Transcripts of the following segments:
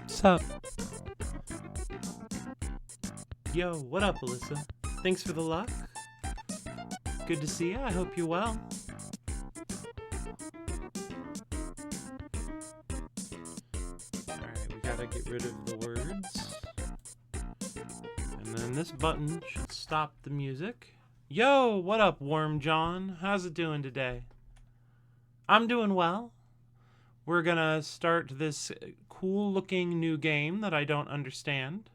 Sup? Yo, what up, Alyssa? Thanks for the luck. Good to see you. I hope you're well. Alright, we gotta get rid of the words. And then this button should stop the music. Yo, what up, Worm John? How's it doing today? I'm doing well. We're gonna start this cool-looking new game that I don't understand.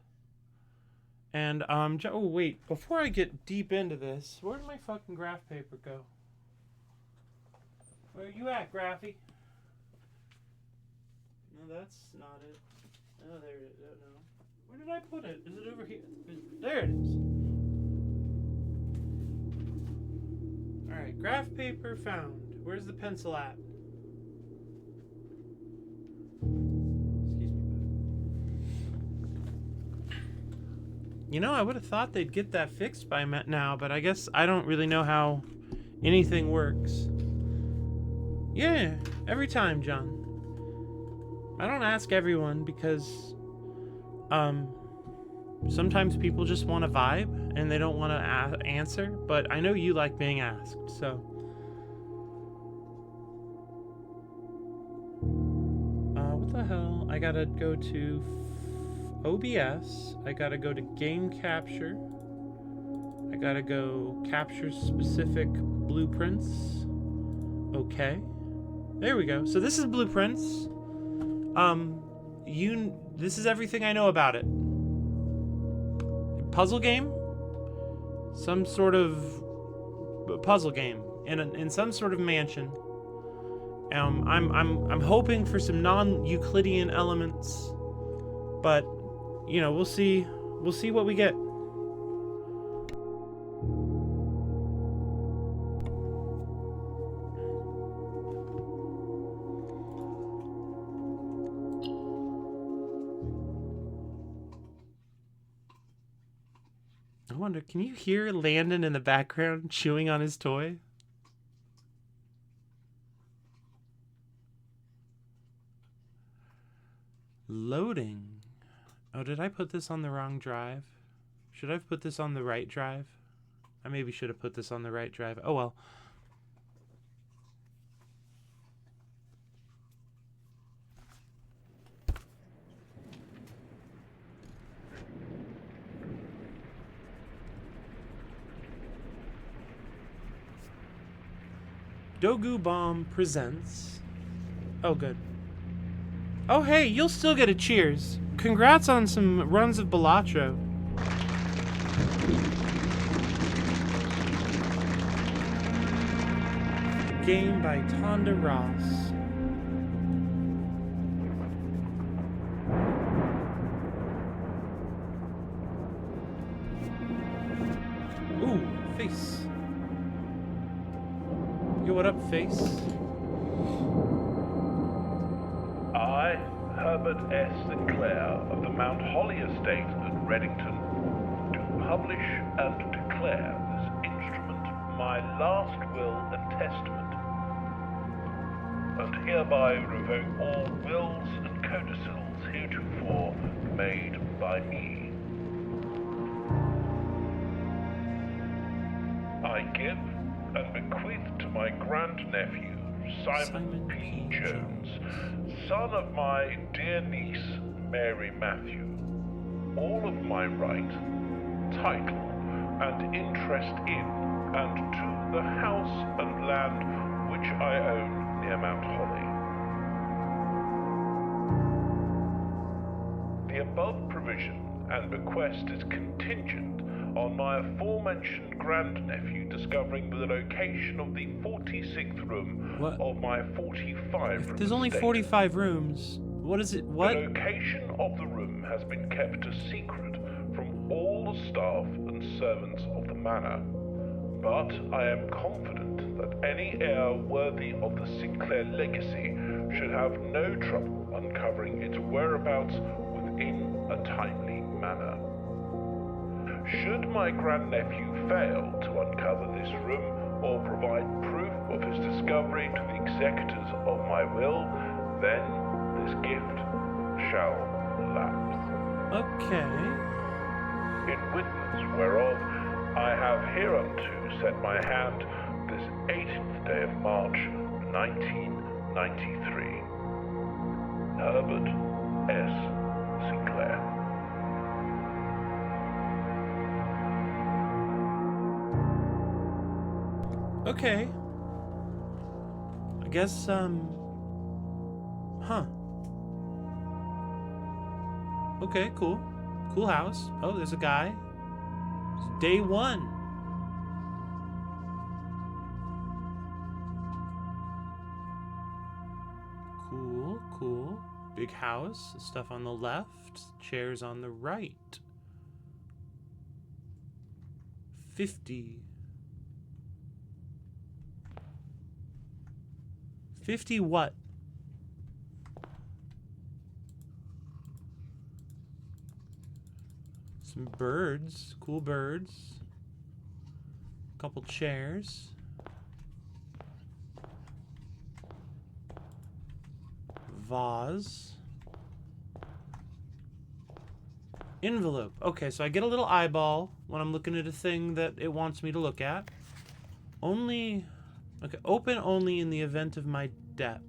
And, oh, wait. Before I get deep into this, where did my fucking graph paper go? Where you at, Graphy? No, that's not it. Oh, there it is. Oh, no. Where did I put it? Is it over here? There it is. Alright, graph paper found. Where's the pencil at? You know, I would have thought they'd get that fixed by now, but I guess I don't really know how anything works. Yeah, every time, John. I don't ask everyone because, sometimes people just want to vibe and they don't want to answer, but I know you like being asked, so. What the hell? I gotta go to OBS, I gotta go to game capture, I gotta go capture specific blueprints. Okay, there we go. So this is blueprints. This is everything I know about it. Puzzle game, some sort of puzzle game in some sort of mansion. I'm hoping for some non-Euclidean elements, but you know, we'll see what we get. I wonder, can you hear Landon in the background chewing on his toy? Loading. Oh, did I put this on the wrong drive? Should I have put this on the right drive? I maybe should have put this on the right drive. Oh well. Dogu Bomb presents. Oh, good. Oh, hey, you'll still get a cheers. Congrats on some runs of Balatro. Game by Tonda Ross. Ooh, face. Yo, what up, face? I, Herbert S. Sinclair of the Mount Holly Estate at Reddington, do publish and declare this instrument my last will and testament, and hereby revoke all wills and codicils heretofore made by me. I give and bequeath to my grandnephew, Simon P. Jones, son of my dear niece, Mary Matthew, all of my right, title, and interest in and to the house and land which I own near Mount Holly. The above provision and bequest is contingent on my aforementioned grandnephew discovering the location of the 46th room of my 45-room There's only 45 rooms. What is it? What? The location of the room has been kept a secret from all the staff and servants of the manor, but I am confident that any heir worthy of the Sinclair legacy should have no trouble uncovering its whereabouts within a timely manner. Should my grandnephew fail to uncover this room or provide proof of his discovery to the executors of my will, then this gift shall lapse. Okay. In witness whereof I have hereunto set my hand this 18th day of March, 1993. Herbert S. Sinclair. Okay. I guess, huh. Okay, cool. Cool house. Oh, there's a guy. It's day one. Cool, cool. Big house. Stuff on the left. Chairs on the right. 50. 50 what? Some birds. Cool birds. Couple chairs. Vase. Envelope. Okay, so I get a little eyeball when I'm looking at a thing that it wants me to look at. Only... Okay, open only in the event of my death.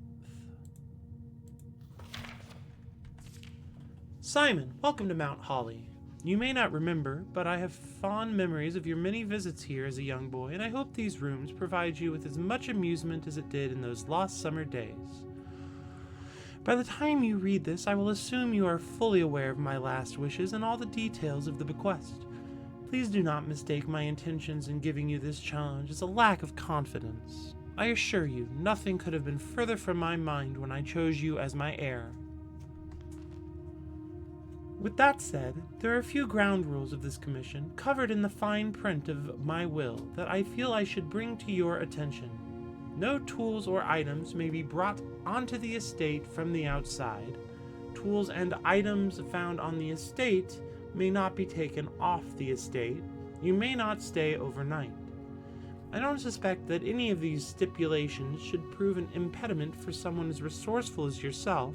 Simon, welcome to Mount Holly. You may not remember, but I have fond memories of your many visits here as a young boy, and I hope these rooms provide you with as much amusement as it did in those lost summer days. By the time you read this, I will assume you are fully aware of my last wishes and all the details of the bequest. Please do not mistake my intentions in giving you this challenge as a lack of confidence. I assure you, nothing could have been further from my mind when I chose you as my heir. With that said, there are a few ground rules of this commission, covered in the fine print of my will, that I feel I should bring to your attention. No tools or items may be brought onto the estate from the outside. Tools and items found on the estate may not be taken off the estate. You may not stay overnight. I don't suspect that any of these stipulations should prove an impediment for someone as resourceful as yourself,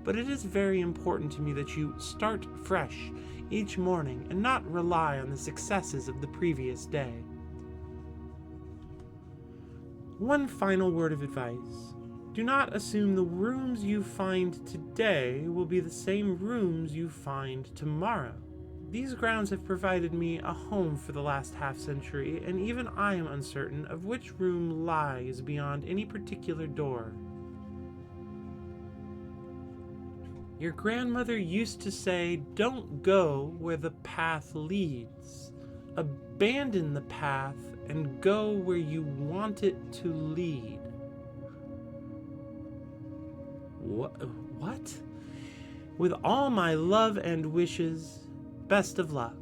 but it is very important to me that you start fresh each morning and not rely on the successes of the previous day. One final word of advice. Do not assume the rooms you find today will be the same rooms you find tomorrow. These grounds have provided me a home for the last half-century, and even I am uncertain of which room lies beyond any particular door. Your grandmother used to say, "Don't go where the path leads. Abandon the path and go where you want it to lead." What? With all my love and wishes, best of luck.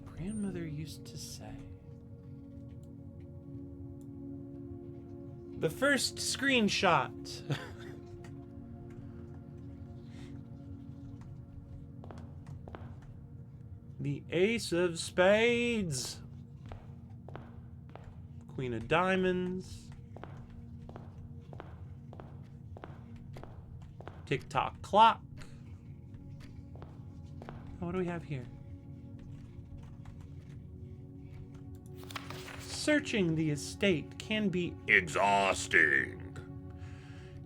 Grandmother used to say. The first screenshot. The Ace of Spades. Queen of Diamonds. Tick-tock clock. What do we have here? Searching the estate can be exhausting.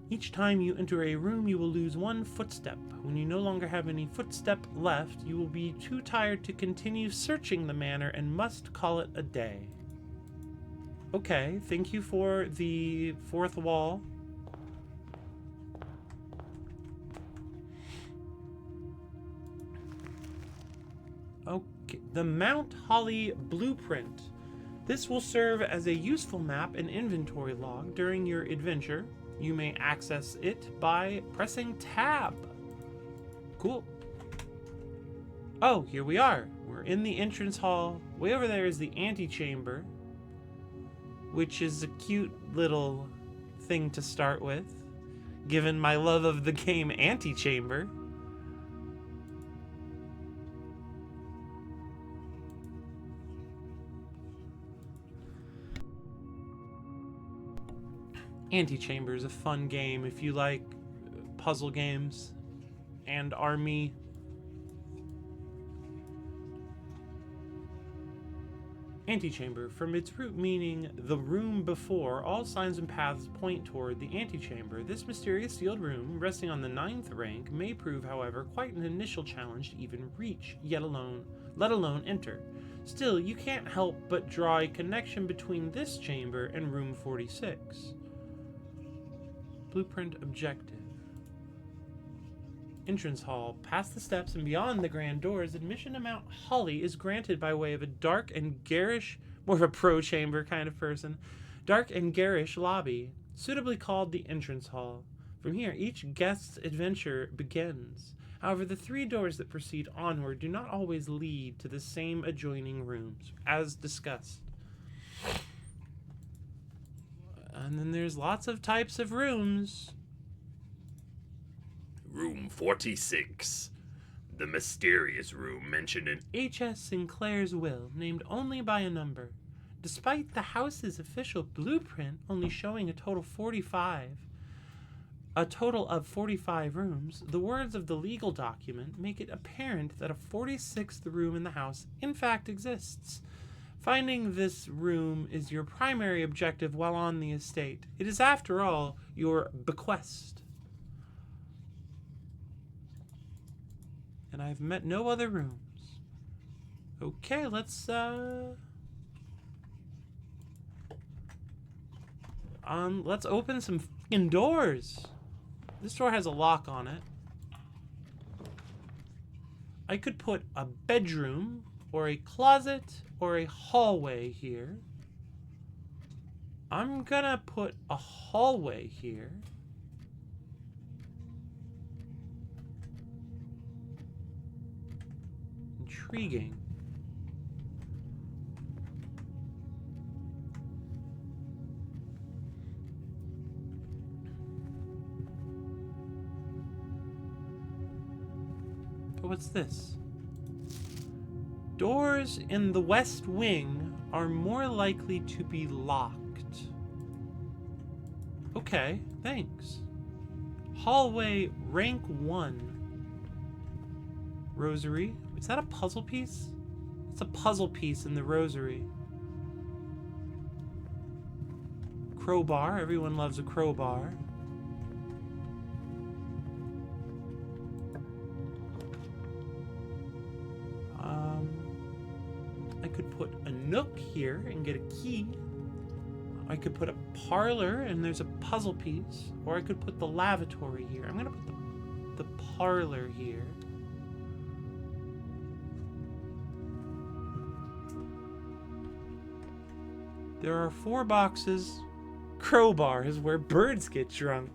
Each time you enter a room, you will lose one footstep. When you no longer have any footstep left, you will be too tired to continue searching the manor and must call it a day. Okay, thank you for the fourth wall. Okay, the Mount Holly Blueprint. This will serve as a useful map and inventory log during your adventure. You may access it by pressing tab. Cool. Oh, here we are. We're in the entrance hall. Way over there is the antechamber, which is a cute little thing to start with, given my love of the game Antechamber. Antechamber is a fun game if you like puzzle games and army. Antechamber, from its root meaning the room before, all signs and paths point toward the antechamber. This mysterious sealed room, resting on the 9th rank, may prove, however, quite an initial challenge to even reach, let alone enter. Still, you can't help but draw a connection between this chamber and room 46. Blueprint objective. Entrance hall. Past the steps and beyond the grand doors, admission to Mount Holly is granted by way of a dark and garish, more of a pro-chamber kind of person, dark and garish lobby, suitably called the entrance hall. From here, each guest's adventure begins. However, the 3 doors that proceed onward do not always lead to the same adjoining rooms, as discussed. And then there's lots of types of rooms. Room 46. The mysterious room mentioned in H.S. Sinclair's will, named only by a number. Despite the house's official blueprint only showing a total of 45 rooms, the words of the legal document make it apparent that a 46th room in the house in fact exists. Finding this room is your primary objective while on the estate. It is, after all, your bequest. And I've met no other rooms. Okay, let's open some fucking doors. This door has a lock on it. I could put a bedroom or a closet or a hallway here. I'm gonna put a hallway here. Intriguing. But what's this? Doors in the west wing are more likely to be locked. Okay, thanks. Hallway rank 1. Rosary. Is that a puzzle piece? It's a puzzle piece in the rosary. Crowbar. Everyone loves a crowbar. I could put a nook here and get a key. I could put a parlor and there's a puzzle piece. Or I could put the lavatory here. I'm gonna put the parlor here. There are 4 boxes. Crowbar is where birds get drunk.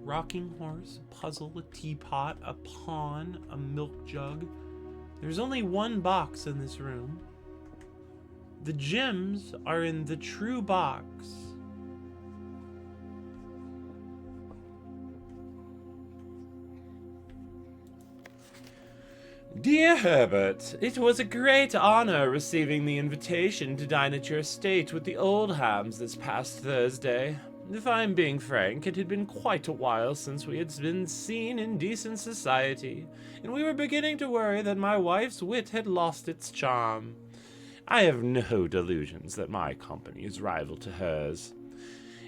Rocking horse, a puzzle, a teapot, a pawn, a milk jug. There's only 1 box in this room. The gems are in the true box. Dear Herbert, it was a great honor receiving the invitation to dine at your estate with the Oldhams this past Thursday. If I'm being frank, it had been quite a while since we had been seen in decent society, and we were beginning to worry that my wife's wit had lost its charm. I have no delusions that my company is rival to hers.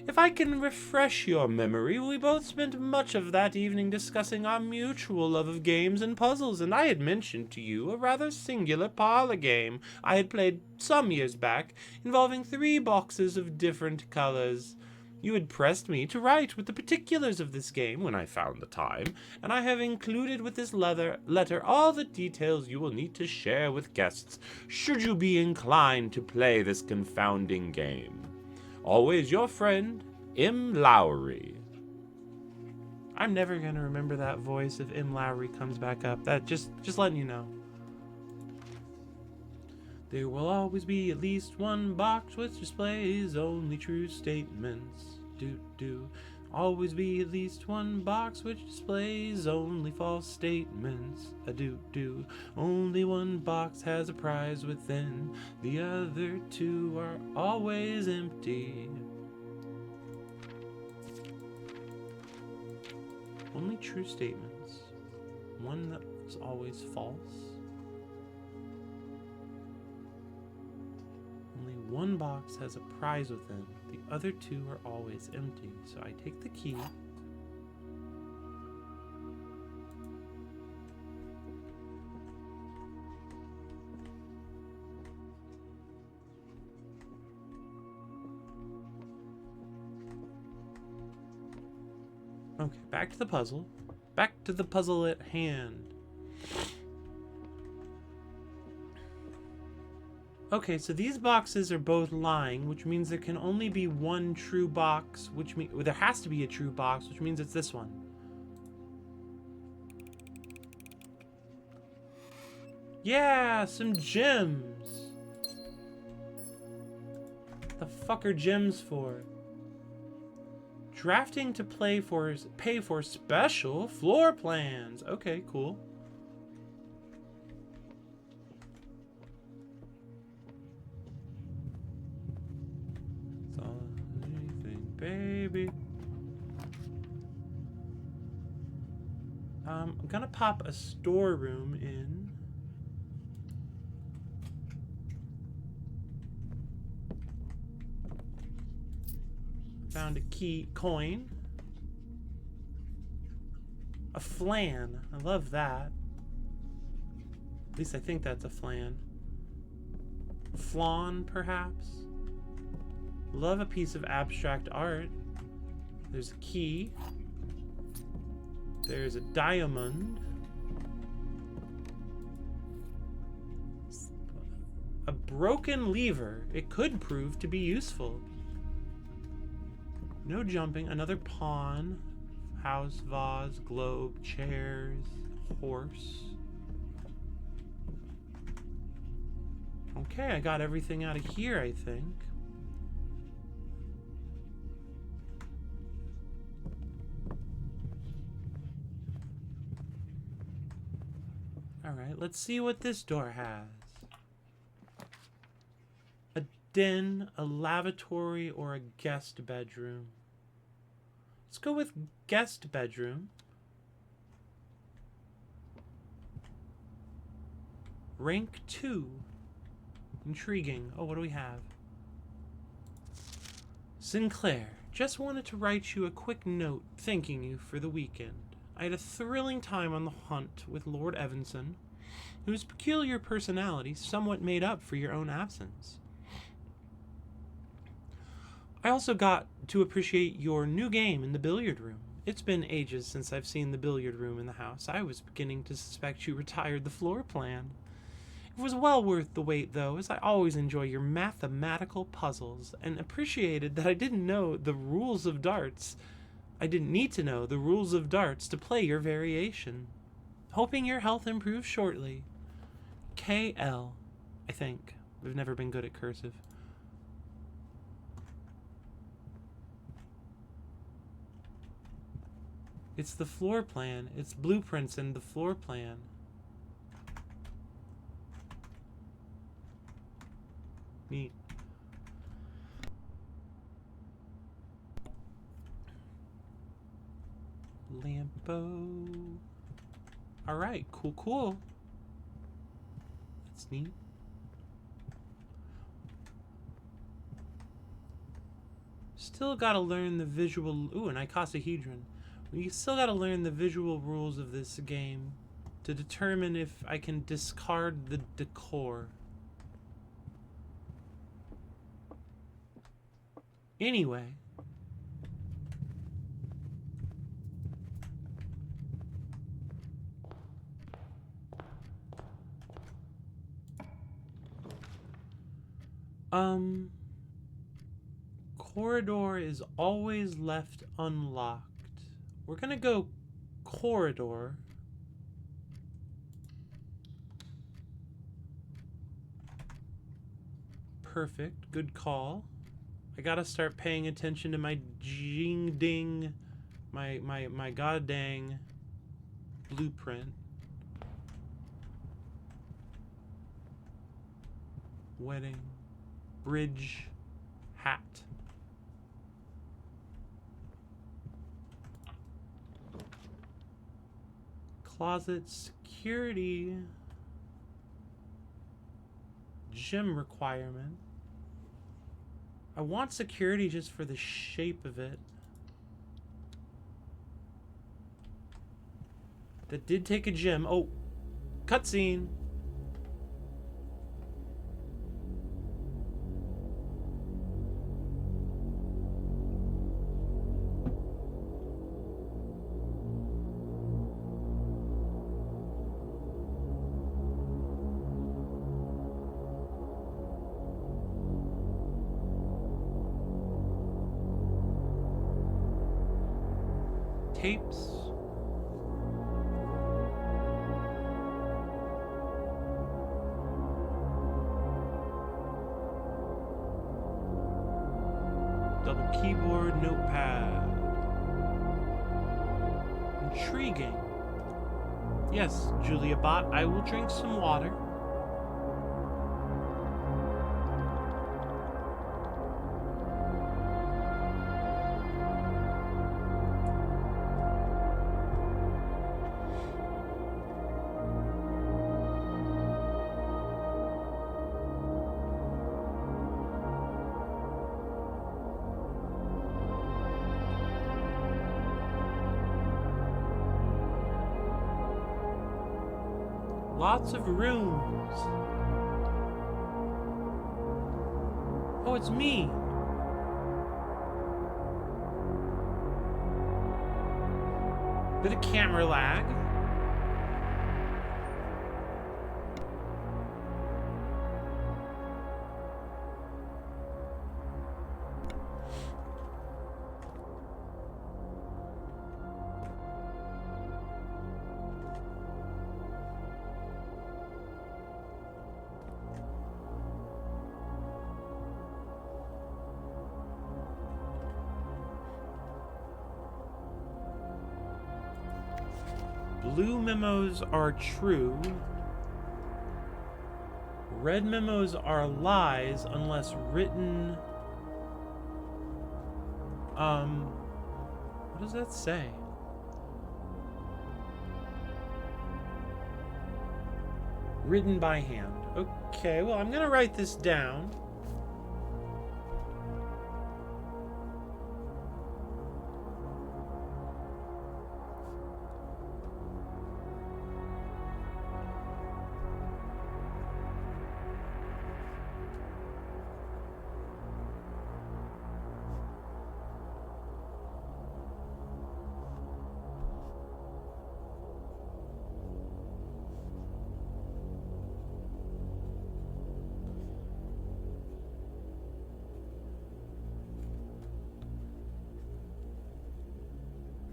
If I can refresh your memory, we both spent much of that evening discussing our mutual love of games and puzzles, and I had mentioned to you a rather singular parlor game I had played some years back, involving 3 boxes of different colors. You had pressed me to write with the particulars of this game when I found the time, and I have included with this letter all the details you will need to share with guests, should you be inclined to play this confounding game. Always your friend, M. Lowry. I'm never going to remember that voice if M. Lowry comes back up. That just letting you know. There will always be at least 1 box which displays only true statements. always be at least one box which displays only false statements. A do. Only one box has a prize within. The other two are always empty. Only true statements. One that is always false. Only one box has a prize within. The other two are always empty. So I take the key. Okay, back to the puzzle. Back to the puzzle at hand. Okay, so these boxes are both lying, which means there can only be one true box, which means there has to be a true box, which means it's this one. Yeah, some gems. The fuck are gems for? Drafting to pay for special floor plans. Okay, cool. That's all anything, baby. I'm gonna pop a storeroom in. Found a coin. A flan. I love that. At least I think that's a flan. Flan, perhaps? Love a piece of abstract art. There's a key. There's a diamond. A broken lever. It could prove to be useful. No jumping. Another pawn. House, vase, globe, chairs, horse. Okay, I got everything out of here, I think. Alright, let's see what this door has. A den, a lavatory, or a guest bedroom. Let's go with guest bedroom. Rank 2. Intriguing. Oh, what do we have? Sinclair, just wanted to write you a quick note thanking you for the weekend. I had a thrilling time on the hunt with Lord Evanson, whose peculiar personality somewhat made up for your own absence. I also got to appreciate your new game in the billiard room. It's been ages since I've seen the billiard room in the house. I was beginning to suspect you retired the floor plan. It was well worth the wait, though, as I always enjoy your mathematical puzzles, and appreciated that I didn't know the rules of darts. I didn't need to know the rules of darts to play your variation. Hoping your health improves shortly. KL, I think. I've never been good at cursive. It's the floor plan. It's blueprints and the floor plan. Neat. Lampo. Alright, cool. That's neat. Still gotta learn the visual... Ooh, an icosahedron. You still gotta learn the visual rules of this game to determine if I can discard the decor. Anyway. Corridor is always left unlocked. We're gonna go corridor. Perfect. Good call. I gotta start paying attention to my jing ding, my god dang blueprint. Wedding, bridge, hat. Closet, security, gym requirement. I want security just for the shape of it. That did take a gym. Oh, cutscene. Tapes. Double keyboard, notepad. Intriguing. Yes, Julia Bot, I will drink some water. Lots of rooms. Oh, it's me. Bit of camera lag. Blue memos are true. Red memos are lies unless written. What does that say? Written by hand. Okay, well, I'm gonna write this down.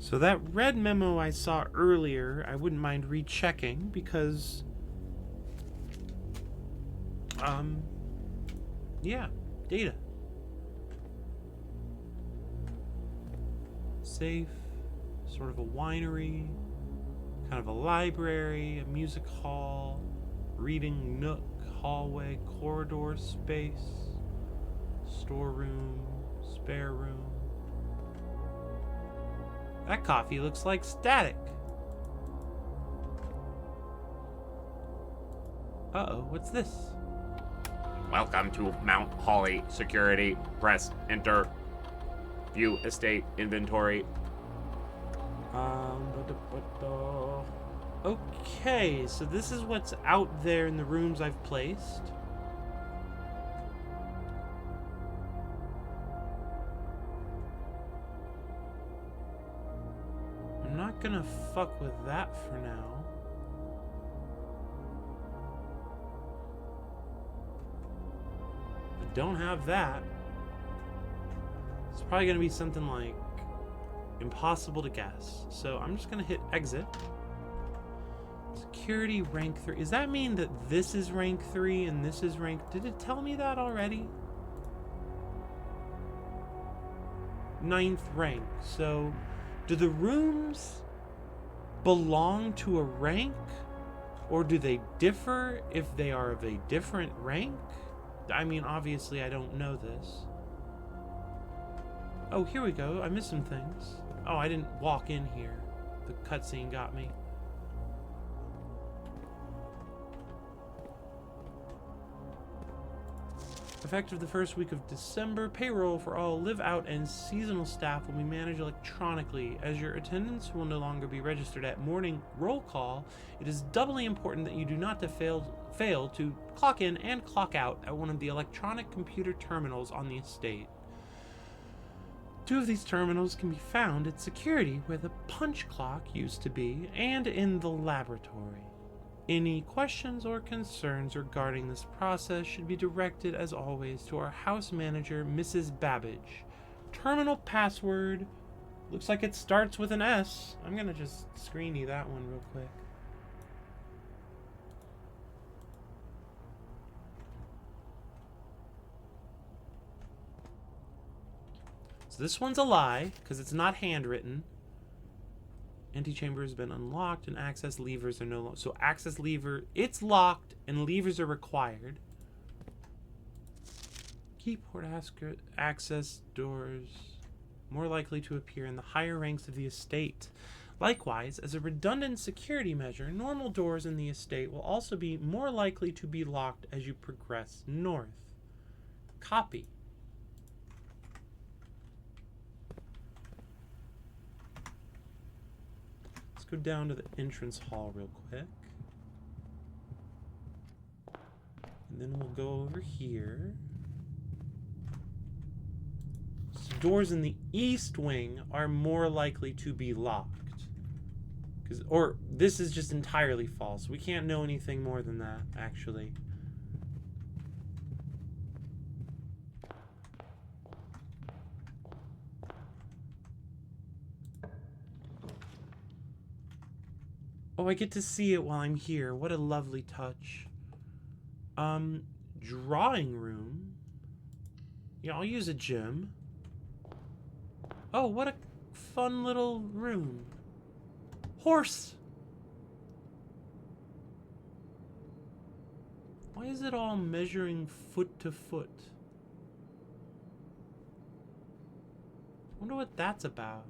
So that red memo I saw earlier, I wouldn't mind rechecking because, yeah, data. Safe, sort of a winery, kind of a library, a music hall, reading nook, hallway, corridor space, storeroom, spare room. That coffee looks like static. Uh-oh, what's this? Welcome to Mount Holly Security. Press enter. View estate inventory. Okay, so this is what's out there in the rooms I've placed. I'm not gonna fuck with that for now. I don't have that. It's probably gonna be something like impossible to guess. So I'm just gonna hit exit. Security rank 3. Does that mean that this is rank 3 and this is rank... Did it tell me that already? ninth rank. So, do the rooms belong to a rank? Or do they differ if they are of a different rank? I mean, obviously I don't know this. Oh, here we go. I missed some things. Oh, I didn't walk in here. The cutscene got me. Effective the first week of December, payroll for all live-out and seasonal staff will be managed electronically. As your attendance will no longer be registered at morning roll call, it is doubly important that you do not fail to clock in and clock out at one of the electronic computer terminals on the estate. 2 of these terminals can be found at security, where the punch clock used to be, and in the laboratory. Any questions or concerns regarding this process should be directed, as always, to our house manager, Mrs. Babbage. Terminal password looks like it starts with an S. I'm gonna just screen you that one real quick. So this one's a lie, because it's not handwritten. Antechamber has been unlocked and access levers are no longer. So access lever, it's locked and levers are required. Keyport access doors more likely to appear in the higher ranks of the estate. Likewise, as a redundant security measure, normal doors in the estate will also be more likely to be locked as you progress north. Copy. Go down to the entrance hall real quick. And then we'll go over here. So doors in the east wing are more likely to be locked. Or this is just entirely false. We can't know anything more than that, actually. Oh, I get to see it while I'm here. What a lovely touch. Drawing room. Yeah, I'll use a gym. Oh, what a fun little room. Horse! Why is it all measuring foot to foot? I wonder what that's about.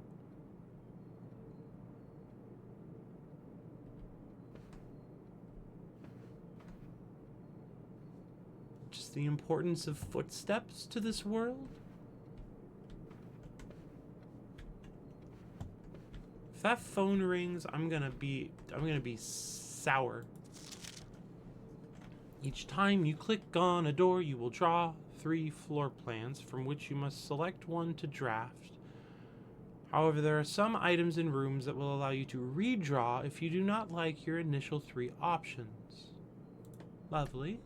The importance of footsteps to this world? If that phone rings, I'm gonna be sour. Each time you click on a door, you will draw 3 floor plans from which you must select one to draft. However, there are some items in rooms that will allow you to redraw if you do not like your initial 3 options. Lovely.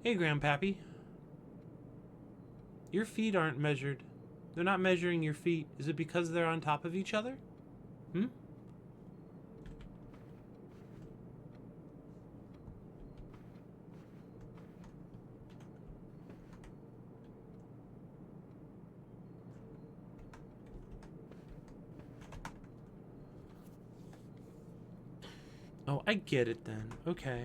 Hey, Grandpappy. Your feet aren't measured. They're not measuring your feet. Is it because they're on top of each other? Hmm? Oh, I get it then. Okay.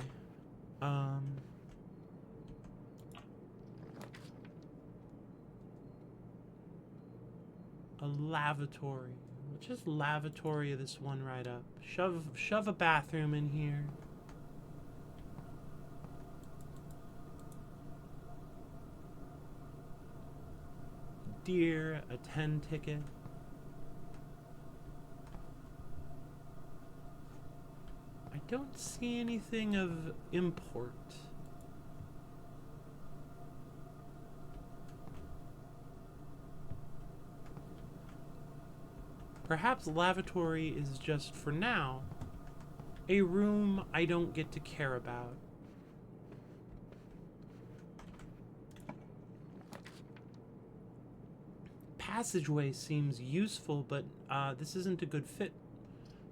A lavatory. Let's just lavatory this one right up. Shove a bathroom in here. Deer, a 10 ticket. I don't see anything of import. Perhaps lavatory is just, for now, a room I don't get to care about. Passageway seems useful, but this isn't a good fit.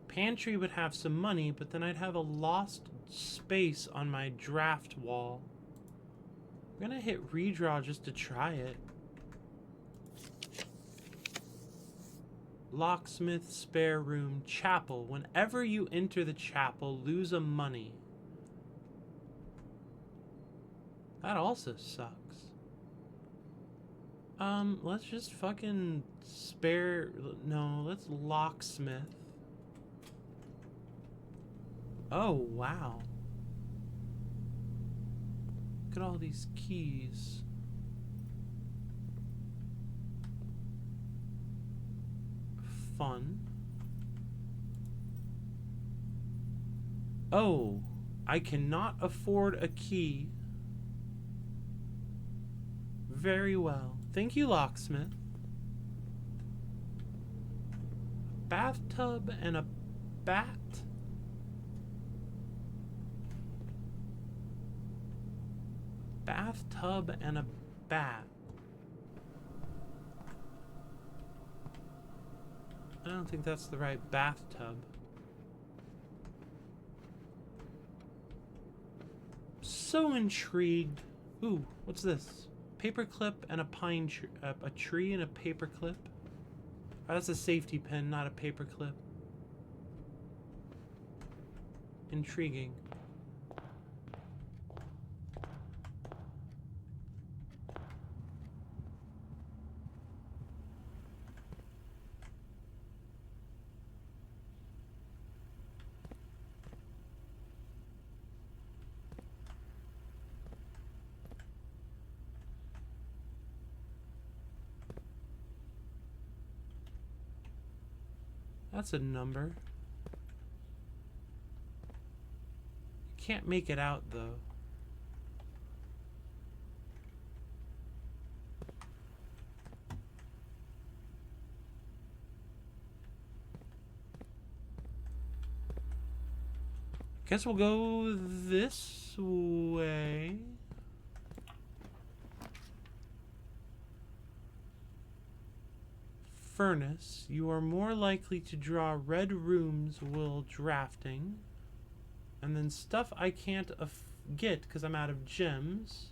Pantry would have some money, but then I'd have a lost space on my draft wall. I'm gonna hit redraw just to try it. Locksmith, spare room, chapel. Whenever you enter the chapel, lose a money. That also sucks. Let's just fucking spare... No, let's locksmith. Oh, wow. Look at all these keys. Fun. Oh, I cannot afford a key. Very well. Thank you, locksmith. Bathtub and a bat. Bathtub and a bat. I don't think that's the right bathtub. So intrigued. Ooh, what's this? Paperclip and a pine tree. A tree and a paperclip. Oh, that's a safety pin, not a paperclip. Intriguing. That's a number. Can't make it out though. Guess we'll go this way. Furnace. You are more likely to draw red rooms while drafting. And then stuff I can't get because I'm out of gems.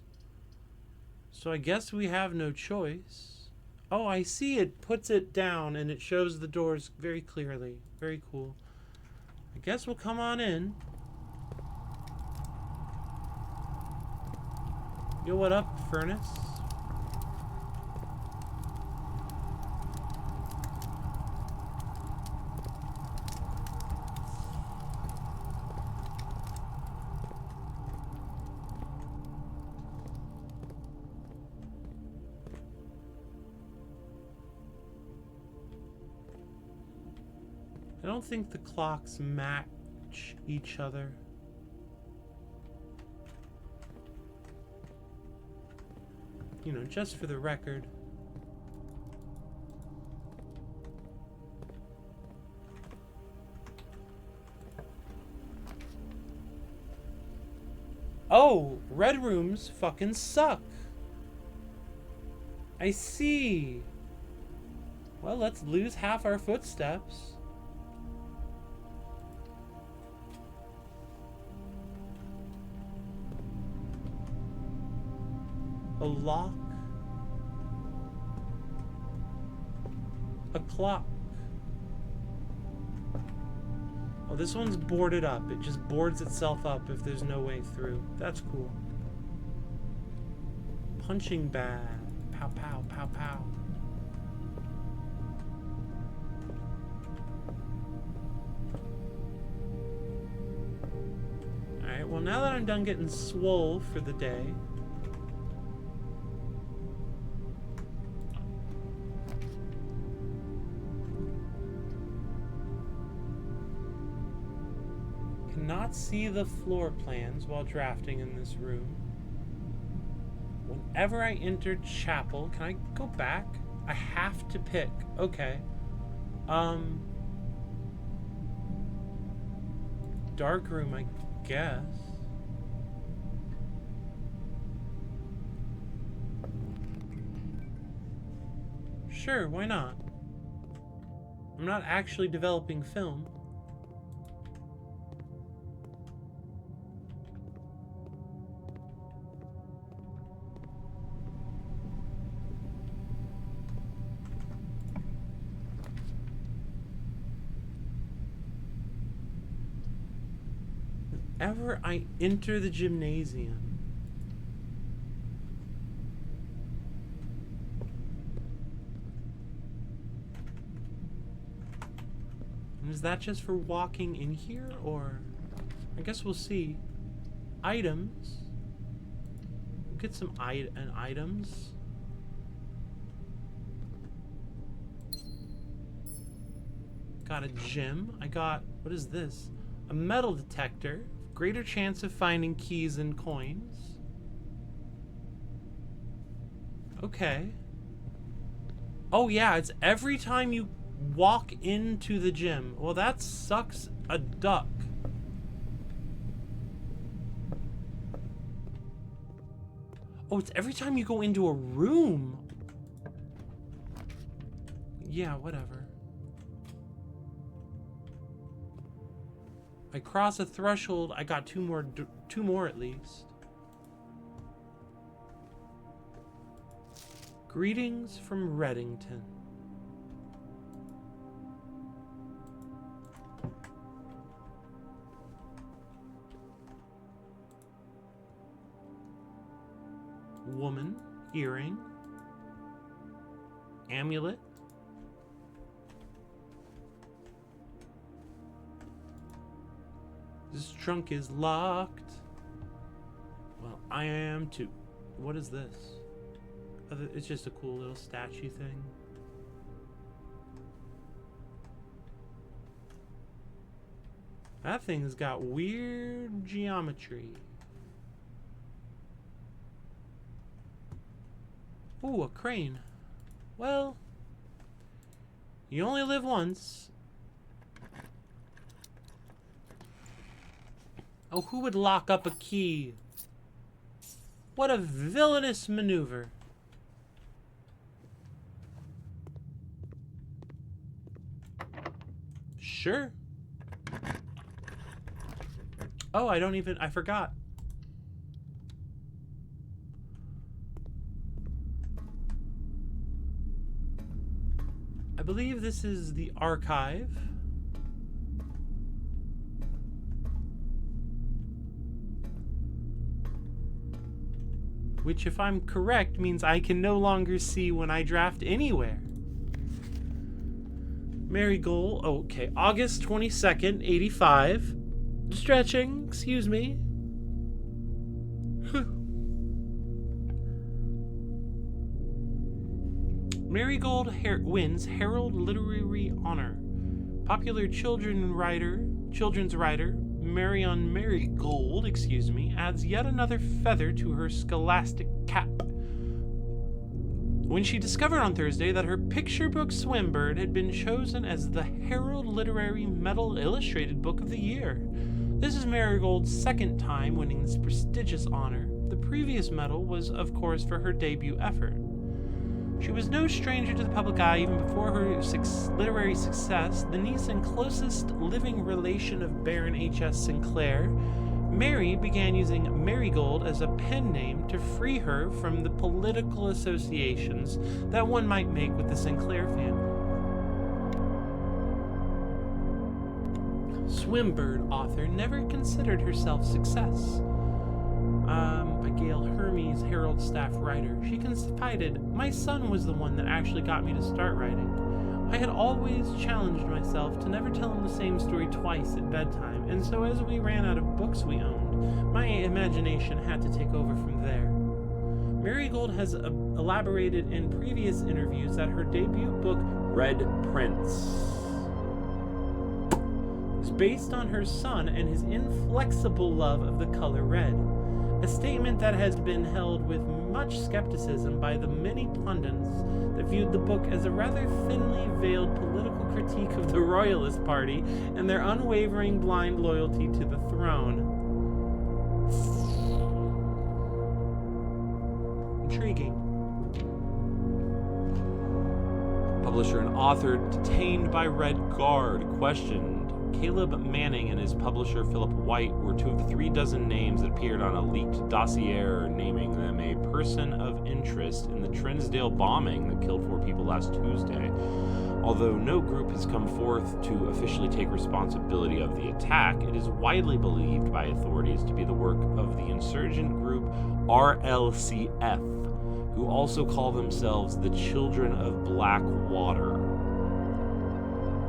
So I guess we have no choice. Oh, I see it puts it down and it shows the doors very clearly. Very cool. I guess we'll come on in. Yo, what up, Furnace? I don't think the clocks match each other. You know, just for the record. Oh, red rooms fucking suck. I see. Well, let's lose half our footsteps. A lock. A clock. Oh, this one's boarded up. It just boards itself up if there's no way through. That's cool. Punching bag. Pow, pow, pow, pow. Alright, well now that I'm done getting swole for the day, cannot see the floor plans while drafting in this room. Whenever I enter chapel, can I go back? I have to pick. Okay. Dark room, I guess. Sure, why not? I'm not actually developing film. whenever I enter the gymnasium. And is that just for walking in here, or I guess we'll see. Items. We'll get some items. Got a gem. I got, what is this? A metal detector. Greater chance of finding keys and coins. Okay. Oh yeah, it's every time you walk into the gym. Well, that sucks a duck. Oh, it's every time you go into a room. Yeah, whatever. I cross a threshold, I got two more at least. Greetings from Reddington. Woman, earring, amulet. This trunk is locked. Well, I am too. What is this? It's just a cool little statue thing. That thing's got weird geometry. Ooh, a crane. Well, you only live once. Oh, who would lock up a key? What a villainous maneuver. Sure. Oh, I forgot. I believe this is the archive. Which, if I'm correct, means I can no longer see when I draft anywhere. Marigold, okay, August 22nd, 85. Stretching, excuse me. Marigold wins Herald Literary Honor. Popular children's writer Marion Marigold, adds yet another feather to her scholastic cap. When she discovered on Thursday that her picture book Swimbird had been chosen as the Herald Literary Medal Illustrated Book of the Year. This is Marigold's second time winning this prestigious honor. The previous medal was, of course, for her debut effort. She was no stranger to the public eye even before her literary success. The niece and closest living relation of Baron H.S. Sinclair, Mary began using Marigold as a pen name to free her from the political associations that one might make with the Sinclair family. Swimbird author never considered herself success. By Gail Hermes, Herald staff writer, she confided, "My son was the one that actually got me to start writing. I had always challenged myself to never tell him the same story twice at bedtime, and so as we ran out of books we owned, my imagination had to take over from there." Marigold has elaborated in previous interviews that her debut book, Red Prince, is based on her son and his inflexible love of the color red. A statement that has been held with much skepticism by the many pundits that viewed the book as a rather thinly veiled political critique of the Royalist Party and their unwavering blind loyalty to the throne. Intriguing. Publisher and author detained by Red Guard, questioned Caleb Manning and his publisher Philip White were two of the 36 names that appeared on a leaked dossier naming them a person of interest in the Trinsdale bombing that killed 4 people last Tuesday. Although no group has come forth to officially take responsibility of the attack, it is widely believed by authorities to be the work of the insurgent group RLCF, who also call themselves the Children of Black Water.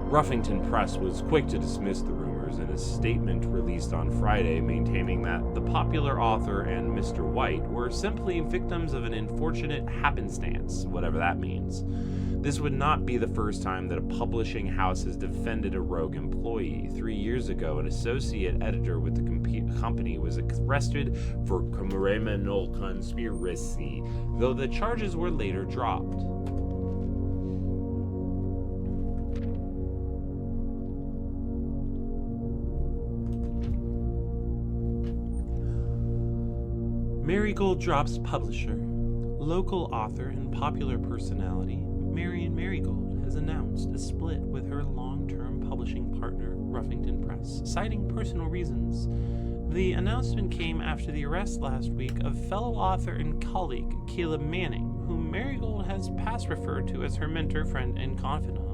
Ruffington Press was quick to dismiss the rumors in a statement released on Friday, maintaining that the popular author and Mr. White were simply victims of an unfortunate happenstance, whatever that means. This would not be the first time that a publishing house has defended a rogue employee. 3 years ago, an associate editor with the company was arrested for criminal conspiracy, though the charges were later dropped. Marigold Drops publisher, local author and popular personality Marion Marigold has announced a split with her long-term publishing partner, Ruffington Press, citing personal reasons. The announcement came after the arrest last week of fellow author and colleague Caleb Manning, whom Marigold has past referred to as her mentor, friend, and confidant.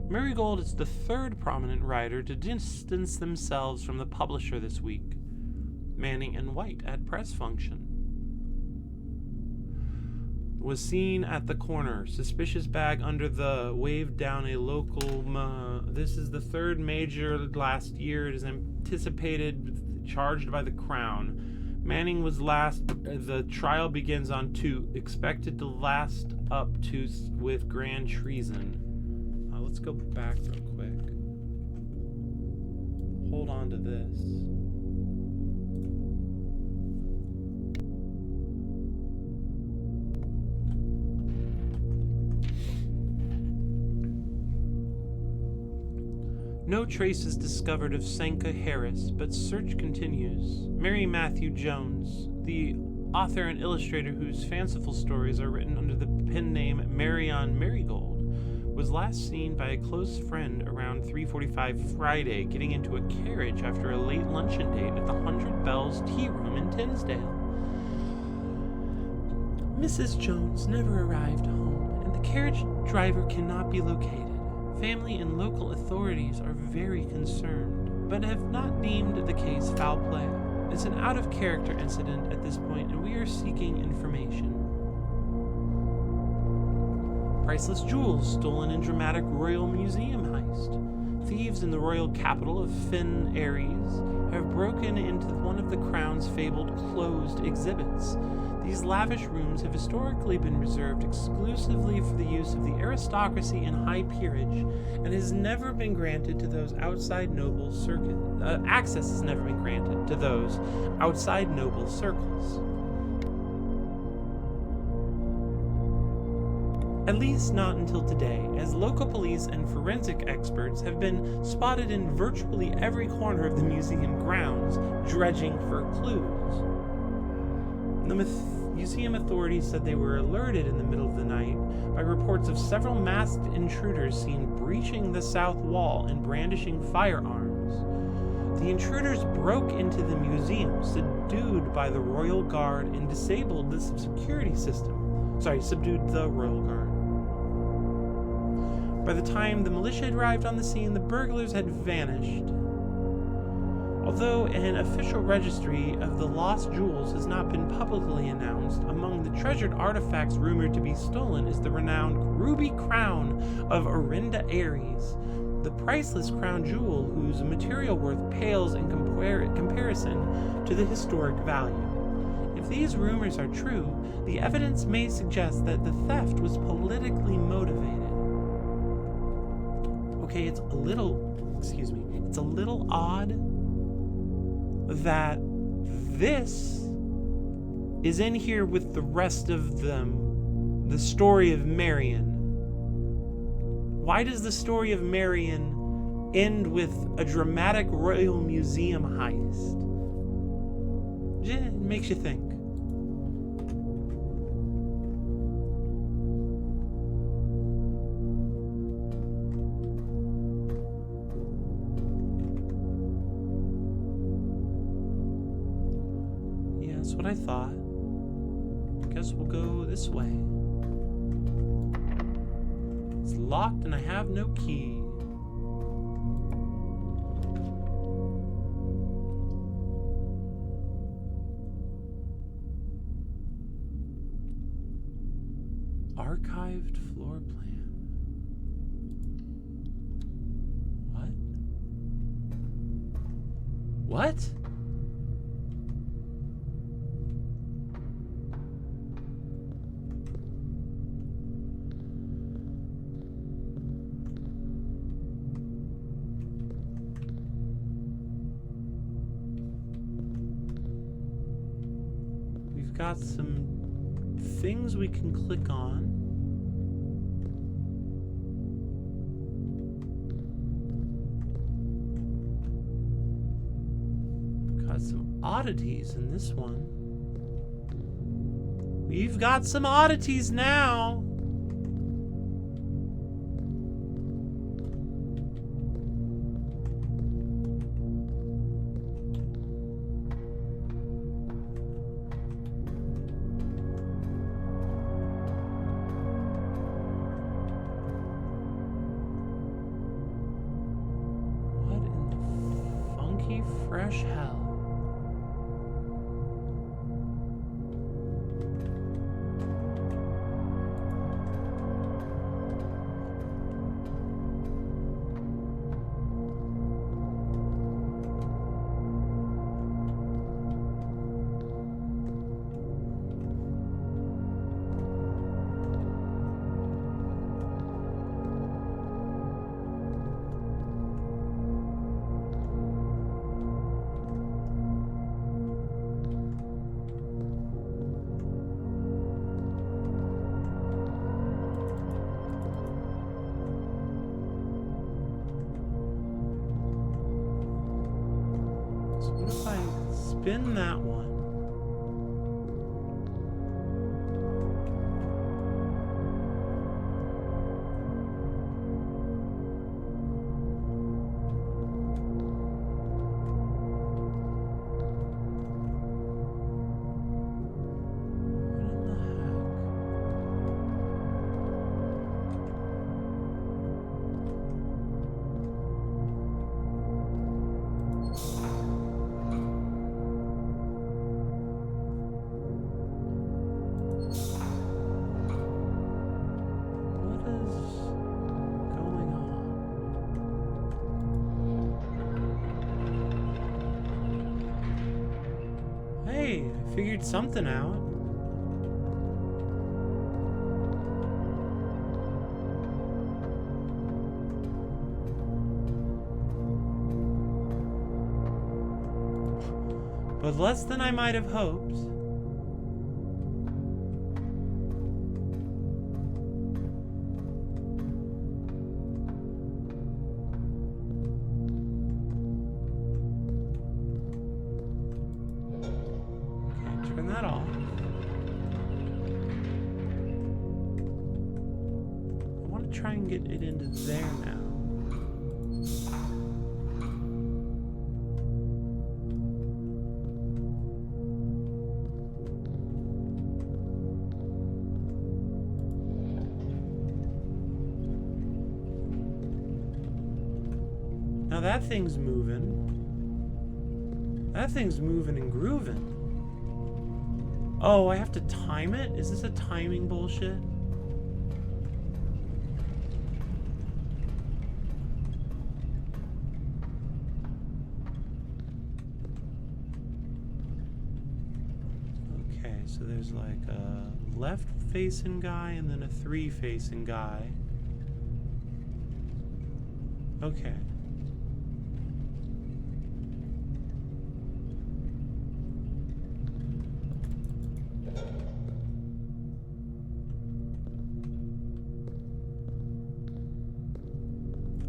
Marigold is the 3rd prominent writer to distance themselves from the publisher this week. Manning and White at press function was seen at the corner, suspicious bag under the waved down a local this is the 3rd major last year. It is anticipated charged by the Crown. Manning was last. The trial begins on 2, expected to last up to with grand treason. Let's go back real quick. Hold on to this. No traces discovered of Sanka Harris, but search continues. Mary Matthew Jones, the author and illustrator whose fanciful stories are written under the pen name Marion Marigold, was last seen by a close friend around 3:45 Friday getting into a carriage after a late luncheon date at the 100 Bells Tea Room in Tinsdale. Mrs. Jones never arrived home, and the carriage driver cannot be located. Family and local authorities are very concerned, but have not deemed the case foul play. It's an out-of-character incident at this point, and we are seeking information. Priceless jewels stolen in dramatic Royal Museum heist. Thieves in the royal capital of Finn Aries have broken into one of the Crown's fabled closed exhibits. These lavish rooms have historically been reserved exclusively for the use of the aristocracy and high peerage, and has never been granted to those outside noble circles. Access has never been granted to those outside noble circles. At least not until today, as local police and forensic experts have been spotted in virtually every corner of the museum grounds, dredging for clues. The museum authorities said they were alerted in the middle of the night by reports of several masked intruders seen breaching the south wall and brandishing firearms. The intruders broke into the museum, subdued by the Royal Guard, and disabled the security system. Subdued the Royal Guard. By the time the militia had arrived on the scene, the burglars had vanished. Although an official registry of the lost jewels has not been publicly announced, among the treasured artifacts rumored to be stolen is the renowned ruby crown of Orinda Aries, the priceless crown jewel whose material worth pales in comparison to the historic value. If these rumors are true, the evidence may suggest that the theft was politically motivated. Okay, it's a little odd that this is in here with the rest of them, the story of Marion. Why does the story of Marion end with a dramatic Royal Museum heist? It makes you think. what I thought. Guess we'll go this way. It's locked and I have no key. Archived floor plan. What? What? We've got some things we can click on. Got some oddities in this one. We've got some oddities now. Fresh hell. What if I spin that one? Hey, I figured something out. But less than I might have hoped. Turn that off. I want to try and get it into there now. Now that thing's moving. That thing's moving and grooving. Oh, I have to time it? Is this a timing bullshit? Okay, so there's like a left-facing guy and then a three-facing guy. Okay.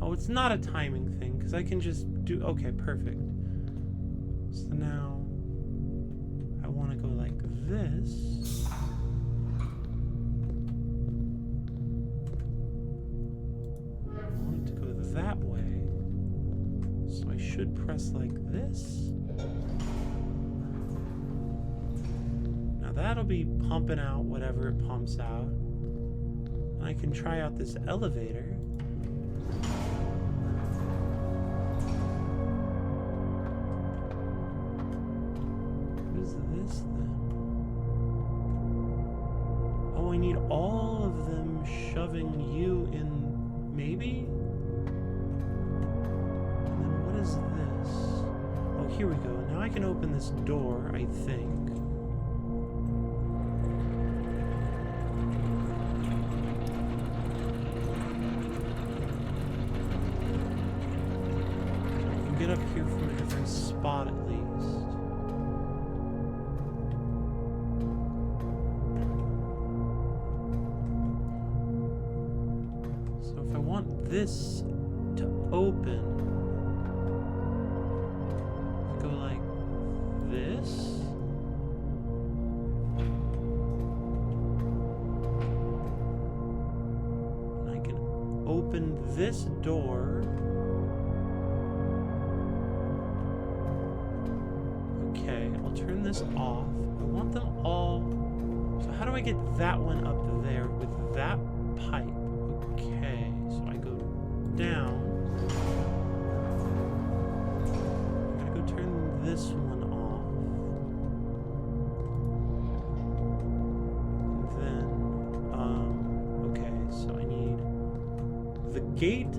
Oh, it's not a timing thing, because I can just do... Okay, perfect. So now... I want to go like this. I want it to go that way. So I should press like this. that'll be pumping out whatever it pumps out. I can try out this elevator. What is this then? Oh, I need all of them shoving you in, maybe? And then what is this? Oh, here we go. Now I can open this door, I think. Get up here from a different spot at least. So if I want this to open, I go like this. And I can open this door. Okay, I'll turn this off. I want them all... So how do I get that one up there with that pipe? Okay, so I go down. I'm gonna go turn this one off. And then, okay, so I need the gate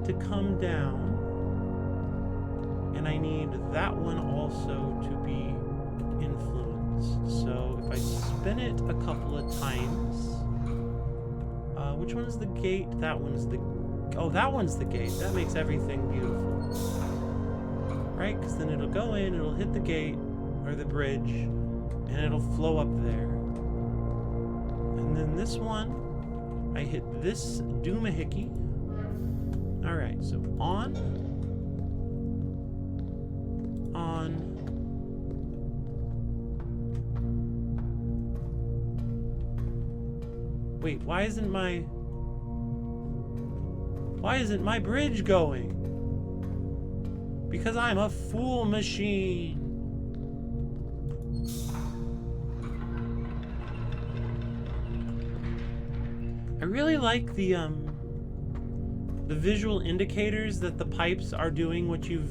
to come down. And I need that one also to be influenced. So if I spin it a couple of times, which one's the gate? That one's the... Oh, that one's the gate. That makes everything beautiful. Right? Because then it'll go in, it'll hit the gate, or the bridge, and it'll flow up there. And then this one, I hit this doomahickey. Alright, so on. Wait, why isn't my bridge going? Because I'm a fool machine. I really like the visual indicators that the pipes are doing what you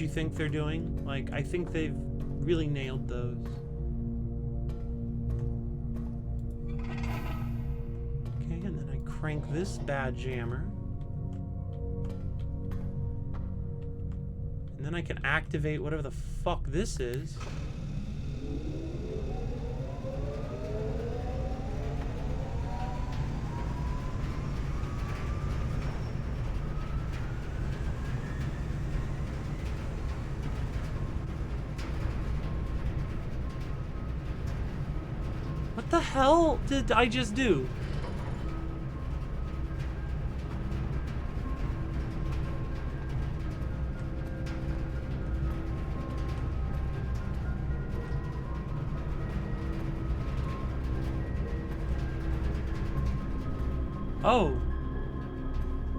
think they're doing. Like, I think they've really nailed those. Okay, and then I crank this bad jammer. And then I can activate whatever the fuck this is. What the hell did I just do? Oh.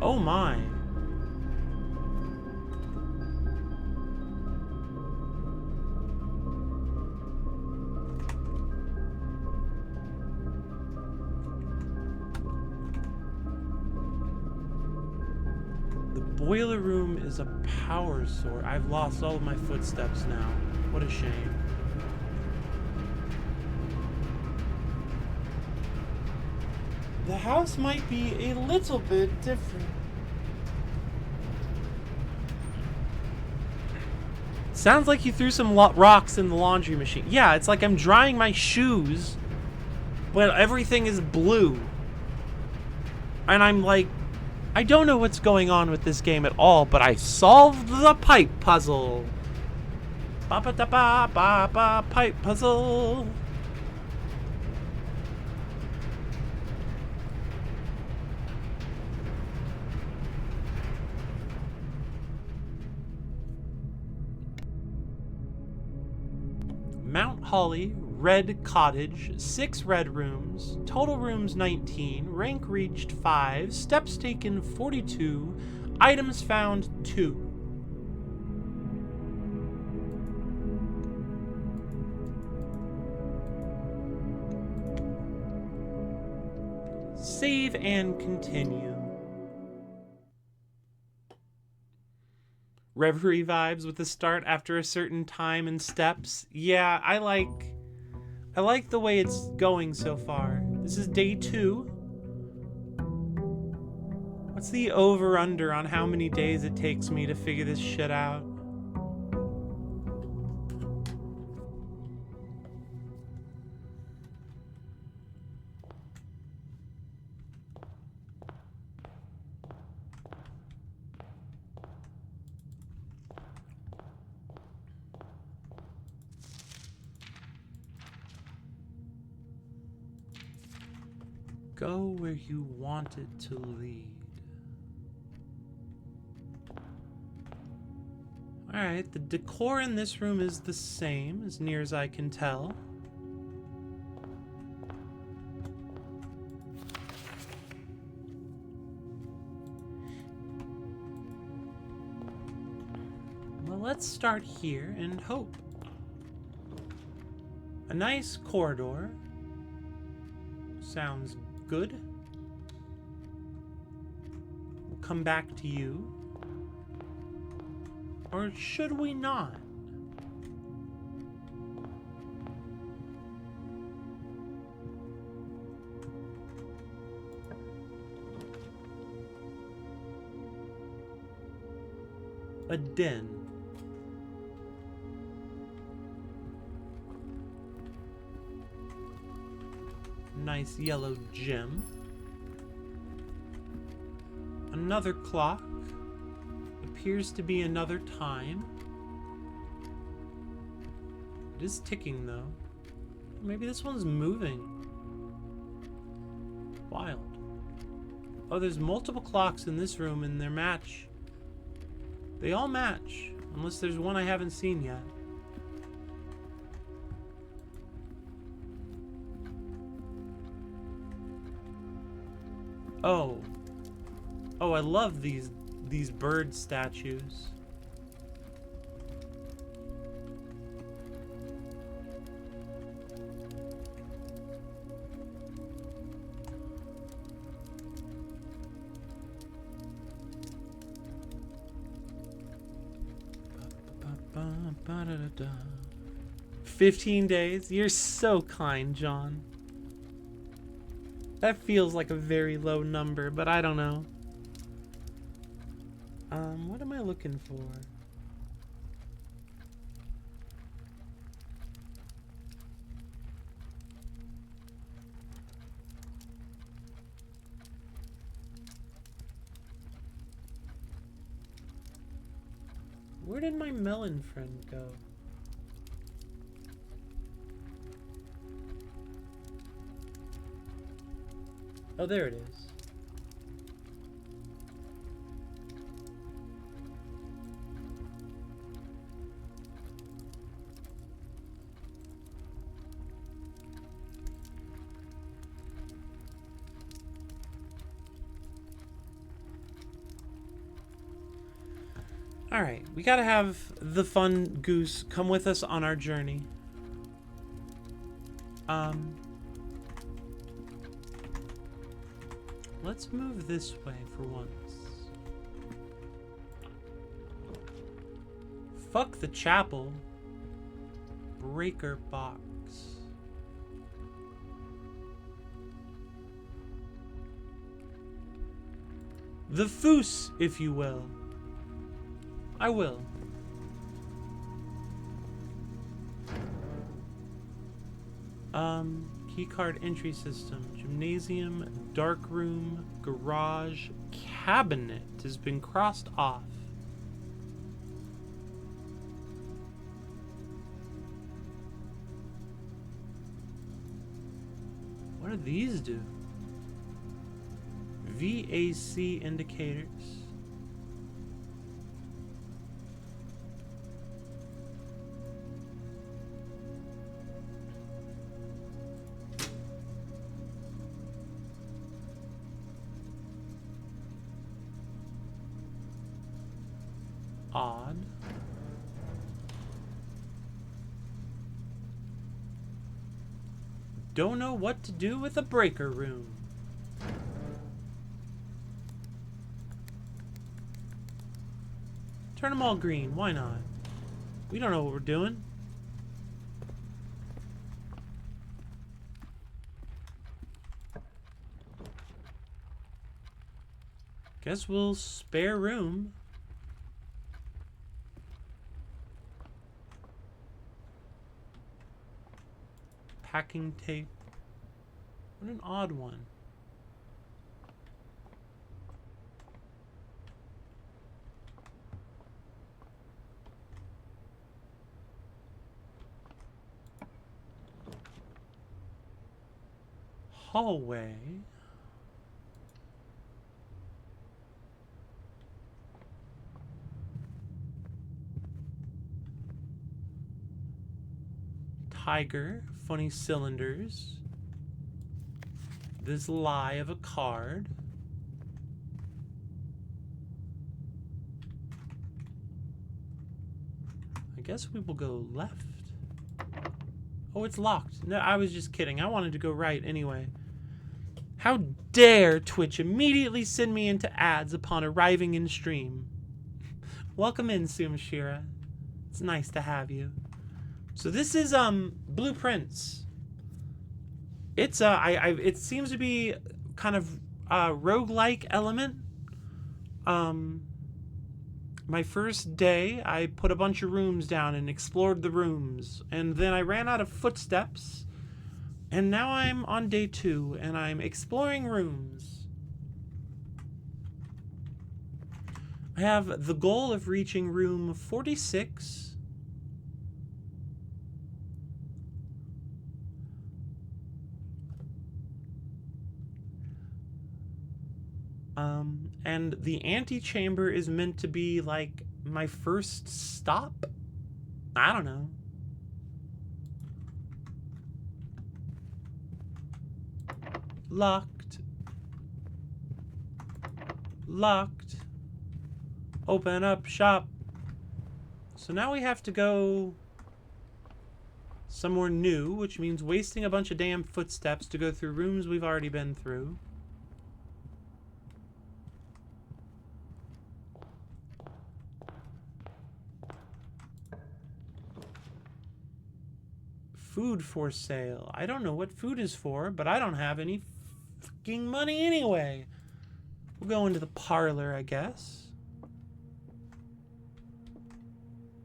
Oh my. The boiler room is a power source. I've lost all of my footsteps now. What a shame. The house might be a little bit different. Sounds like you threw some rocks in the laundry machine. Yeah, it's like I'm drying my shoes, but everything is blue. And I'm like, I don't know what's going on with this game at all, but I solved the pipe puzzle. Ba-ba-da-ba-ba-ba, pipe puzzle. Mount Holly, Red Cottage, 6 red rooms, total rooms 19, rank reached 5, steps taken 42, items found 2. Save and continue. Reverie vibes with the start after a certain time and steps. Yeah, I like the way it's going so far. This is day 2. What's the over-under on how many days it takes me to figure this shit out? Go where you want it to lead. Alright, the decor in this room is the same, as near as I can tell. Well, let's start here and hope. A nice corridor. Sounds good. We'll come back to you. Or should we not? A den. Nice yellow gem. Another clock. Appears to be another time. It is ticking though. Maybe this one's moving. Wild. Oh, there's multiple clocks in this room and they match. They all match, unless there's one I haven't seen yet. Oh. Oh, I love these bird statues. Ba-da-da-da. 15 days? You're so kind, John. That feels like a very low number, but I don't know. What am I looking for? Where did my melon friend go? Oh, there it is. Alright, we gotta have the fun goose come with us on our journey. Let's move this way for once. Fuck the chapel. Breaker box. The foos, if you will. I will. Keycard entry system. Gymnasium, dark room, garage, cabinet has been crossed off. What do these do? VAC indicators. Odd. Don't know what to do with a breaker room. Turn them all green. Why not? We don't know what we're doing. Guess we'll spare room. Packing tape. What an odd one. Hallway. Tiger, funny cylinders. This lie of a card. I guess we will go left. Oh, it's locked. No, I was just kidding. I wanted to go right anyway. How dare Twitch immediately send me into ads upon arriving in stream. Welcome in, Sumashira. It's nice to have you. So this is Blueprints. It's it seems to be kind of roguelike element. My first day, I put a bunch of rooms down and explored the rooms, and then I ran out of footsteps, and now I'm on day 2 and I'm exploring rooms. I have the goal of reaching room 46. And the antechamber is meant to be like my first stop? I don't know. Locked. Locked. Open up shop. So now we have to go somewhere new, which means wasting a bunch of damn footsteps to go through rooms we've already been through. Food for sale. I don't know what food is for, but I don't have any fucking money anyway. We'll go into the parlor, I guess.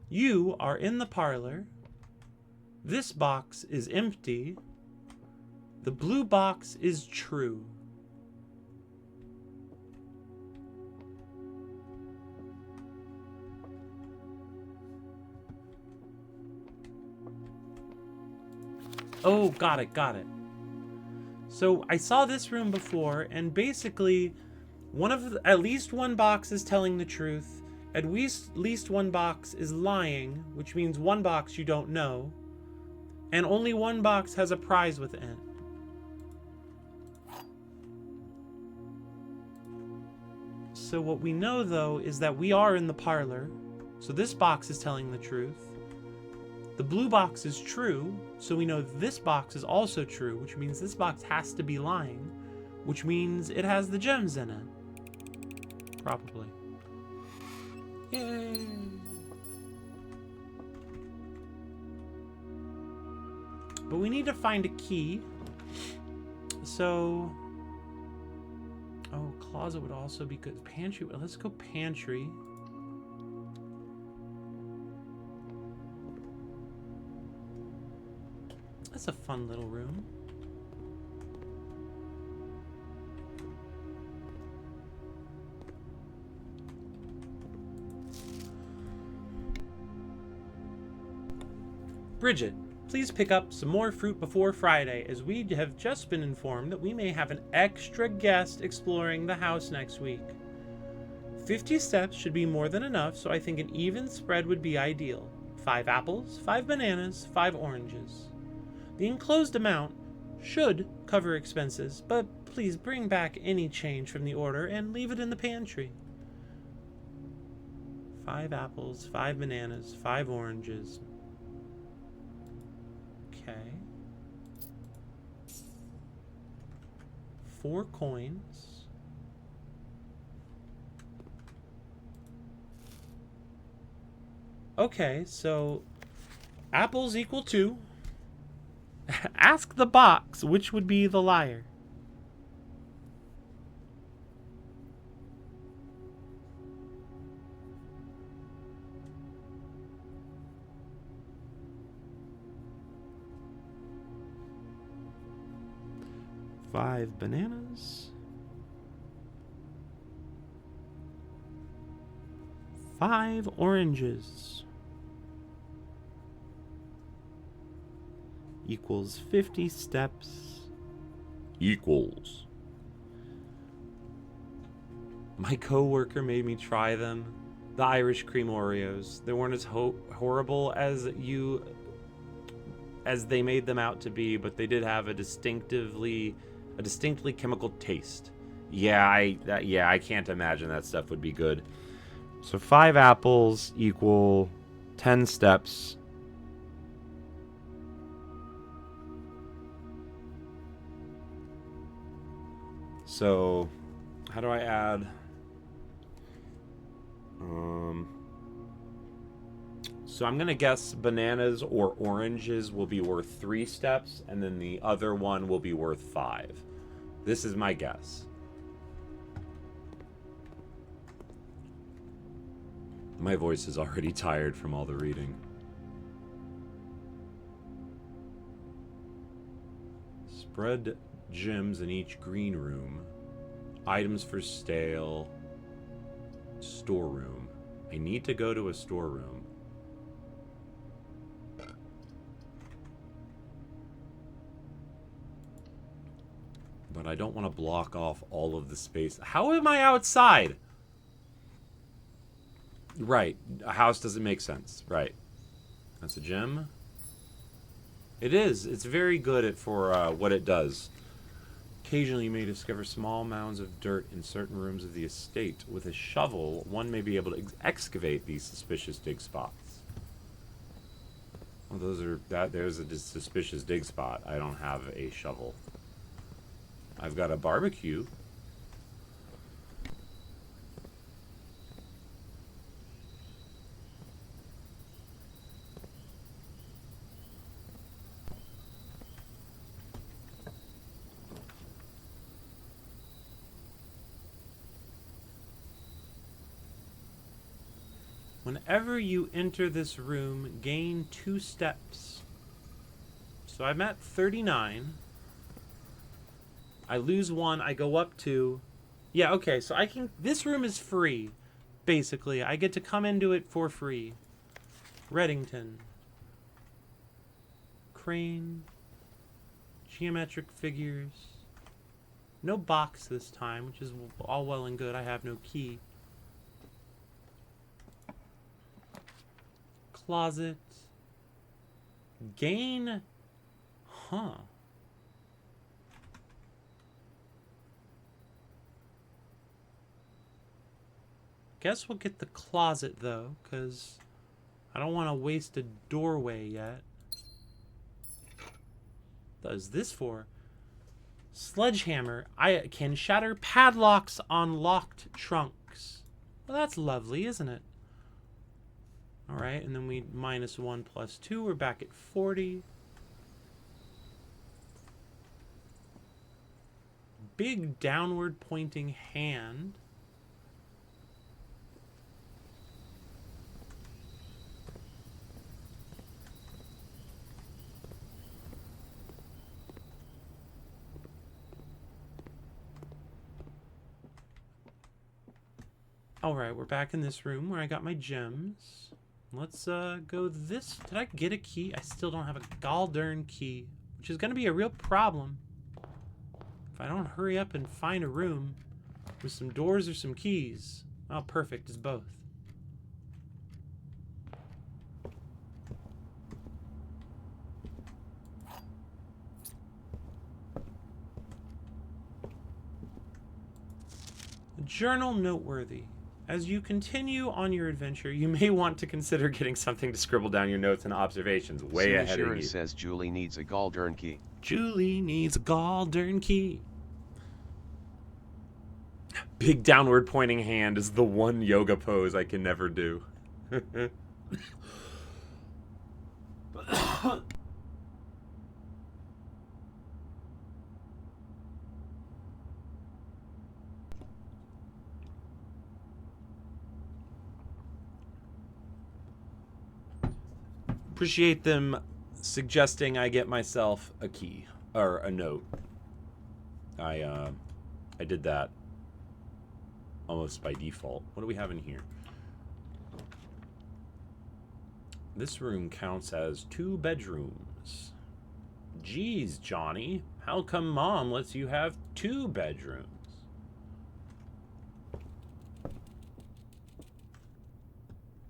You are in the parlor. This box is empty. The blue box is true. Oh, got it. So I saw this room before, and basically, at least one box is telling the truth. At least one box is lying, which means one box you don't know, and only one box has a prize within. So what we know, though, is that we are in the parlor. So this box is telling the truth. The blue box is true, so we know this box is also true, which means this box has to be lying, which means it has the gems in it. Probably. Yay! But we need to find a key. So... Oh, closet would also be good. Pantry. Let's go pantry. That's a fun little room. Bridget, please pick up some more fruit before Friday, as we have just been informed that we may have an extra guest exploring the house next week. 50 steps should be more than enough, so I think an even spread would be ideal. 5 apples, 5 bananas, 5 oranges. The enclosed amount should cover expenses, but please bring back any change from the order and leave it in the pantry. 5 apples, 5 bananas, 5 oranges. Okay. 4 coins. Okay, so apples equal 2. Ask the box which would be the liar. Five bananas. 5 oranges. Equals 50 steps. Equals. My coworker made me try them. The Irish cream Oreos. They weren't as horrible as they made them out to be, but they did have a distinctly chemical taste. Yeah, I can't imagine that stuff would be good. So 5 apples equal 10 steps. So how do I add? So I'm gonna guess bananas or oranges will be worth 3 steps, and then the other one will be worth 5. This is my guess. My voice is already tired from all the reading. Spread gems in each green room. Items for sale. Storeroom. I need to go to a storeroom. But I don't want to block off all of the space. How am I outside? Right. A house doesn't make sense. Right. That's a gem. It is. It's very good for what it does. Occasionally you may discover small mounds of dirt in certain rooms of the estate. With a shovel, one may be able to excavate these suspicious dig spots. Well, there's a suspicious dig spot. I don't have a shovel. I've got a barbecue. Whenever you enter this room, gain 2 steps. So I'm at 39. I lose 1, I go up 2. Yeah, okay, so this room is free, basically. I get to come into it for free. Reddington. Crane. Geometric figures. No box this time, which is all well and good. I have no key. Closet. Gain. Huh. Guess we'll get the closet though, because I don't want to waste a doorway yet. What is this for? Sledgehammer. I can shatter padlocks on locked trunks. Well, that's lovely, isn't it? Alright, and then we minus 1 plus 2. We're back at 40. Big downward pointing hand. Alright, we're back in this room where I got my gems. Let's go this. Did I get a key? I still don't have a goddamn key, which is going to be a real problem if I don't hurry up and find a room with some doors or some keys. Oh, perfect. It's both. Journal noteworthy. As you continue on your adventure, you may want to consider getting something to scribble down your notes and observations way ahead of you. Says Julie needs a goddamn key. Julie needs a goddamn key. Big downward pointing hand is the one yoga pose I can never do. Appreciate them suggesting I get myself a key or a note. I did that almost by default. What do we have in here? This room counts as 2 bedrooms. Geez, Johnny, how come Mom lets you have 2 bedrooms?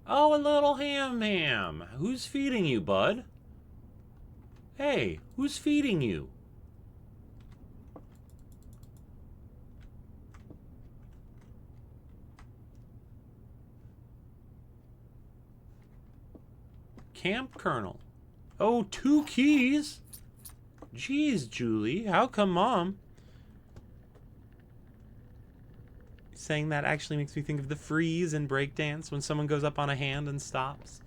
Oh, a little ham. Who's feeding you, bud? Hey, who's feeding you? Camp Colonel. Oh, 2 keys? Geez, Julie, how come Mom? Saying that actually makes me think of the freeze in breakdance when someone goes up on a hand and stops.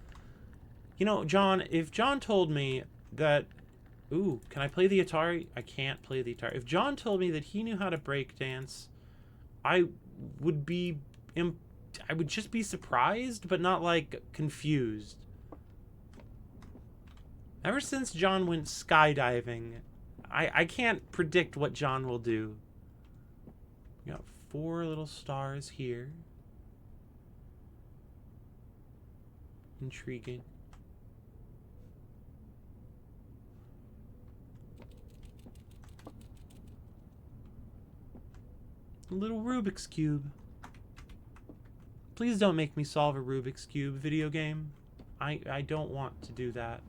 You know, John, if John told me that... Ooh, can I play the Atari? I can't play the Atari. If John told me that he knew how to breakdance, I would be... I would just be surprised, but not, like, confused. Ever since John went skydiving, I can't predict what John will do. We got 4 little stars here. Intriguing. A little Rubik's Cube. Please don't make me solve a Rubik's Cube video game. I don't want to do that.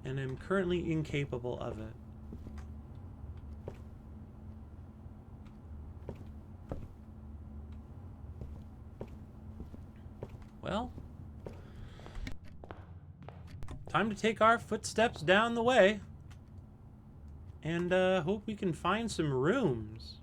And I'm currently incapable of it. Well, time to take our footsteps down the way. And hope we can find some rooms.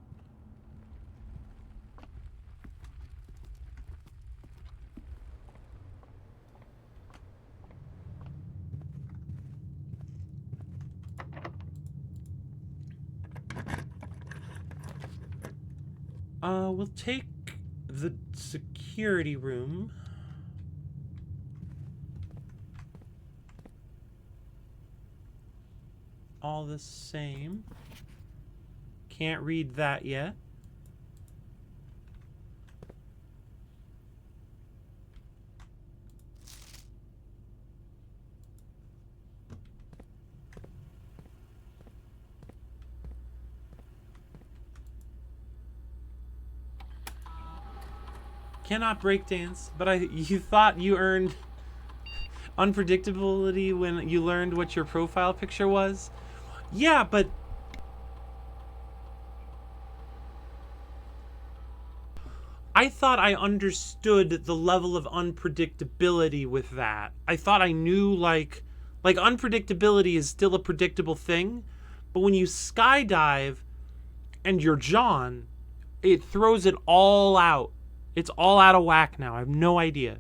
We'll take the security room. All the same. Can't read that yet. Cannot breakdance, but you thought you earned unpredictability when you learned what your profile picture was? Yeah, but I thought I understood the level of unpredictability with that. I thought I knew, like unpredictability is still a predictable thing, but when you skydive and you're John, it throws it all out. It's all out of whack now. I have no idea.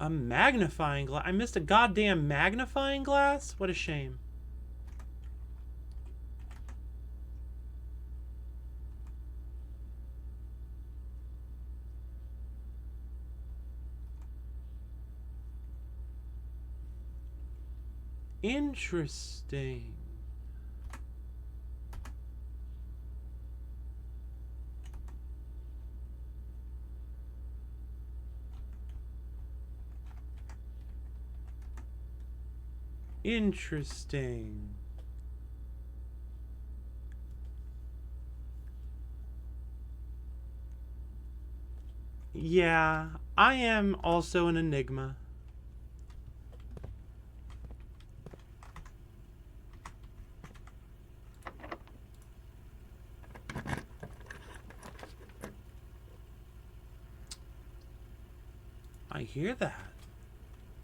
A magnifying glass. I missed a goddamn magnifying glass? What a shame. Interesting. Interesting. Yeah, I am also an enigma. I hear that.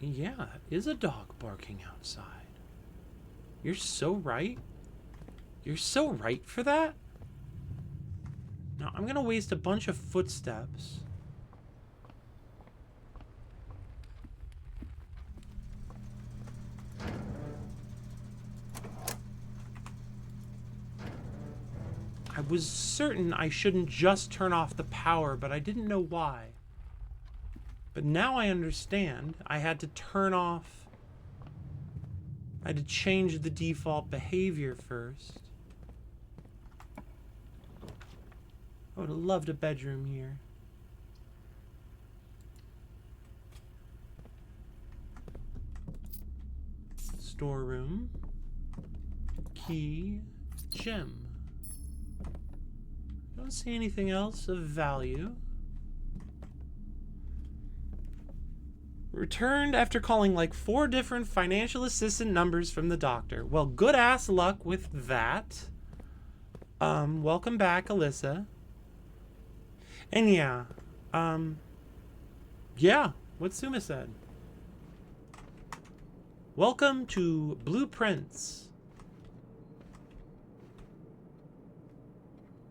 Yeah, that is a dog barking outside. You're so right. You're so right for that. Now, I'm gonna waste a bunch of footsteps. I was certain I shouldn't just turn off the power, but I didn't know why. But now I understand. I had to turn off... I had to change the default behavior first. I would have loved a bedroom here. Storeroom. Key. Gem. Don't see anything else of value. Returned after calling like 4 different financial assistant numbers from the doctor. Well, good ass luck with that. Welcome back, Alyssa. And yeah, yeah, what Suma said. Welcome to Blueprints.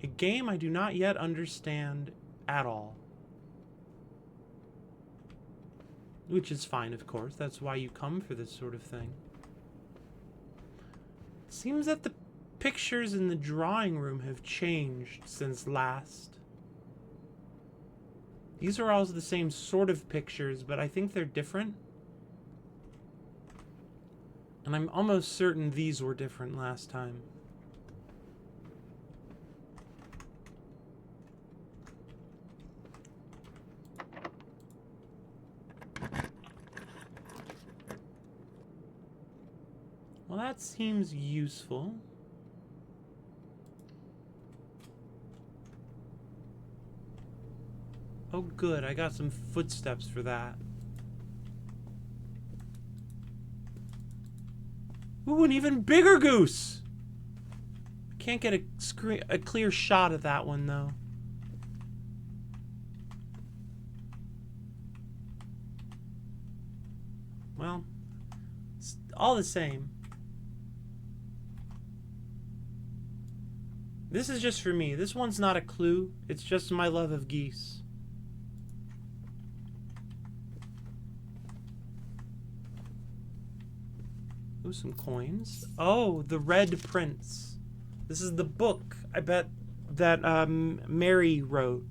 A game I do not yet understand at all. Which is fine, of course. That's why you come for this sort of thing. It seems that the pictures in the drawing room have changed since last. These are all the same sort of pictures, but I think they're different. And I'm almost certain these were different last time. Well, that seems useful. Oh, good. I got some footsteps for that. Ooh, an even bigger goose! Can't get a clear shot of that one, though. Well, it's all the same. This is just for me. This one's not a clue. It's just my love of geese. Ooh, some coins. Oh, the Red Prince. This is the book, I bet, that Mary wrote.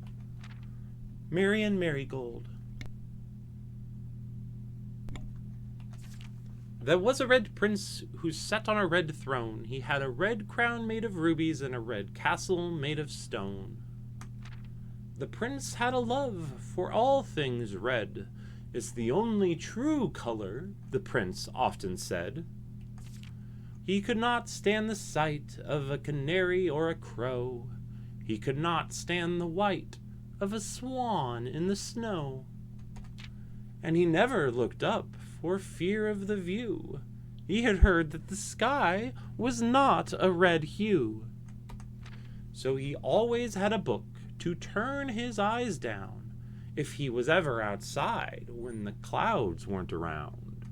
Mary and Marigold. There was a red prince who sat on a red throne. He had a red crown made of rubies and a red castle made of stone. The prince had a love for all things red. It's the only true color, the prince often said. He could not stand the sight of a canary or a crow. He could not stand the white of a swan in the snow. And he never looked up for fear of the view. He had heard that the sky was not a red hue. So he always had a book to turn his eyes down if he was ever outside when the clouds weren't around.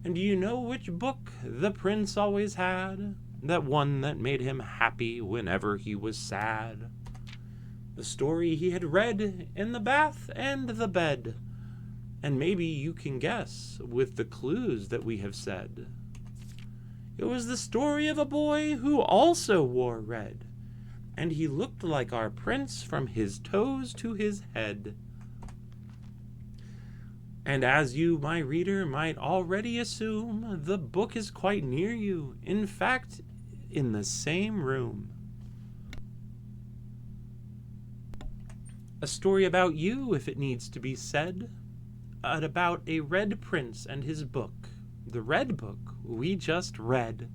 And do you know which book the prince always had? That one that made him happy whenever he was sad. The story he had read in the bath and the bed. And maybe you can guess with the clues that we have said. It was the story of a boy who also wore red, and he looked like our prince from his toes to his head. And as you, my reader, might already assume, the book is quite near you, in fact, in the same room. A story about you, if it needs to be said. About a red prince and his book. The red book we just read.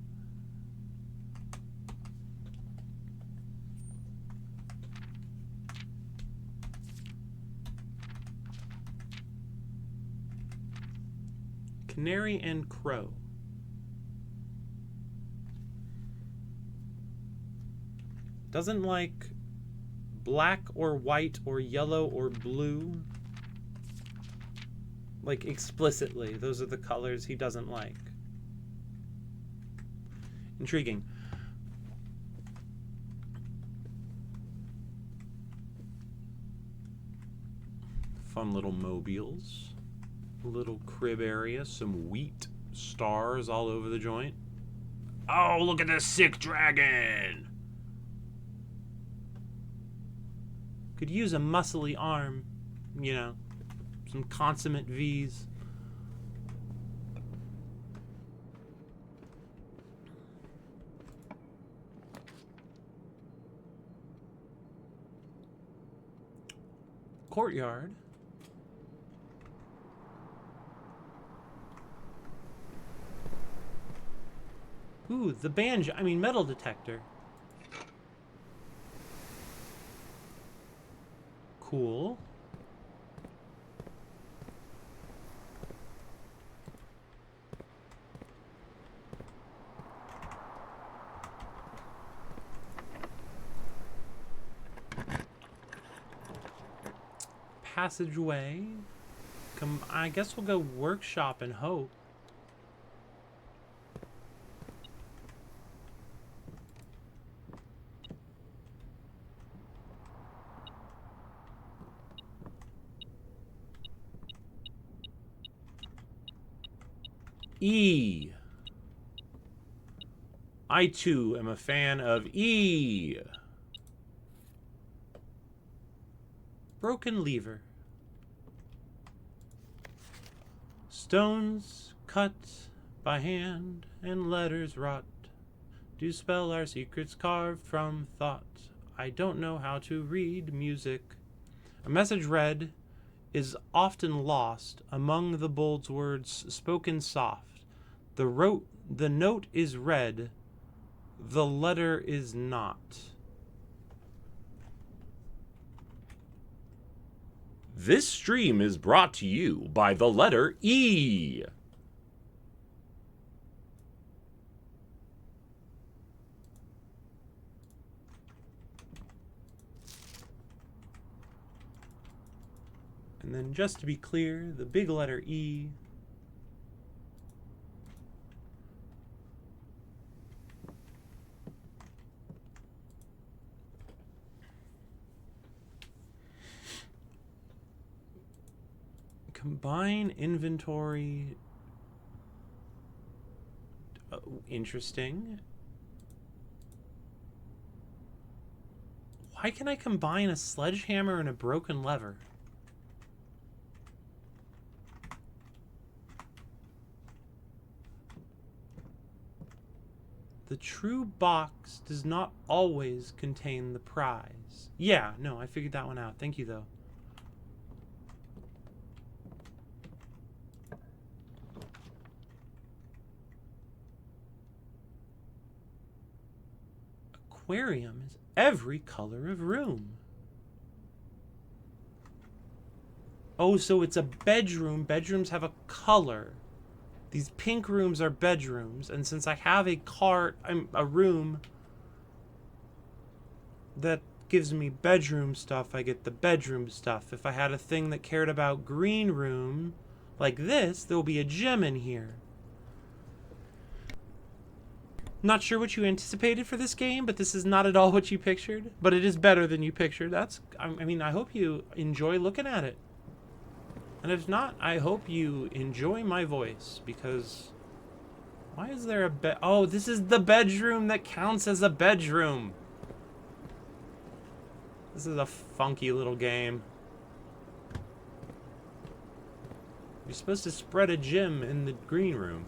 Canary and crow. Doesn't like black or white or yellow or blue. Like, explicitly, those are the colors he doesn't like. Intriguing. Fun little mobiles. Little crib area. Some wheat stars all over the joint. Oh, look at this sick dragon! Could use a muscly arm. You know, some consummate V's. Courtyard. Ooh, the banjo. I mean, metal detector. Cool. Passageway. I guess we'll go workshop and hope. E. I too am a fan of E. Broken lever. Stones cut by hand and letters wrought do spell our secrets carved from thought. I don't know how to read music. A message read is often lost among the bold words spoken soft. The note is read, the letter is not. This stream is brought to you by the letter E. And then just to be clear, the big letter E. Combine inventory. Interesting. Why can I combine a sledgehammer and a broken lever? The true box does not always contain the prize. Yeah, no, I figured that one out. Thank you, though. Aquarium is every color of room. Oh, so it's a bedroom. Bedrooms have a color. These pink rooms are bedrooms, and since I have a room that gives me bedroom stuff, I get the bedroom stuff. If I had a thing that cared about green room, like this, there will be a gem in here. Not sure what you anticipated for this game, but this is not at all what you pictured. But it is better than you pictured. I mean, I hope you enjoy looking at it. And if not, I hope you enjoy my voice, because why is there a bed? Oh, this is the bedroom that counts as a bedroom. This is a funky little game. You're supposed to spread a gem in the green room.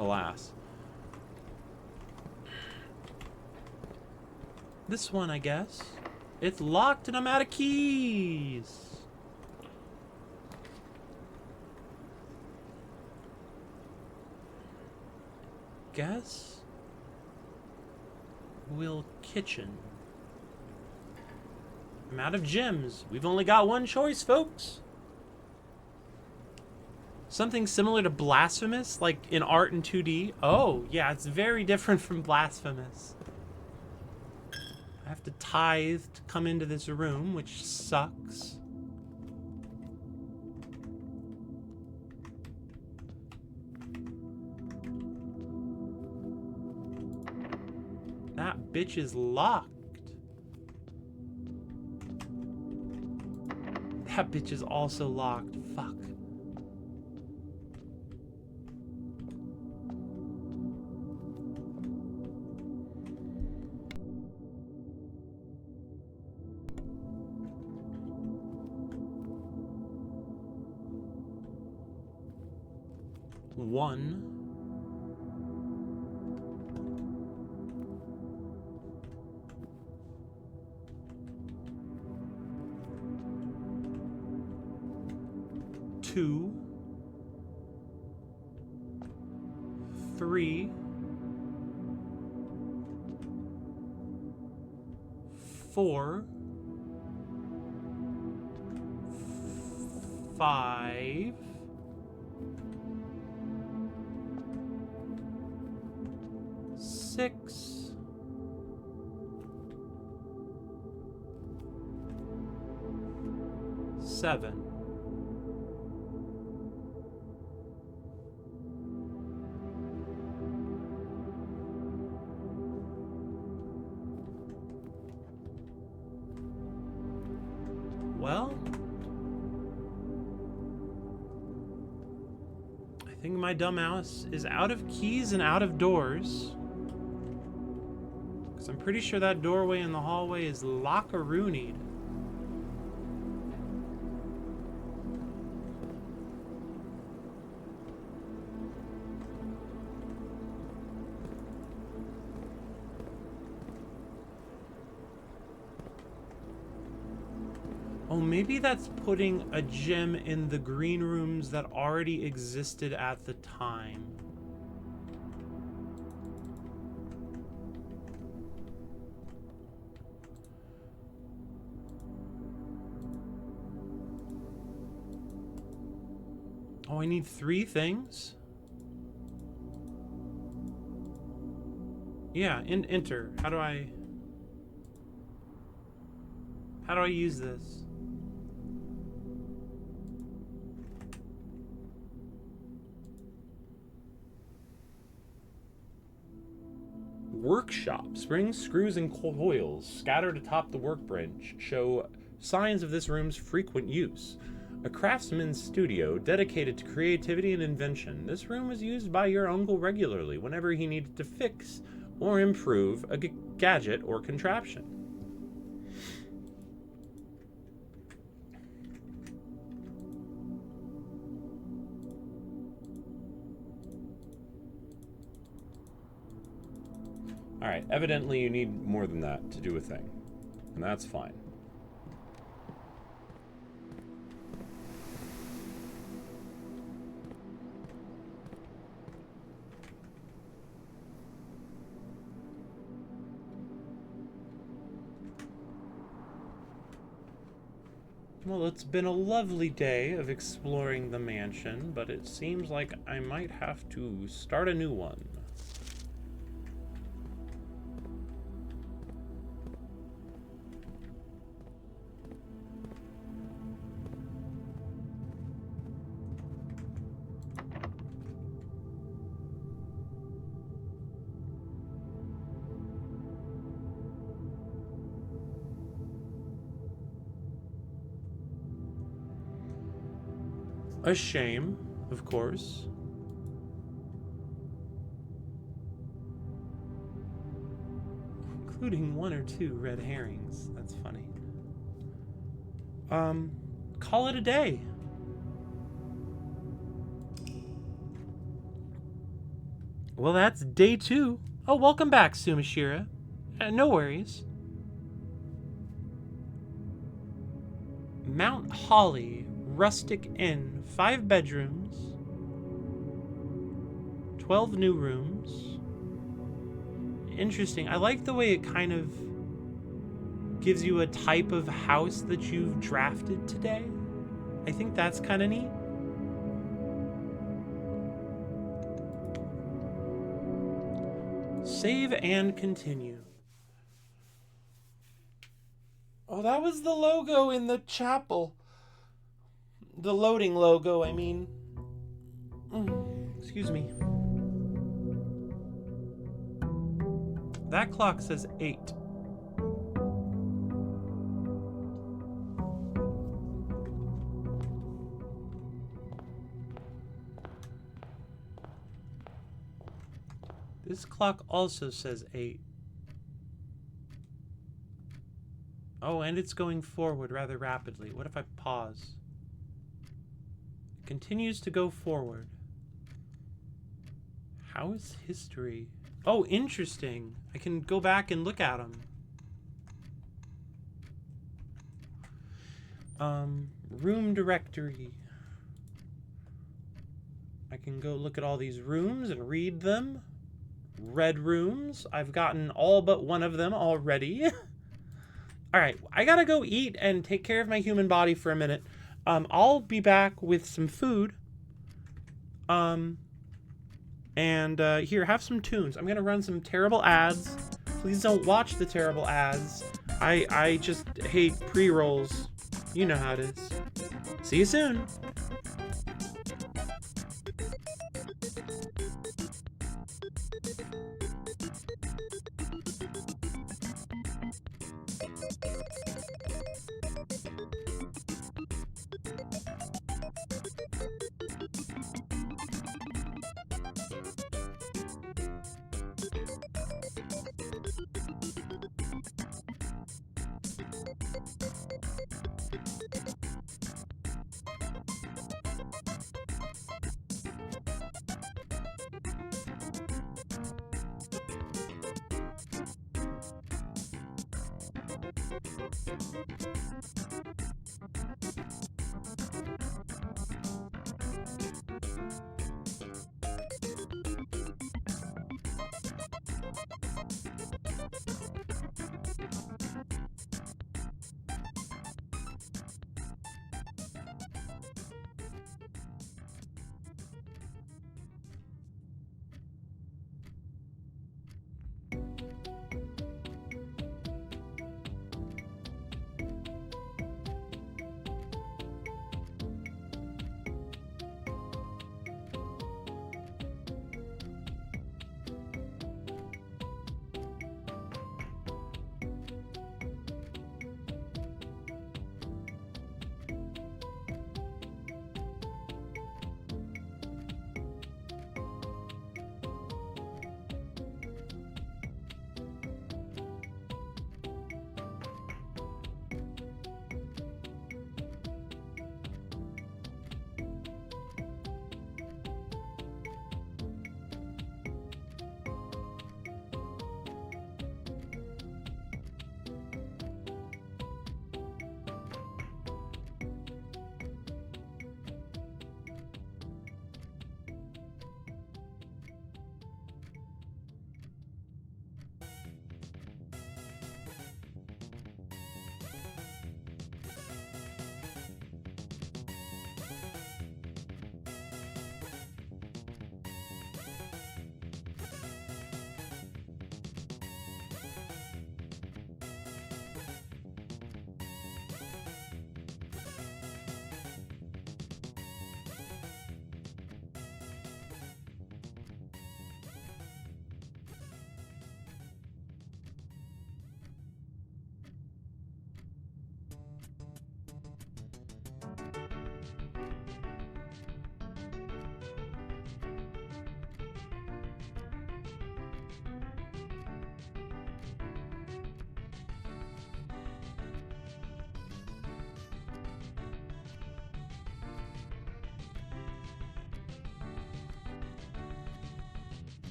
Alas. This one, I guess. It's locked and I'm out of keys. Guess we'll kitchen. I'm out of gems. We've only got one choice, folks. Something similar to Blasphemous, like in art in 2D. Oh, yeah, it's very different from Blasphemous. I have to tithe to come into this room, which sucks. That bitch is locked. That bitch is also locked. Fuck. One. Two. Three. Four. Five. Six. Seven. Well, I think my dumbass is out of keys and out of doors. Because I'm pretty sure that doorway in the hallway is lock-a-roonied. Oh, maybe that's putting a gem in the green rooms that already existed at the time. Oh, I need 3 things? Yeah, enter. How do I use this? Workshop. Springs, screws, and coils scattered atop the workbench show signs of this room's frequent use. A craftsman's studio dedicated to creativity and invention. This room was used by your uncle regularly whenever he needed to fix or improve a gadget or contraption. Alright, evidently you need more than that to do a thing. And that's fine. Well, it's been a lovely day of exploring the mansion, but it seems like I might have to start a new one. A shame, of course. Including 1 or 2 red herrings. That's funny. Call it a day. Well, that's day 2. Oh, welcome back, Sumashira. No worries. Mount Holly Rustic Inn, 5 bedrooms, 12 new rooms. Interesting. I like the way it kind of gives you a type of house that you've drafted today. I think that's kind of neat. Save and continue. Oh, that was the logo in the chapel. The loading logo, I mean. Excuse me. That clock says 8. This clock also says 8. Oh, and it's going forward rather rapidly. What if I pause? It continues to go forward. How is history? Oh, interesting. I can go back and look at them. Room directory. I can go look at all these rooms and read them. Red rooms. I've gotten all but one of them already. Alright, I gotta go eat and take care of my human body for a minute. I'll be back with some food. Here, have some tunes. I'm gonna run some terrible ads. Please don't watch the terrible ads. I just hate pre-rolls. You know how it is. See you soon.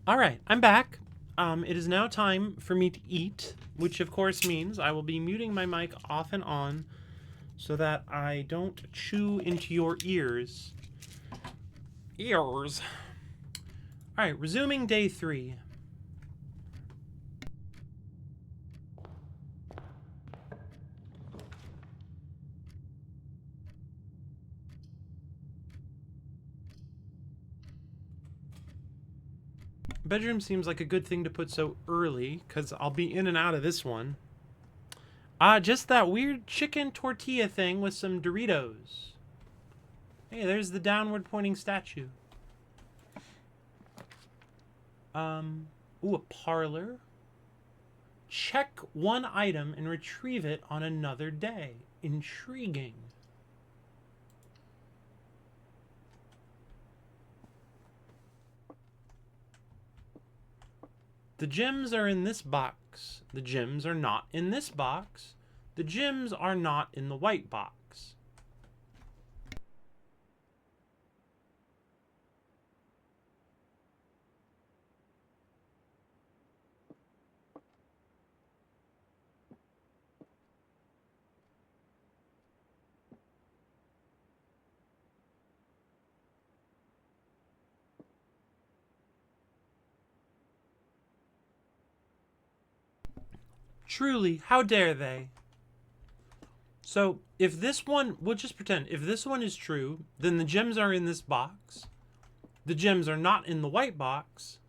Alright, I'm back. It is now time for me to eat, which of course means I will be muting my mic off and on so that I don't chew into your ears. Ears. Alright, resuming day 3. Bedroom seems like a good thing to put so early, because I'll be in and out of this one. Just that weird chicken tortilla thing with some Doritos. Hey, there's the downward pointing statue. Ooh, a parlor. Check one item and retrieve it on another day. Intriguing. The gems are in this box. The gems are not in this box. The gems are not in the white box. Truly, how dare they? So, if this one, we'll just pretend, if this one is true, then the gems are in this box, the gems are not in the white box,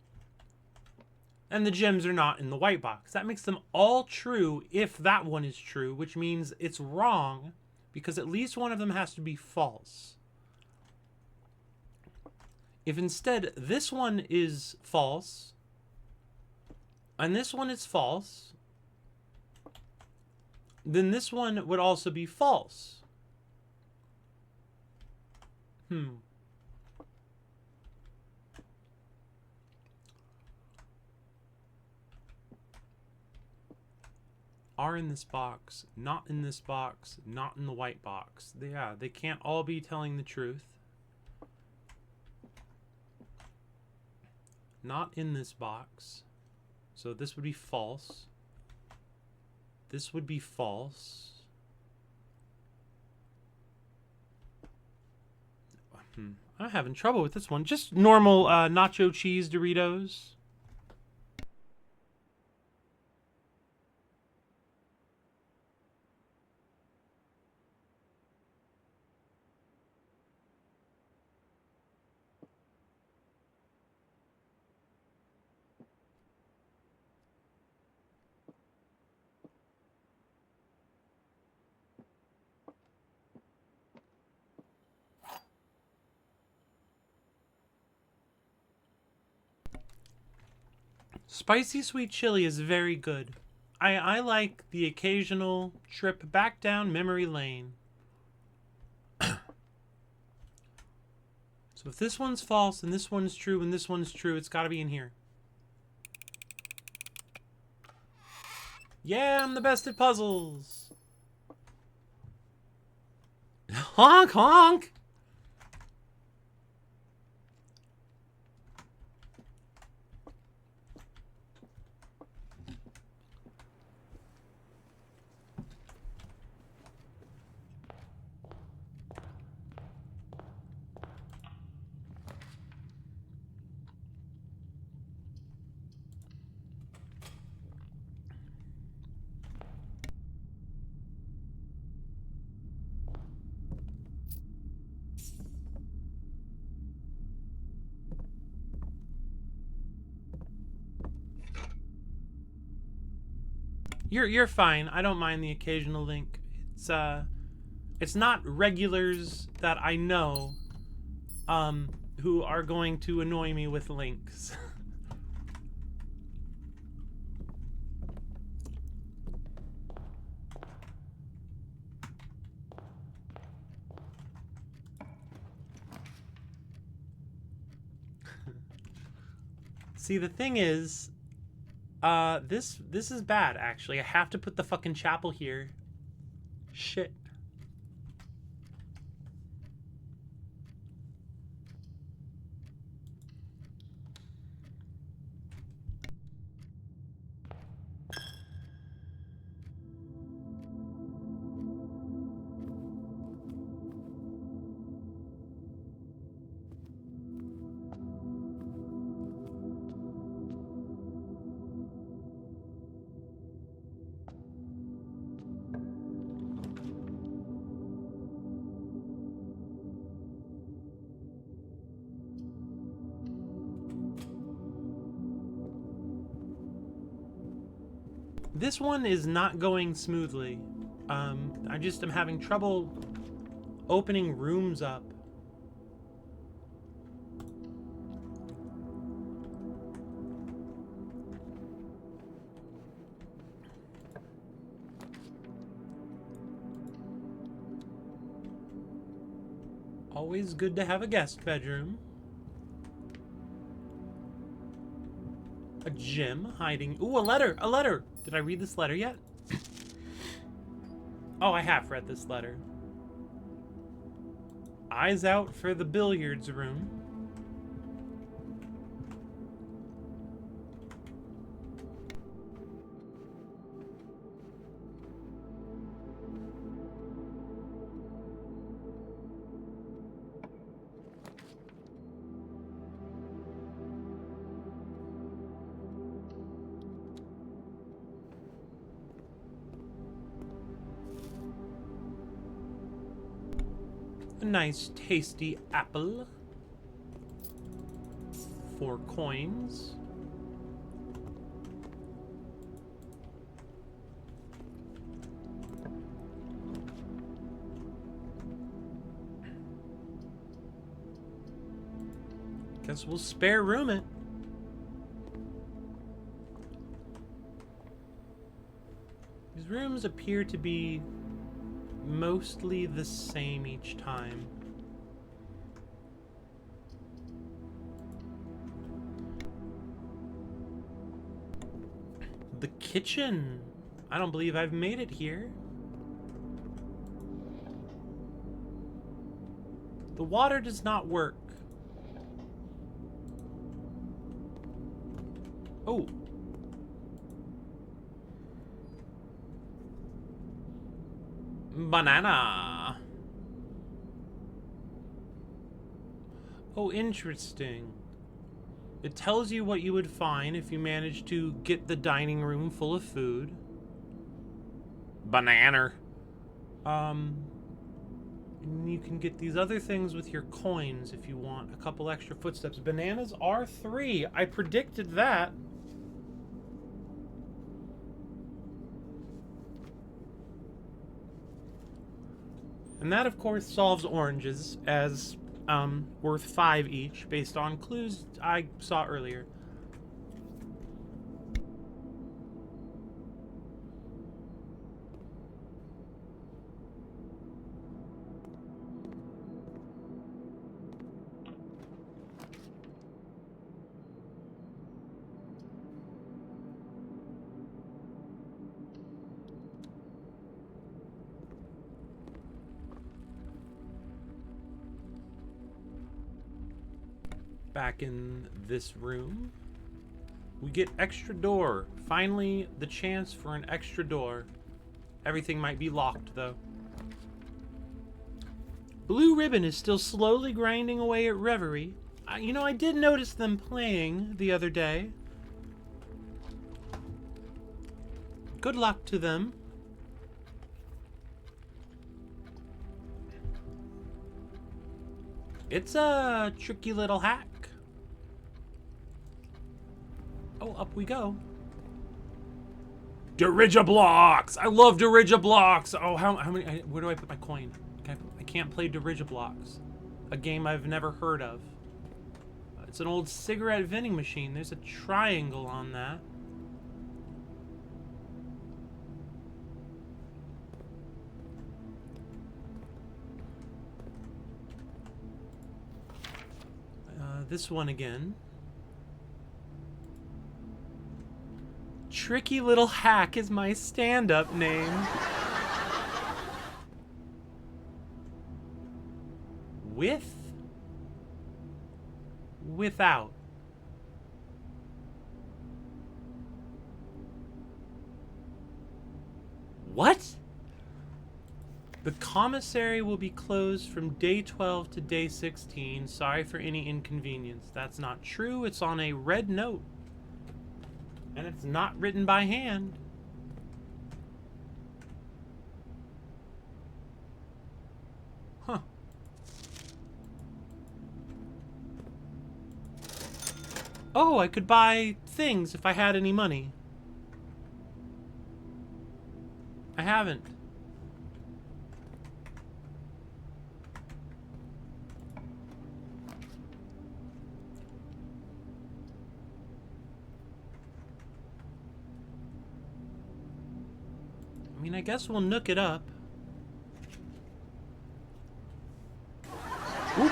and the gems are not in the white box. That makes them all true if that one is true, which means it's wrong, because at least one of them has to be false. If instead this one is false, and this one is false, then this one would also be false. Are in this box, not in this box, not in the white box. Yeah, they can't all be telling the truth. Not in this box. So this would be false. This would be false. I'm having trouble with this one. Just normal nacho cheese Doritos. Spicy sweet chili is very good. I like the occasional trip back down memory lane. So if this one's false and this one's true and this one's true, it's got to be in here. Yeah, I'm the best at puzzles. Honk honk. You're fine. I don't mind the occasional link. It's not regulars that I know who are going to annoy me with links. See, the thing is, this is bad, actually. I have to put the fucking chapel here. Shit. This one is not going smoothly. I just am having trouble opening rooms up. Always good to have a guest bedroom. A gym hiding. Ooh, a letter! A letter! Did I read this letter yet? Oh, I have read this letter. Eyes out for the billiards room. A nice tasty apple. 4 coins. Guess we'll spare room it. These rooms appear to be mostly the same each time. The kitchen. I don't believe I've made it here. The water does not work. Oh. Banana. Oh, interesting. It tells you what you would find if you manage to get the dining room full of food. Banana. And you can get these other things with your coins if you want a couple extra footsteps. Bananas are 3. I predicted that. And that, of course, solves oranges as worth 5 each, based on clues I saw earlier. Back in this room, we get extra door. Finally, the chance for an extra door. Everything might be locked, though. Blue Ribbon is still slowly grinding away at Reverie. You know, I did notice them playing the other day. Good luck to them. It's a tricky little hack. Oh, up we go. Dirigiblocks! I love Dirigiblocks! Oh, how many? Where do I put my coin? I can't play Dirigiblocks. A game I've never heard of. It's an old cigarette vending machine. There's a triangle on that. This one again. Tricky Little Hack is my stand-up name. With? Without. What? The commissary will be closed from day 12 to day 16. Sorry for any inconvenience. That's not true. It's on a red note. And it's not written by hand. Huh. Oh, I could buy things if I had any money. I haven't. I mean, I guess we'll nook it up. Oop.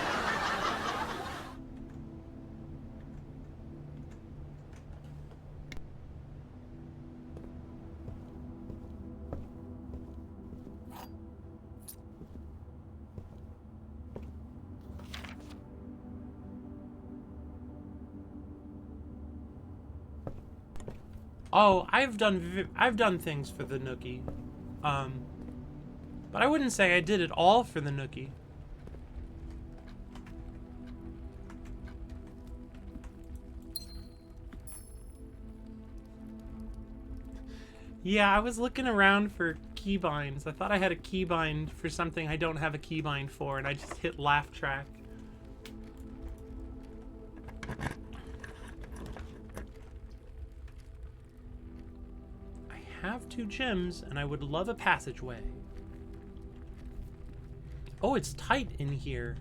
Oh, I've done things for the Nookie. But I wouldn't say I did it all for the Nookie. Yeah, I was looking around for keybinds. I thought I had a keybind for something I don't have a keybind for, and I just hit laugh track. I have 2 gems, and I would love a passageway. Oh, it's tight in here.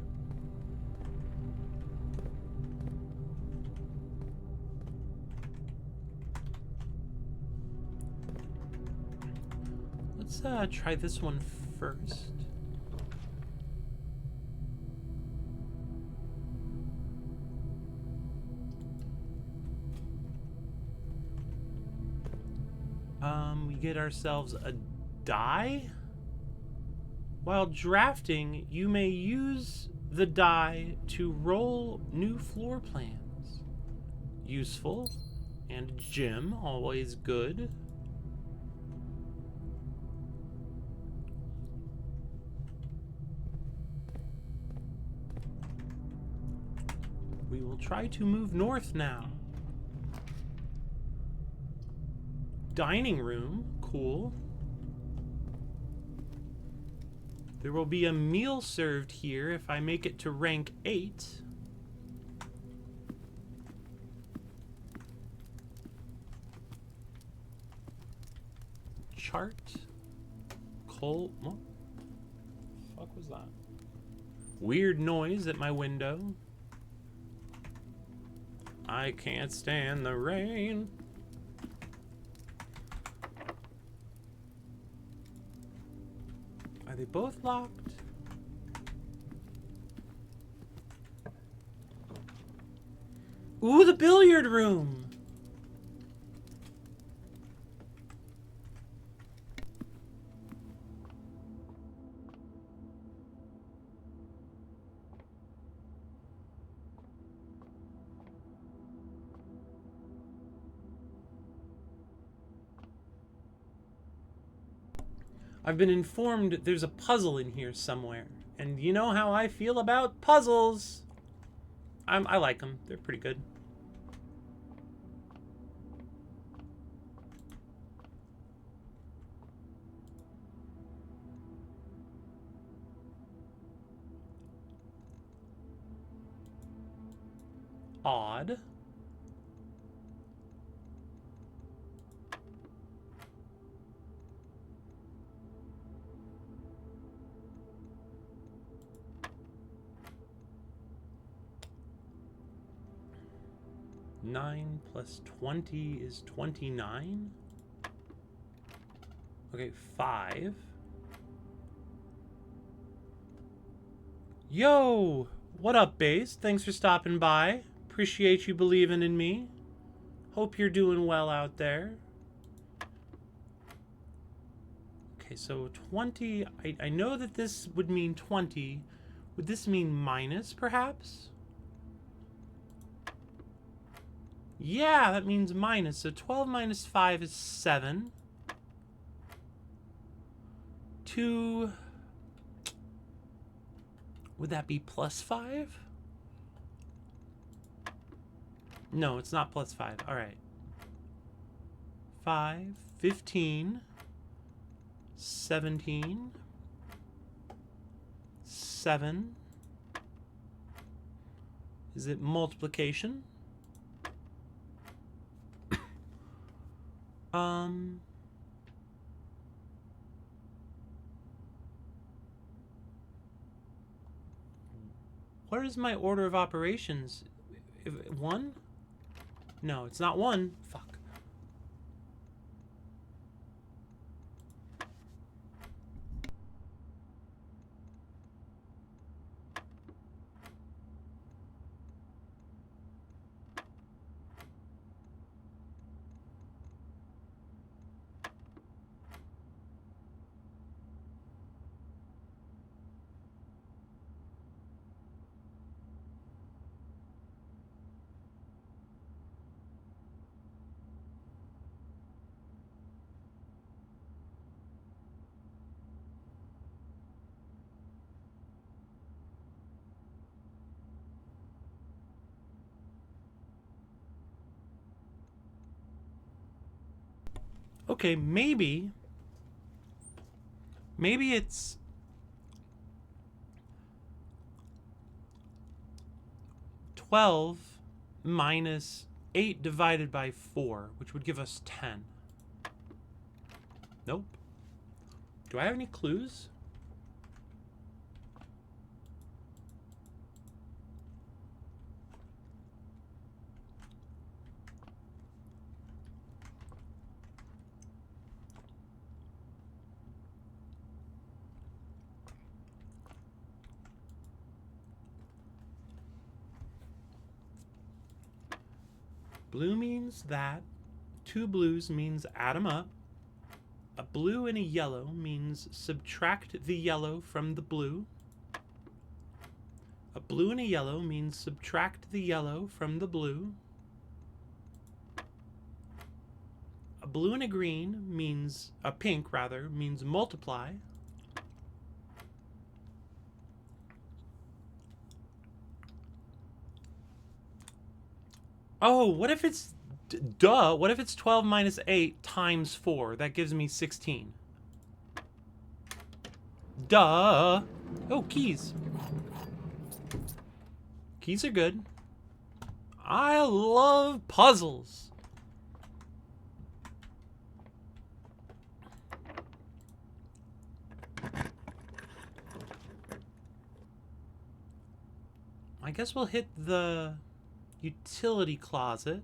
Let's try this one first. We get ourselves a die. While drafting, you may use the die to roll new floor plans. Useful. And gem, always good. We will try to move north now. Dining room, cool. There will be a meal served here if I make it to rank 8. Chart. What the fuck was that? Weird noise at my window. I can't stand the rain. Are they both locked? Ooh, the billiard room! I've been informed there's a puzzle in here somewhere. And you know how I feel about puzzles. I like them. They're pretty good. Odd. Nine plus 20 is 29. Okay, 5. Yo! What up, Base? Thanks for stopping by. Appreciate you believing in me. Hope you're doing well out there. Okay, so 20. I know that this would mean 20. Would this mean minus, perhaps? Yeah, that means minus. So 12 minus 5 is 7. 2... Would that be plus 5? No, it's not plus 5. All right. 5, 15, 17, 7. Is it multiplication? What is my order of operations? One? No, it's not one. Fuck. Okay, maybe it's 12 minus 8 divided by 4, which would give us 10. Nope. Do I have any clues? Blue means that. 2 blues means add them up. A blue and a yellow means subtract the yellow from the blue. A blue and a yellow means subtract the yellow from the blue. A blue and a green means, a pink rather, means multiply. Oh, what if it's, duh, what if it's 12 minus 8 times 4? That gives me 16. Duh. Oh, keys. Keys are good. I love puzzles. I guess we'll hit the utility closet.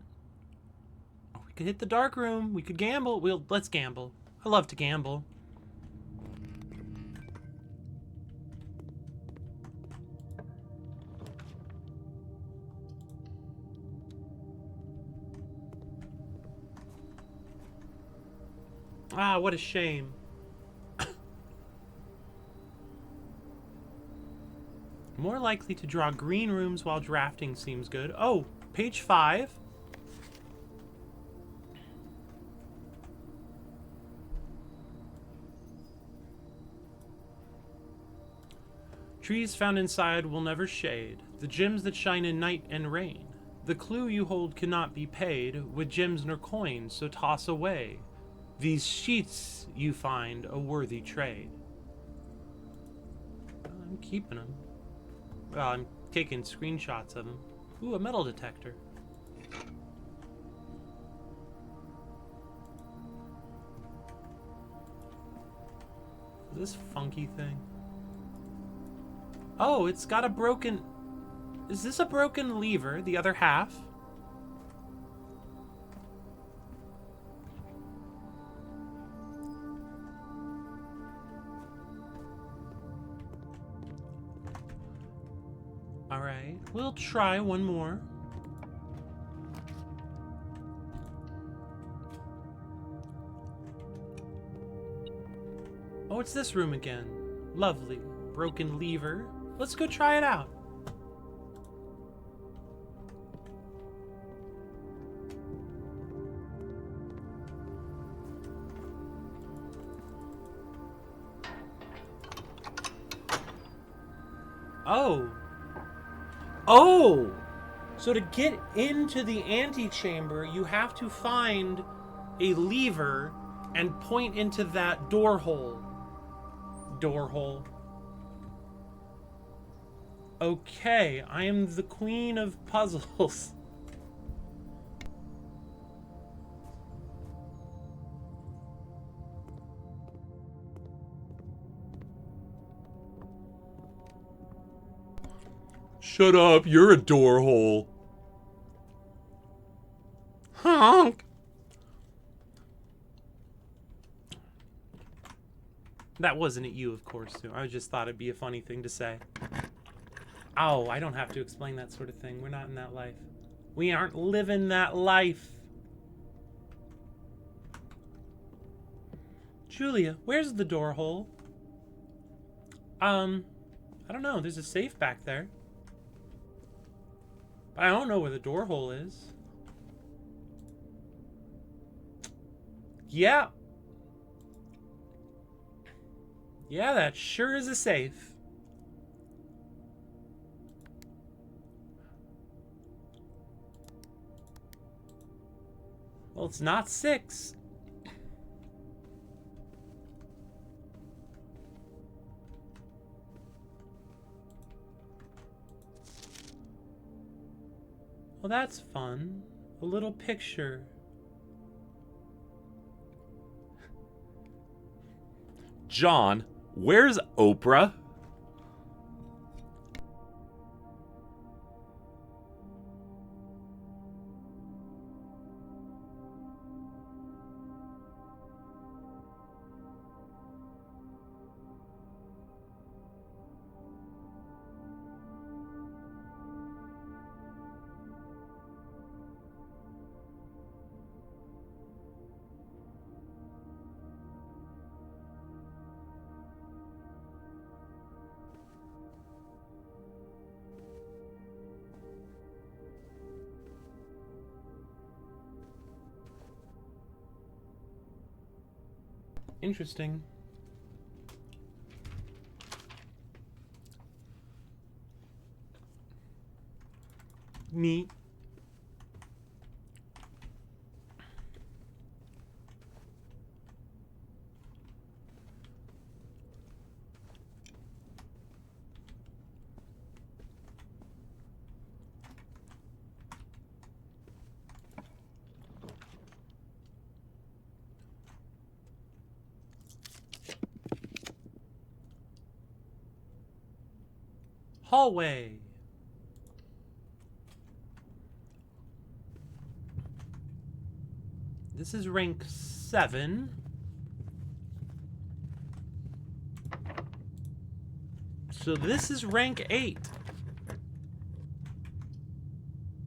Oh, we could hit the dark room. We could gamble. Let's gamble. I love to gamble. Ah, what a shame. More likely to draw green rooms while drafting seems good. Oh, page 5. Trees found inside will never shade. The gems that shine in night and rain. The clue you hold cannot be paid with gems nor coins, so toss away. These sheets you find a worthy trade. I'm keeping them. Well, I'm taking screenshots of them. Ooh, a metal detector. This funky thing. Oh, it's got a broken... Is this a broken lever, the other half? Alright, we'll try one more. Oh, it's this room again. Lovely. Broken lever. Let's go try it out. Oh. Oh! So to get into the antechamber, you have to find a lever and point into that door hole. Door hole. Okay, I am the queen of puzzles. Shut up, you're a door hole. Honk! That wasn't at you, of course, too. I just thought it'd be a funny thing to say. Oh, I don't have to explain that sort of thing. We're not in that life. We aren't living that life. Julia, where's the door hole? I don't know. There's a safe back there. But I don't know where the door hole is. Yeah. Yeah, that sure is a safe. Well, it's not 6. Well, that's fun. A little picture. John, where's Oprah? Interesting. Neat. Hallway. This is rank 7. So this is rank 8.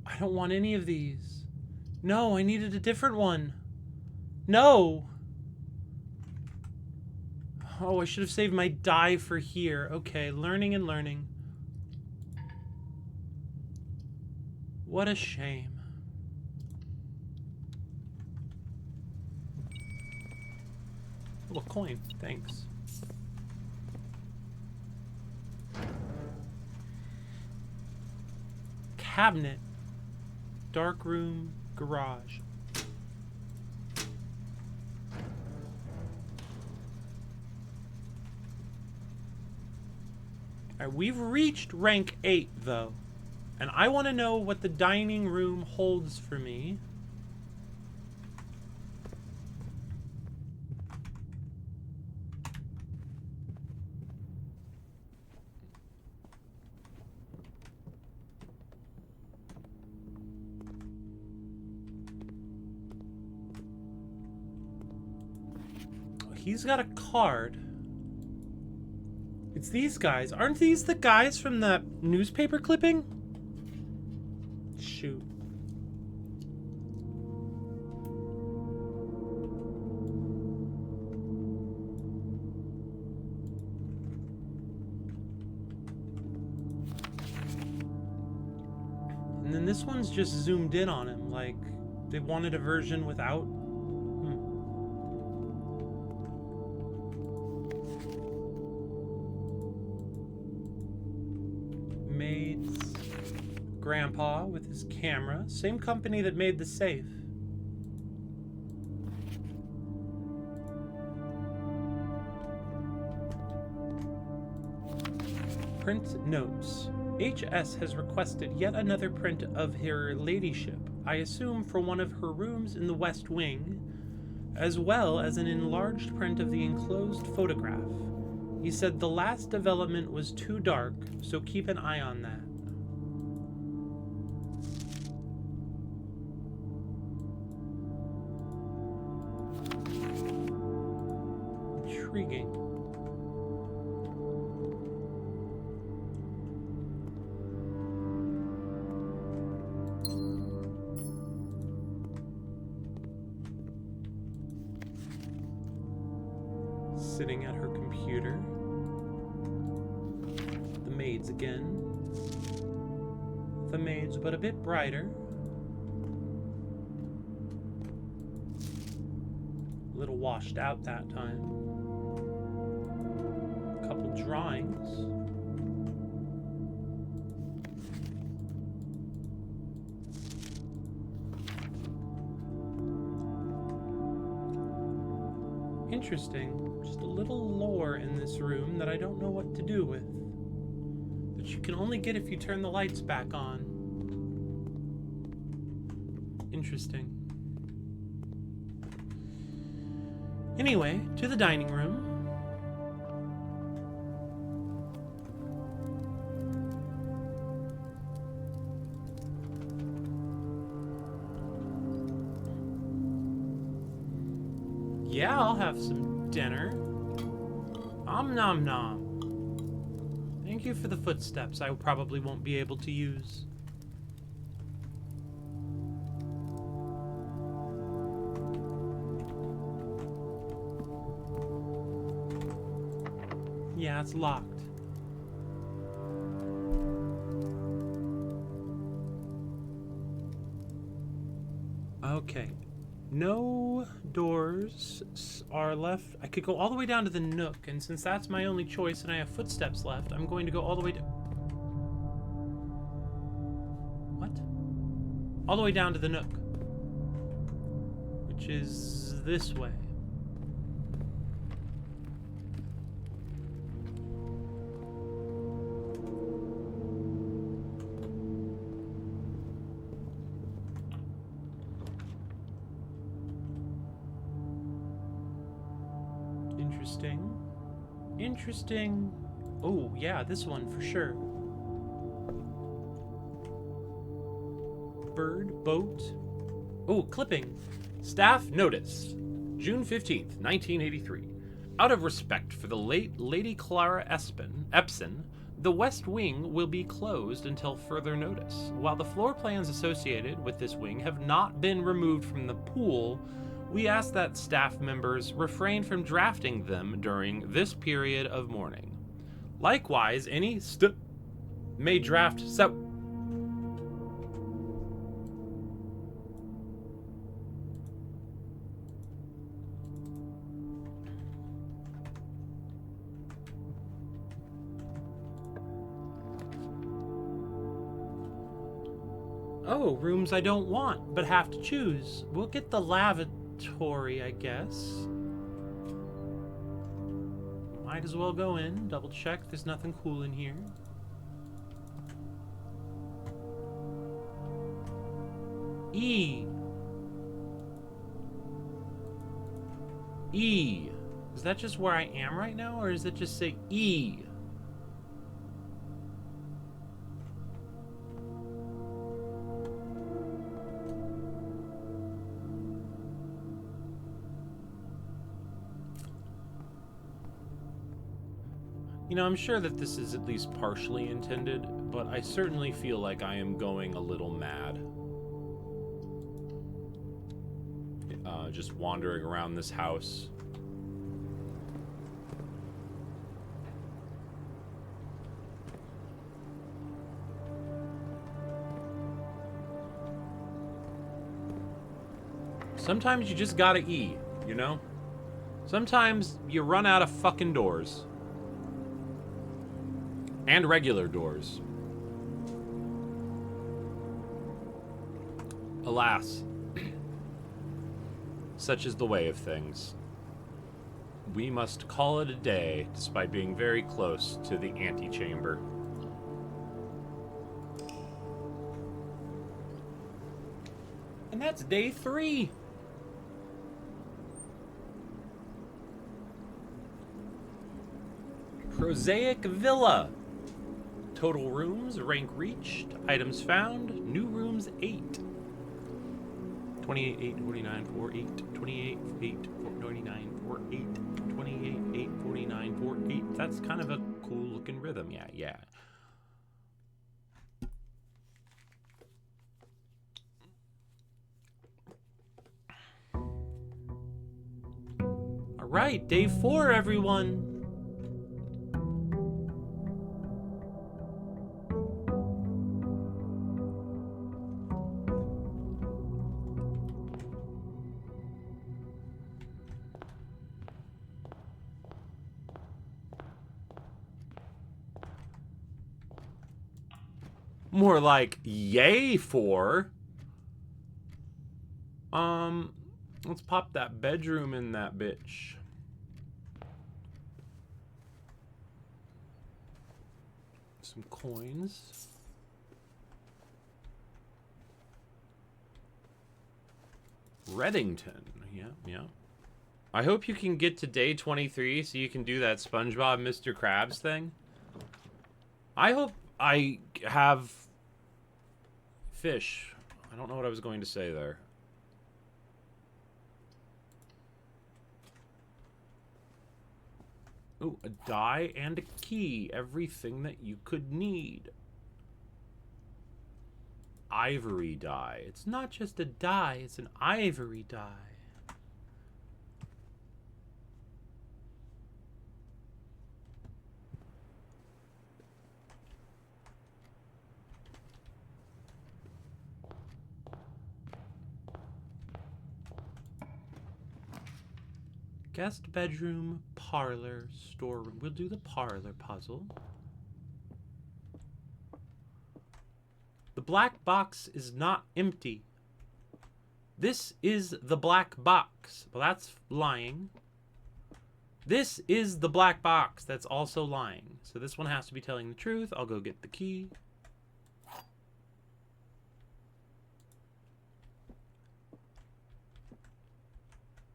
I don't want any of these. No, I needed a different one. No. Oh, I should have saved my die for here. Okay, learning and learning. What a shame. Little coin, thanks. Cabinet. Dark room, garage. Alright, we've reached rank 8, though. And I want to know what the dining room holds for me. He's got a card. It's these guys. Aren't these the guys from that newspaper clipping? Shoot. And then this one's just zoomed in on him, like they wanted a version without. Maid's grandpa with his camera. Same company that made the safe. Print notes. HS has requested yet another print of her ladyship, I assume for one of her rooms in the West Wing, as well as an enlarged print of the enclosed photograph. He said the last development was too dark, so keep an eye on that. sitting at her computer. The maids again. The maids, but a bit brighter. A little washed out that time. A couple drawings. Interesting. Just a little lore in this room that I don't know what to do with. That you can only get if you turn the lights back on. Interesting. Anyway, to the dining room. Yeah, I'll have some dinner. Om nom nom. Thank you for the footsteps I probably won't be able to use. Yeah, it's locked. Okay. No doors are left. I could go all the way down to the Nook, and since that's my only choice and I have footsteps left, I'm going to go all the way to... What? All the way down to the Nook. Which is this way. Interesting. Oh, yeah, this one for sure. Bird, boat. Oh, clipping. Staff notice. June 15th, 1983. Out of respect for the late Lady Clara Epson, the West Wing will be closed until further notice. While the floor plans associated with this wing have not been removed from the pool, we ask that staff members refrain from drafting them during this period of mourning. Likewise, any may draft so. Oh, rooms I don't want, but have to choose. We'll get the lavatory, I guess. Might as well go in, double check there's nothing cool in here. E. E. Is that just where I am right now, or does it just say E? You know, I'm sure that this is at least partially intended, but I certainly feel like I am going a little mad. Just wandering around this house. Sometimes you just gotta E, you know? Sometimes you run out of fucking doors. And regular doors. Alas, such is the way of things. We must call it a day, despite being very close to the antechamber. And that's day 3. Prosaic Villa. Total rooms, rank reached, items found, new rooms 8. 28, 8, 49, 4, 8. 28, 8, 49, 4, 8. 28, 8, 49, 4, 8. That's kind of a cool looking rhythm, yeah. Our right, day 4, everyone. More like, yay for. Let's pop that bedroom in that bitch. Some coins. Reddington. Yeah. I hope you can get to day 23 so you can do that SpongeBob Mr. Krabs thing. I hope I have fish. I don't know what I was going to say there. Ooh, a die and a key. Everything that you could need. Ivory die. It's not just a die, it's an ivory die. Guest bedroom, parlor, storeroom. We'll do the parlor puzzle. The black box is not empty. This is the black box. Well, that's lying. This is the black box. That's also lying. So this one has to be telling the truth. I'll go get the key.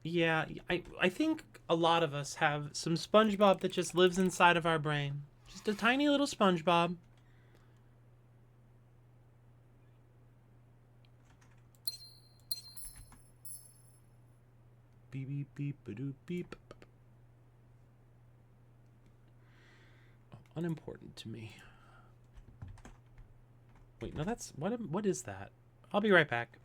Yeah, I think a lot of us have some SpongeBob that just lives inside of our brain. Just a tiny little SpongeBob. Beep, beep, beep, ba-doop, beep. Oh, unimportant to me. Wait, no, that's... What is that? I'll be right back.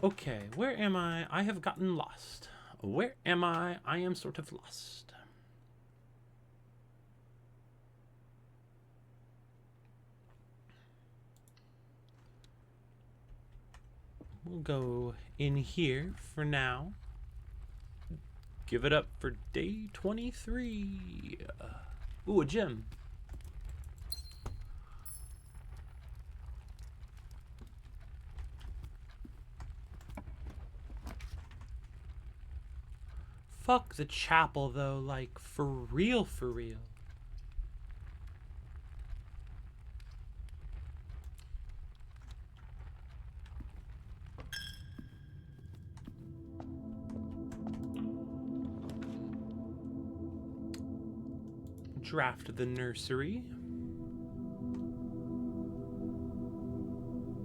Okay, where am I? I have gotten lost. Where am I? I am sort of lost. We'll go in here for now. Give it up for day 23. Ooh, a gem. Fuck the chapel, though, like, for real, for real. Draft the nursery.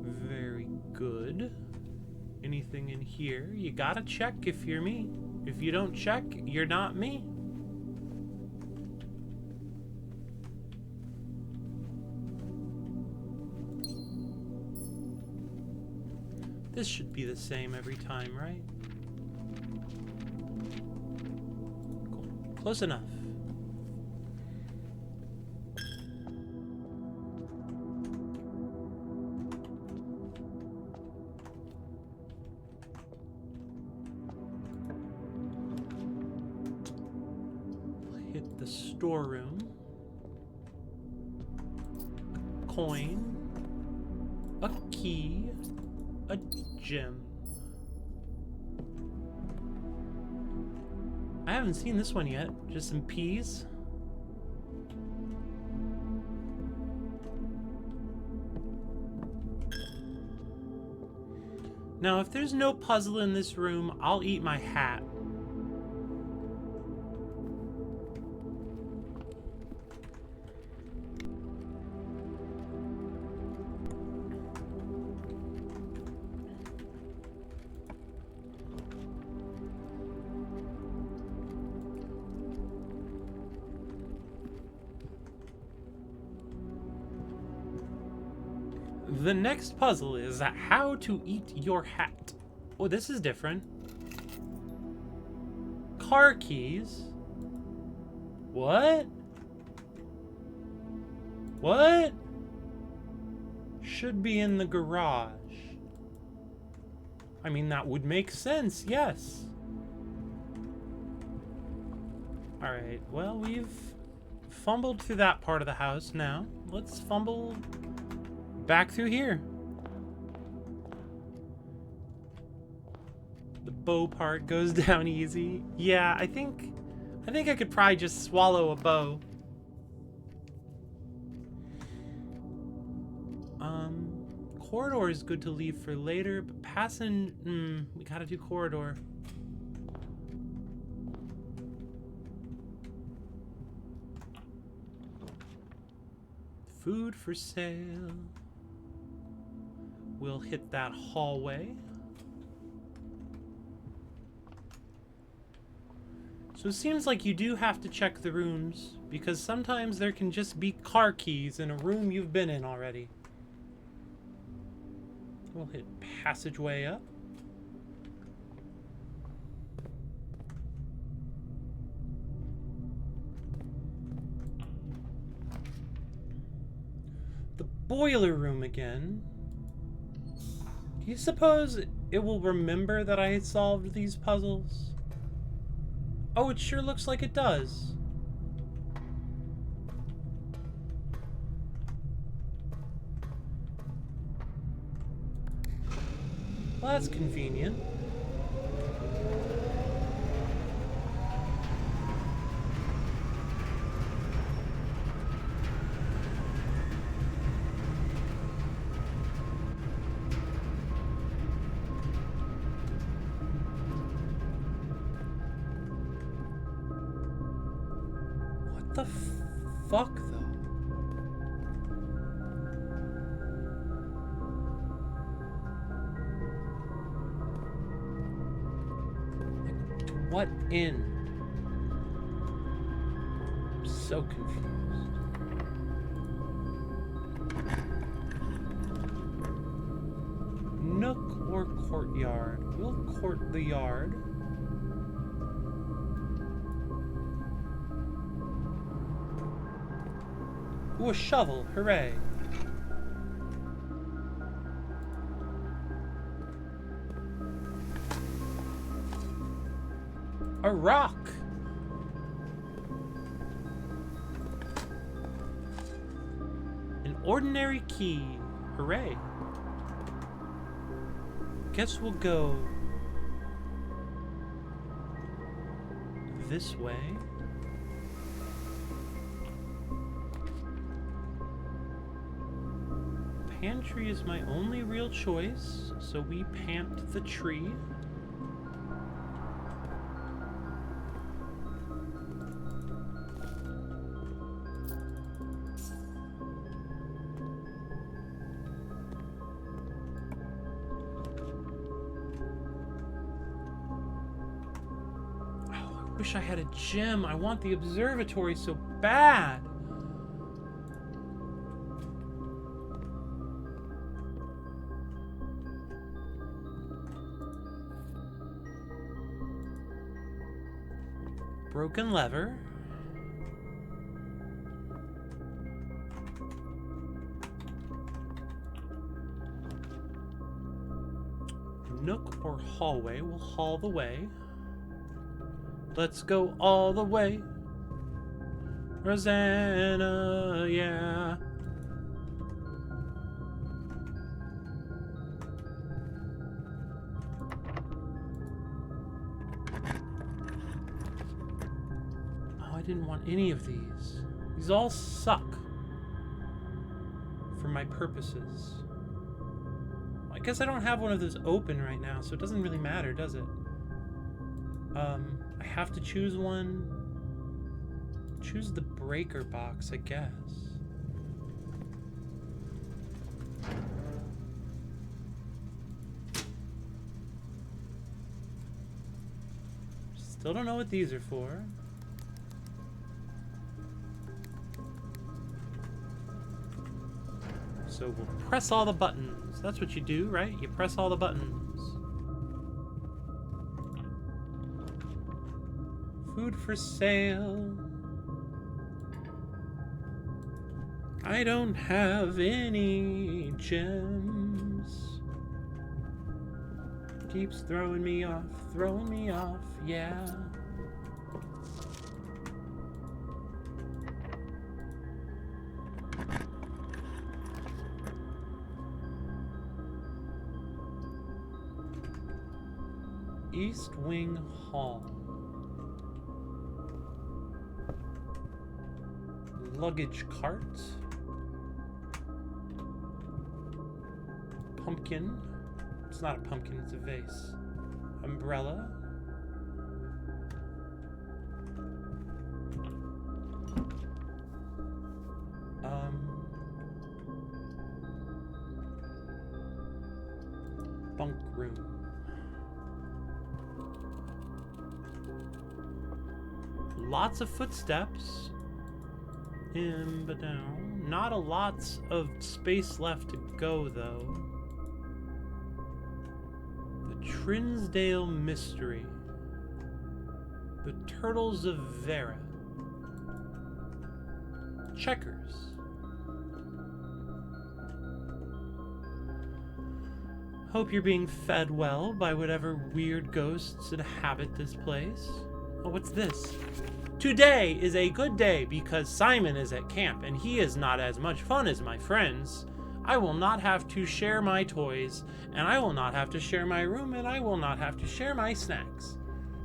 Very good. Anything in here? You gotta check if you're me. If you don't check, you're not me. This should be the same every time, right? Cool. Close enough. Hit the storeroom. Coin. A key. A gem. I haven't seen this one yet. Just some peas. Now, if there's no puzzle in this room, I'll eat my hat. The next puzzle is how to eat your hat. Oh, this is different. Car keys. What? What? Should be in the garage. I mean, that would make sense, yes. Alright, well, we've fumbled through that part of the house now. Let's fumble back through here. The bow part goes down easy. Yeah, I think I could probably just swallow a bow. Corridor is good to leave for later, but we gotta do corridor. Food for sale. We'll hit that hallway. So it seems like you do have to check the rooms, because sometimes there can just be car keys in a room you've been in already. We'll hit passageway up. The boiler room again. Do you suppose it will remember that I had solved these puzzles? Oh, it sure looks like it does. Well, that's convenient. What the fuck, though? What in? I'm so confused. Nook or courtyard? We'll court the yard. Ooh, a shovel. Hooray. A rock. An ordinary key. Hooray. Guess we'll go this way. Pantry is my only real choice, so we pant the tree. Wish I had a gem. I want the observatory so bad. Broken lever. Nook or hallway. We'll haul the way. Let's go all the way. Rosanna, yeah. Oh, I didn't want any of these. These all suck. For my purposes. I guess I don't have one of those open right now, so it doesn't really matter, does it? I have to choose one. Choose the breaker box, I guess. Still don't know what these are for. So we'll press all the buttons. That's what you do, right? You press all the buttons. Food for sale. I don't have any gems. Keeps throwing me off, yeah. East Wing Hall. Luggage cart. Pumpkin. It's not a pumpkin, it's a vase. Umbrella. Bunk room. Lots of footsteps. But down. Not a lots of space left to go, though. The Trinsdale Mystery. The Turtles of Vera. Checkers. Hope you're being fed well by whatever weird ghosts inhabit this place. Oh, what's this? Today is a good day because Simon is at camp and he is not as much fun as my friends. I will not have to share my toys, and I will not have to share my room, and I will not have to share my snacks.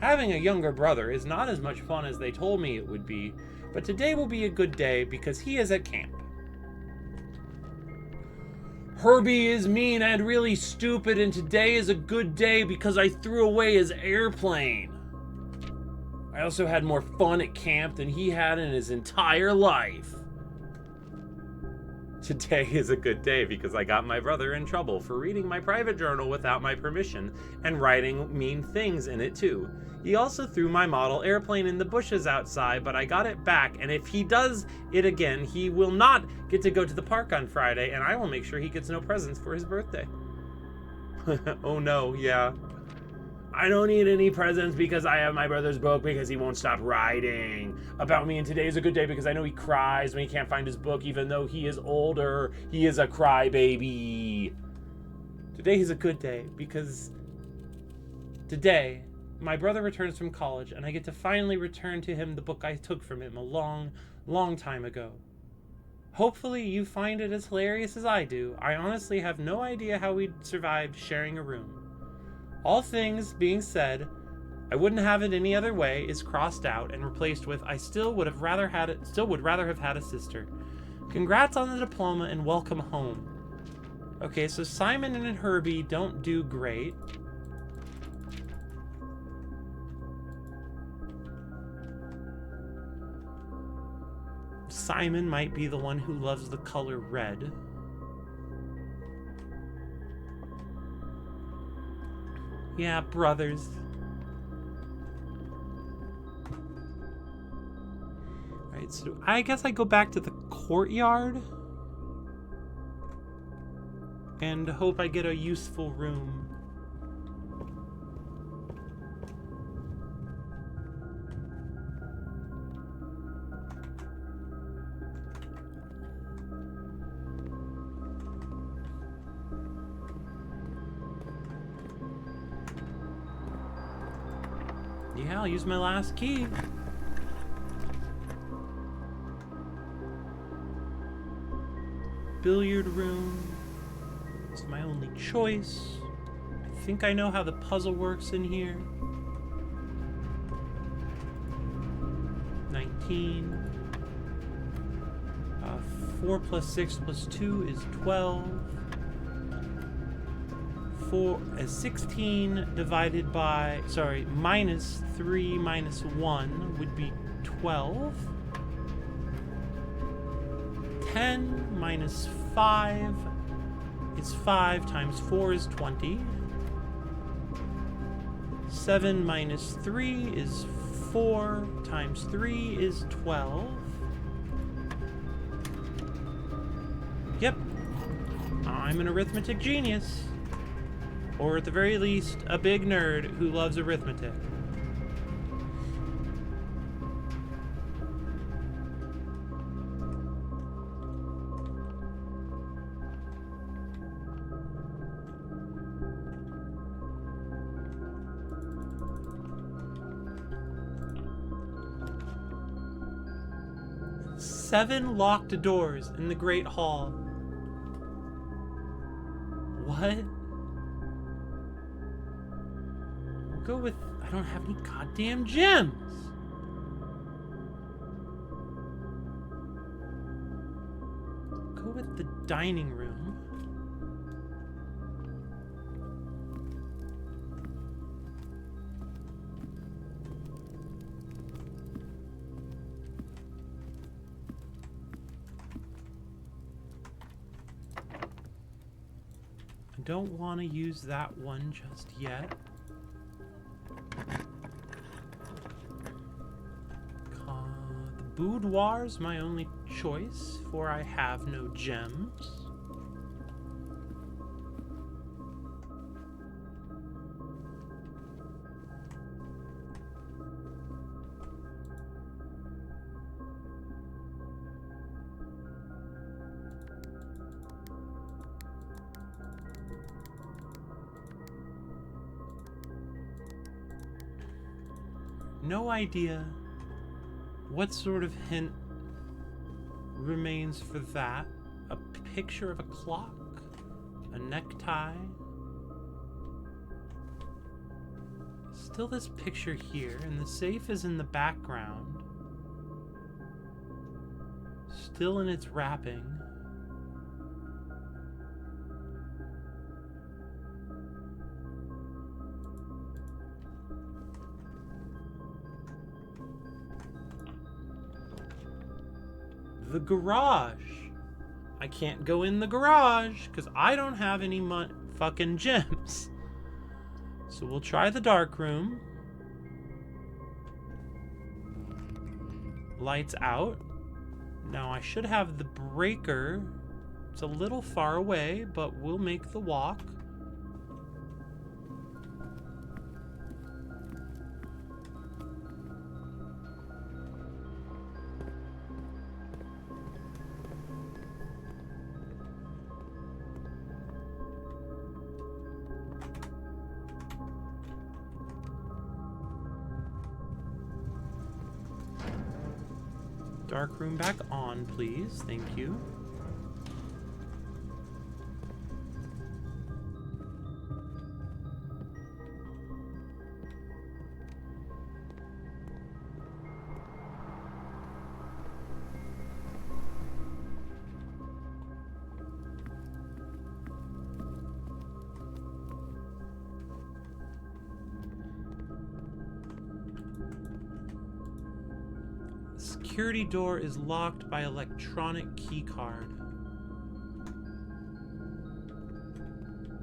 Having a younger brother is not as much fun as they told me it would be, but today will be a good day because he is at camp. Herbie is mean and really stupid, and today is a good day because I threw away his airplane. I also had more fun at camp than he had in his entire life. Today is a good day because I got my brother in trouble for reading my private journal without my permission and writing mean things in it too. He also threw my model airplane in the bushes outside, but I got it back, and if he does it again, he will not get to go to the park on Friday, and I will make sure he gets no presents for his birthday. Oh no, yeah. I don't need any presents because I have my brother's book because he won't stop writing about me, and today is a good day because I know he cries when he can't find his book even though he is older. He is a crybaby. Today is a good day because today my brother returns from college and I get to finally return to him the book I took from him a long, long time ago. Hopefully you find it as hilarious as I do. I honestly have no idea how we survived sharing a room. All things being said, I wouldn't have it any other way is crossed out and replaced with I still would rather have had a sister. Congrats on the diploma and welcome home. Okay, so Simon and Herbie don't do great. Simon might be the one who loves the color red. Yeah, brothers. Alright, so I guess I go back to the courtyard and hope I get a useful room. Yeah, I'll use my last key. Billiard room. It's my only choice. I think I know how the puzzle works in here. 19. 4 plus 6 plus 2 is 12. 16 divided by, minus 3 minus 1 would be 12. 10 minus 5 is 5 times 4 is 20. 7 minus 3 is 4 times 3 is 12. Yep. I'm an arithmetic genius. Or at the very least, a big nerd who loves arithmetic. Seven locked doors in the Great Hall. What? We'll go with... I don't have any goddamn gems. Go with the dining room. I don't want to use that one just yet. The boudoir's my only choice, for I have no gems. No idea what sort of hint remains for that. A picture of a clock? A necktie? Still this picture here, and the safe is in the background. Still in its wrapping. The garage. I can't go in the garage because I don't have any fucking gems. So we'll try the dark room. Lights out. Now I should have the breaker. It's a little far away, but we'll make the walk. Dark room back on, please. Thank you. Security door is locked by electronic key card.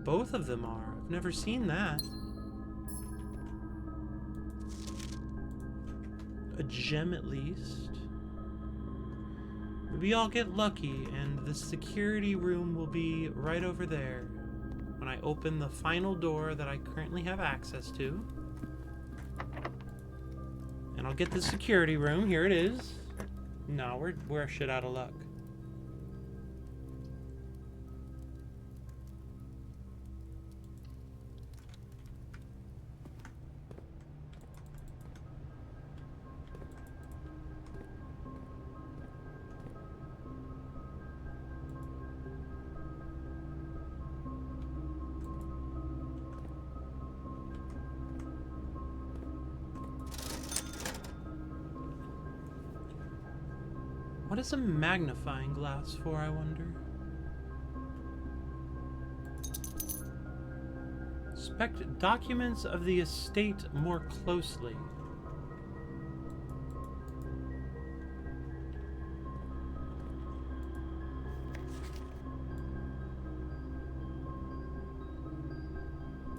Both of them are. I've never seen that. A gem at least. Maybe I'll get lucky and the security room will be right over there when I open the final door that I currently have access to. And I'll get the security room. Here it is. No, we're shit out of luck. What is a magnifying glass for, I wonder? Inspect documents of the estate more closely.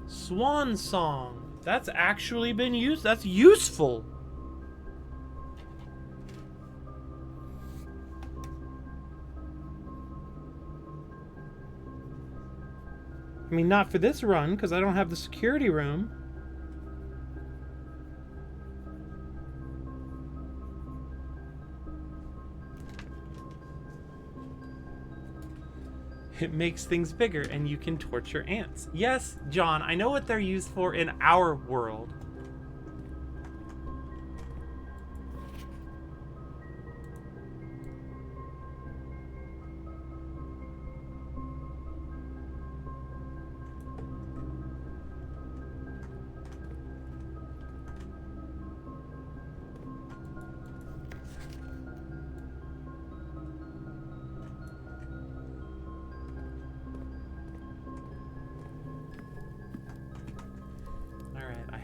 Swan song. That's actually been used. That's useful. I mean, not for this run, because I don't have the security room. It makes things bigger, and you can torture ants. Yes, John, I know what they're used for in our world.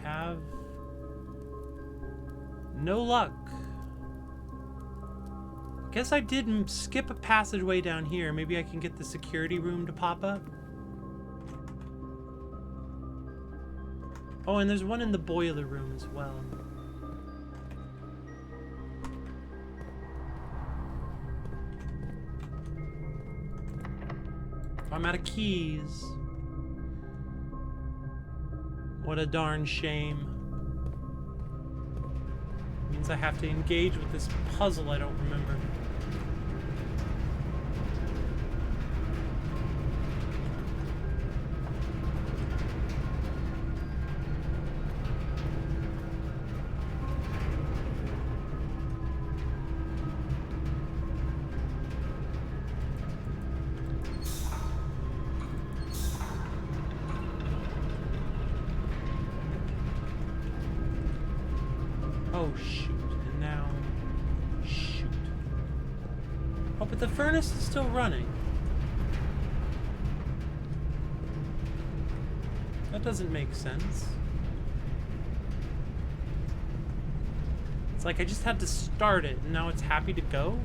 Have no luck. Guess I did skip a passageway down here. Maybe I can get the security room to pop up. Oh, and there's one in the boiler room as well. I'm out of keys. What a darn shame. Means I have to engage with this puzzle I don't remember. Oh, shoot. And now... shoot. Oh, but the furnace is still running. That doesn't make sense. It's like I just had to start it, and now it's happy to go?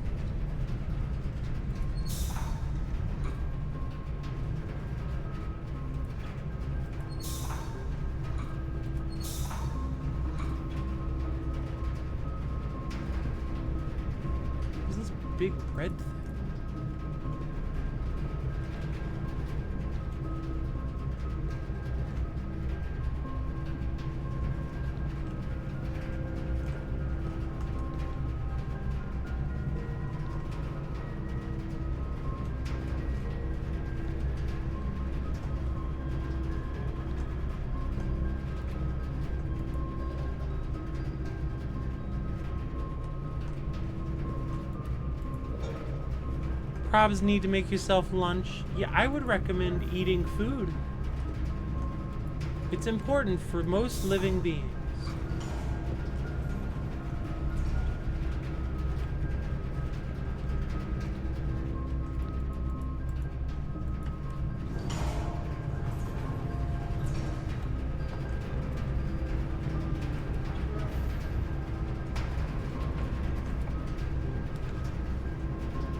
Big red thing. Probs need to make yourself lunch. Yeah, I would recommend eating food. It's important for most living beings.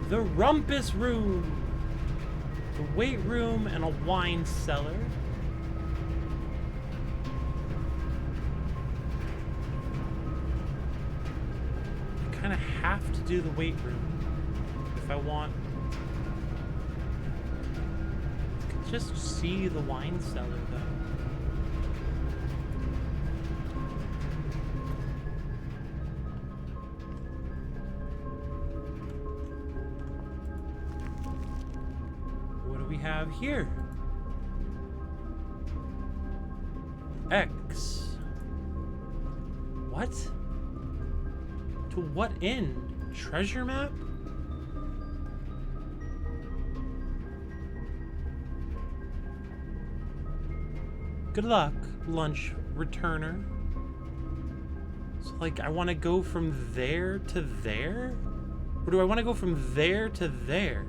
The rumpus room, the weight room, and a wine cellar. I kind of have to do the weight room if I want. I could just see the wine cellar though. Have here X. What? To what end? Treasure map? Good luck, lunch returner. So like I want to go from there to there? Or do I want to go from there to there?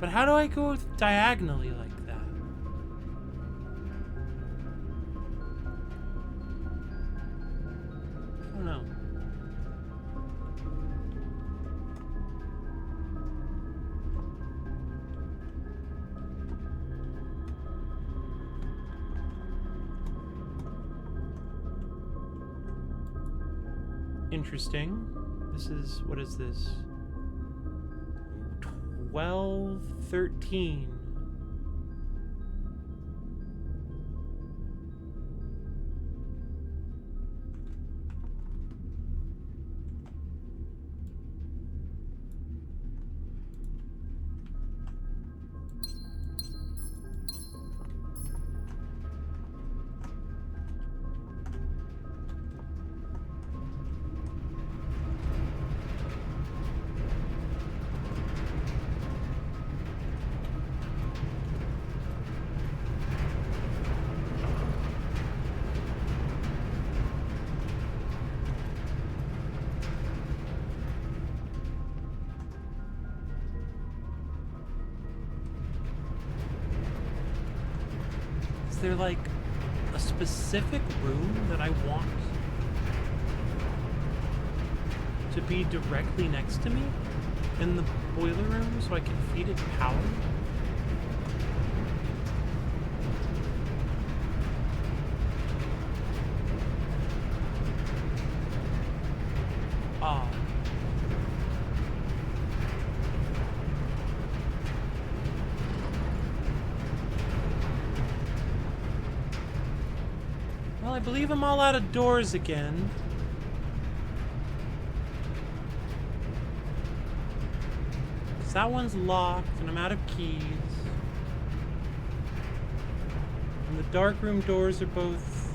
But how do I go diagonally like that? I don't know. Interesting. This is, what is this? 12, 13. Is there like a specific room that I want to be directly next to me in the boiler room so I can feed it power? Ah. Well, I believe I'm all out of doors again. Because that one's locked and I'm out of keys. And the dark room doors are both...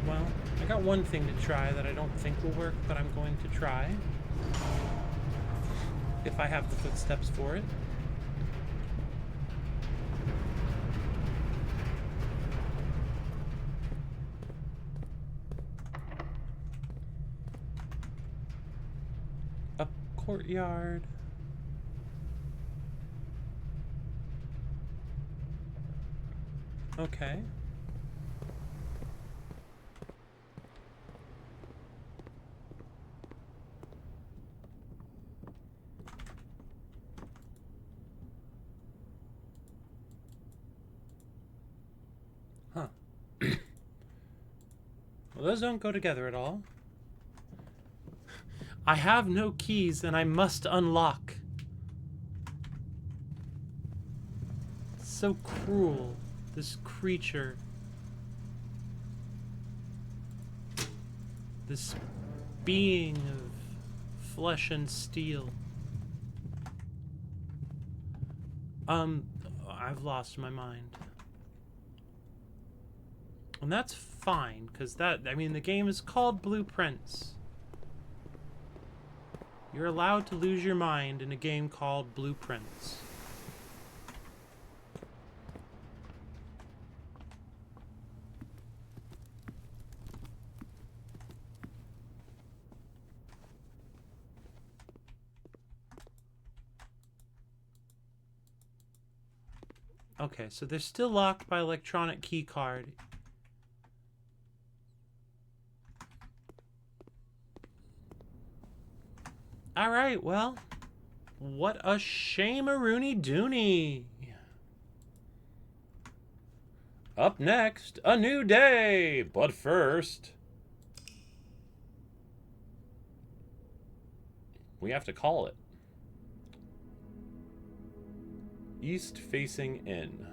Well, I got one thing to try that I don't think will work, but I'm going to try. If I have the footsteps for it. Up courtyard. Okay. Huh. Well, those don't go together at all. I have no keys and I must unlock. It's so cruel, this creature. This being of flesh and steel. I've lost my mind. And that's fine, because I mean, the game is called Blueprints. You're allowed to lose your mind in a game called Blueprints. Okay, so they're still locked by electronic key card. Alright, well, what a shame-a-rooney dooney. Up next, a new day, but first... we have to call it. East facing in.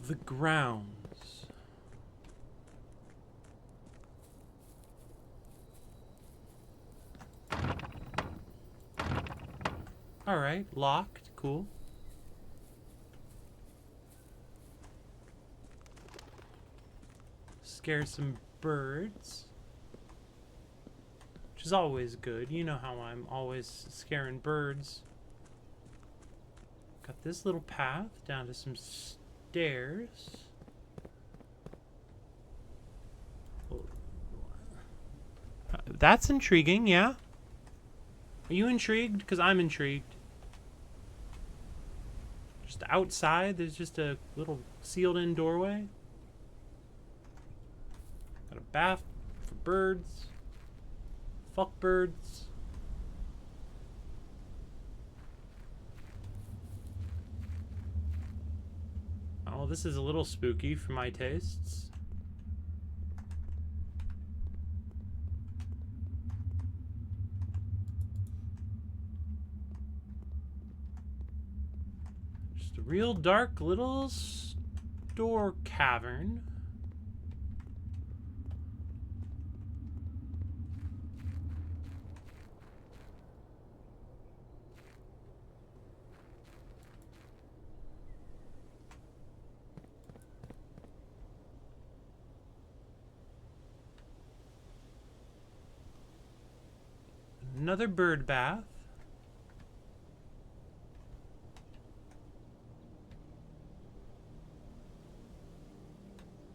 The grounds. All right, locked, cool. Scare some birds. Which is always good. You know how I'm always scaring birds. Got this little path down to some stairs. That's intriguing, yeah. Are you intrigued? Because I'm intrigued. Just outside, there's just a little sealed-in doorway. Got a bath for birds. Fuck birds. Oh, this is a little spooky for my tastes. Just a real dark little store cavern. Another bird bath.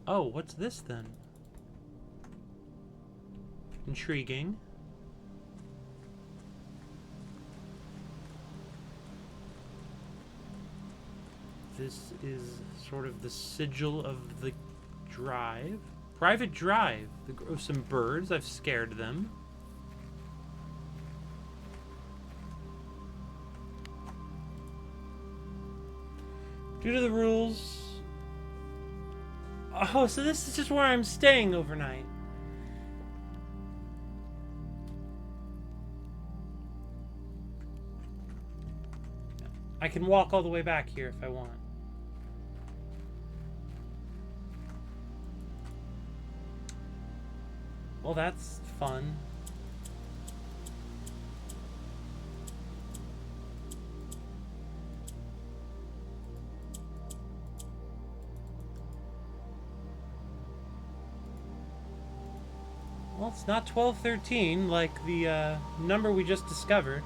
Oh, what's this then? Intriguing. This is sort of the sigil of the drive. Private drive. Some birds. I've scared them. Due to the rules... Oh, so this is just where I'm staying overnight. I can walk all the way back here if I want. Well, that's fun. Well, it's not 1213 like the number we just discovered.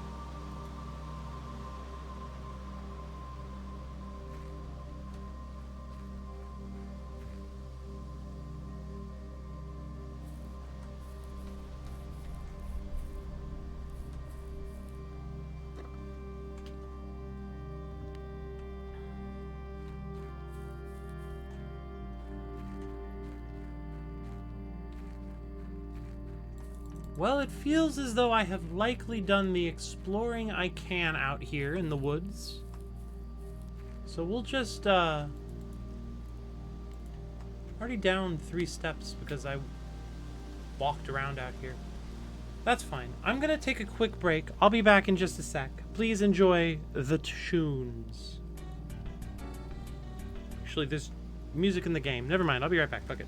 Well, it feels as though I have likely done the exploring I can out here in the woods. So we'll just, already down 3 steps because I walked around out here. That's fine. I'm gonna take a quick break. I'll be back in just a sec. Please enjoy the tunes. Actually, there's music in the game. Never mind, I'll be right back. Fuck it.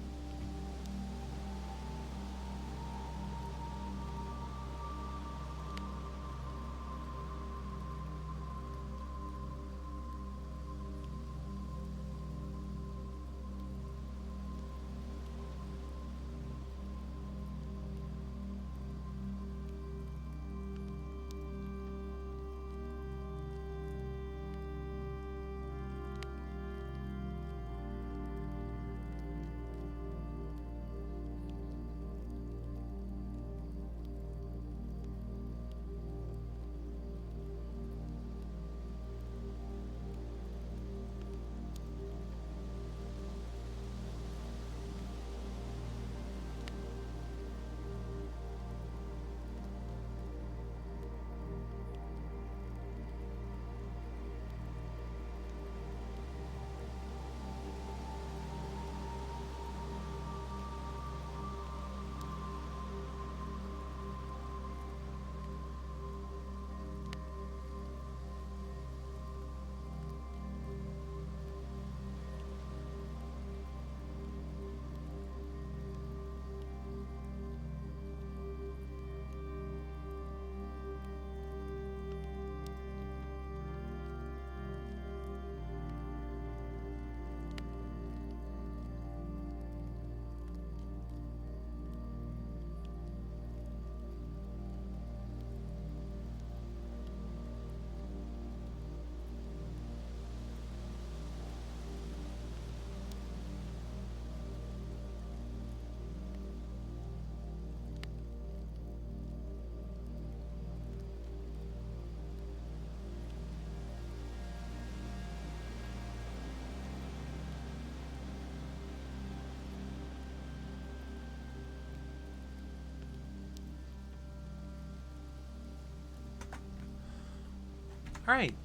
Alright.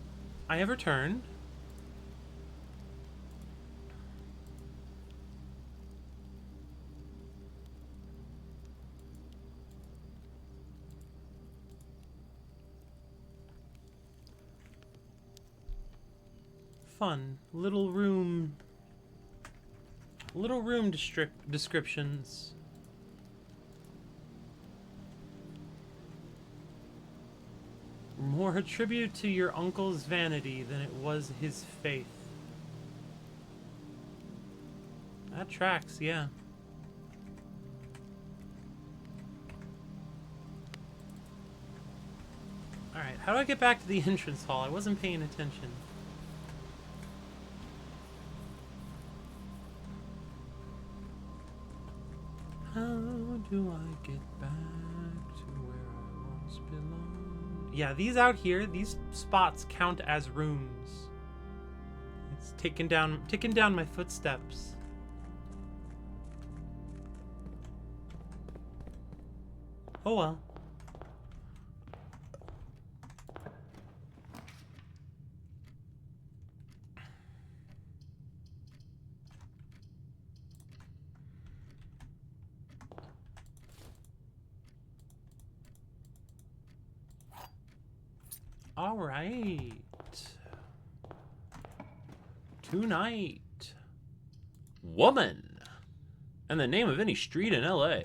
I have returned. Fun. Little room descriptions. More a tribute to your uncle's vanity than it was his faith. That tracks, yeah. Alright, how do I get back to the entrance hall? I wasn't paying attention. How do I get back to where I once belonged? Yeah, these out here, these spots count as rooms. It's ticking down my footsteps. Oh well. All right. Tonight. Woman. And the name of any street in LA.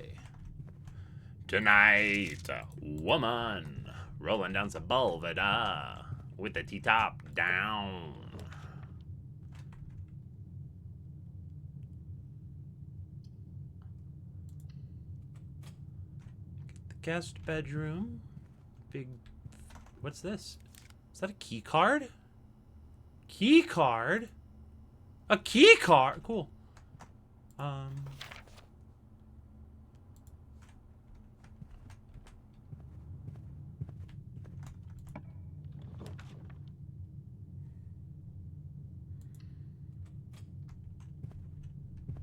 Tonight. Woman. Rolling down Sepulveda. With the T-top down. The guest bedroom. Big... What's this? Is that a key card? Key card? A key card? Cool.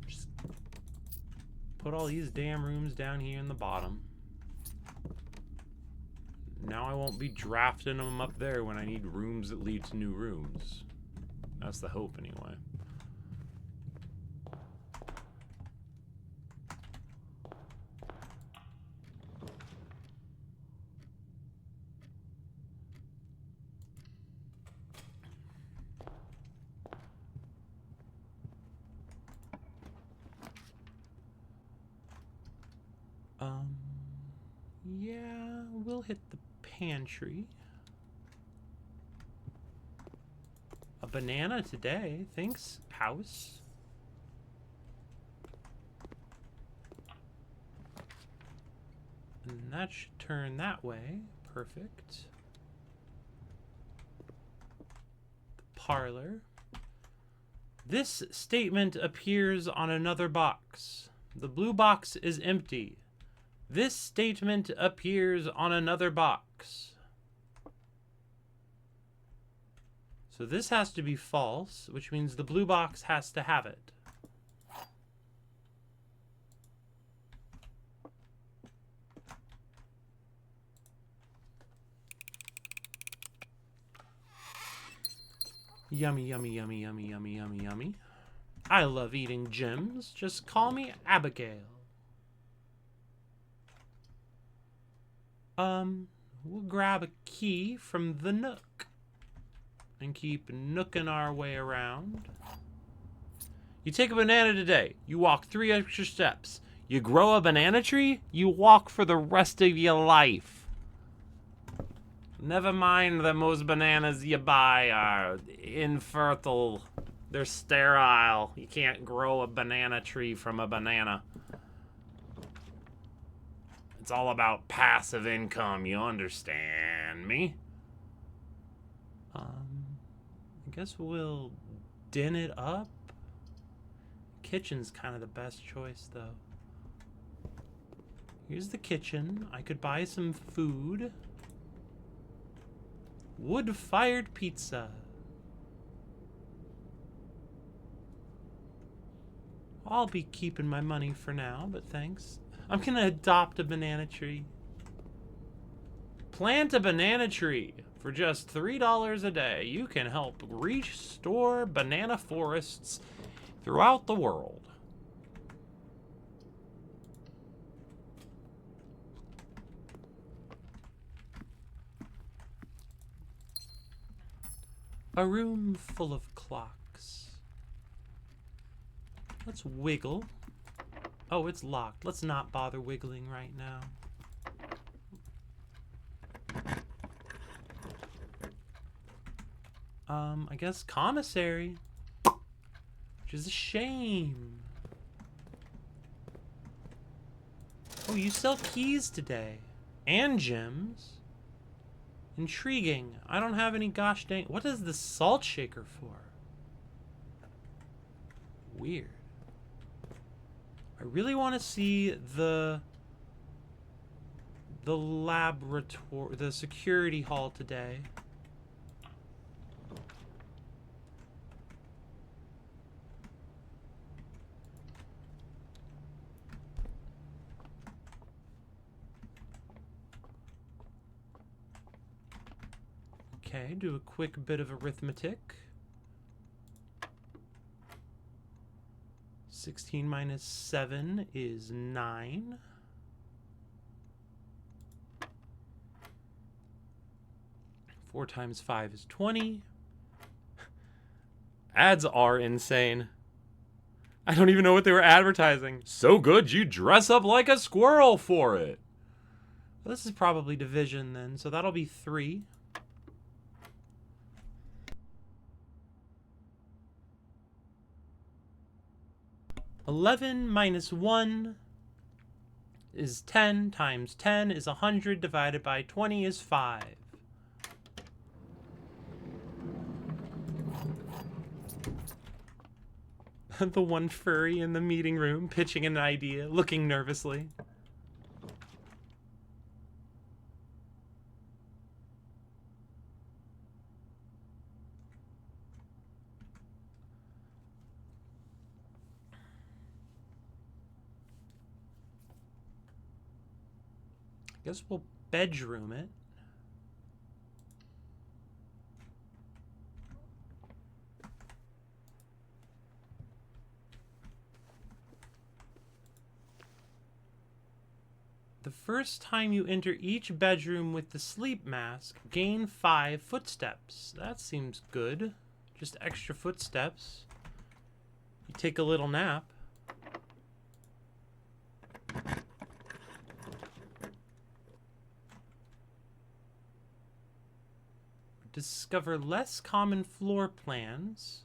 Just put all these damn rooms down here in the bottom. Now I won't be drafting them up there when I need rooms that lead to new rooms. That's the hope, anyway. Yeah, we'll hit the pantry. A banana today. Thanks, house. And that should turn that way. Perfect. The parlor. This statement appears on another box. The blue box is empty. This statement appears on another box. So this has to be false, which means the blue box has to have it. Yummy, yummy, yummy, yummy, yummy, yummy, yummy. I love eating gems. Just call me Abigail. We'll grab a key from the nook and keep nooking our way around. You take a banana today. You walk 3 extra steps. You grow a banana tree. You walk for the rest of your life. Never mind that most bananas you buy are infertile. They're sterile. You can't grow a banana tree from a banana. It's all about passive income, you understand me? I guess we'll din it up. Kitchen's kind of the best choice, though. Here's the kitchen. I could buy some food. Wood-fired pizza. I'll be keeping my money for now, but thanks. I'm gonna adopt a banana tree. Plant a banana tree. For just $3 a day, you can help restore banana forests throughout the world. A room full of clocks. Let's wiggle. Oh, it's locked. Let's not bother wiggling right now. I guess commissary. Which is a shame. Oh, you sell keys today. And gems. Intriguing. I don't have any gosh dang... What is the salt shaker for? Weird. I really want to see the laboratory, the security hall today. Okay, do a quick bit of arithmetic. 16 minus 7 is 9. Four times 5 is 20. Ads are insane. I don't even know what they were advertising. So good you dress up like a squirrel for it. Well, this is probably division then, so that'll be 3. $11 minus 1 is 10 times 10 is 100 divided by 20 is 5. The one furry in the meeting room pitching an idea, looking nervously. Guess we'll bedroom it. The first time you enter each bedroom with the sleep mask, gain 5 footsteps. That seems good. Just extra footsteps. You take a little nap. Discover less common floor plans.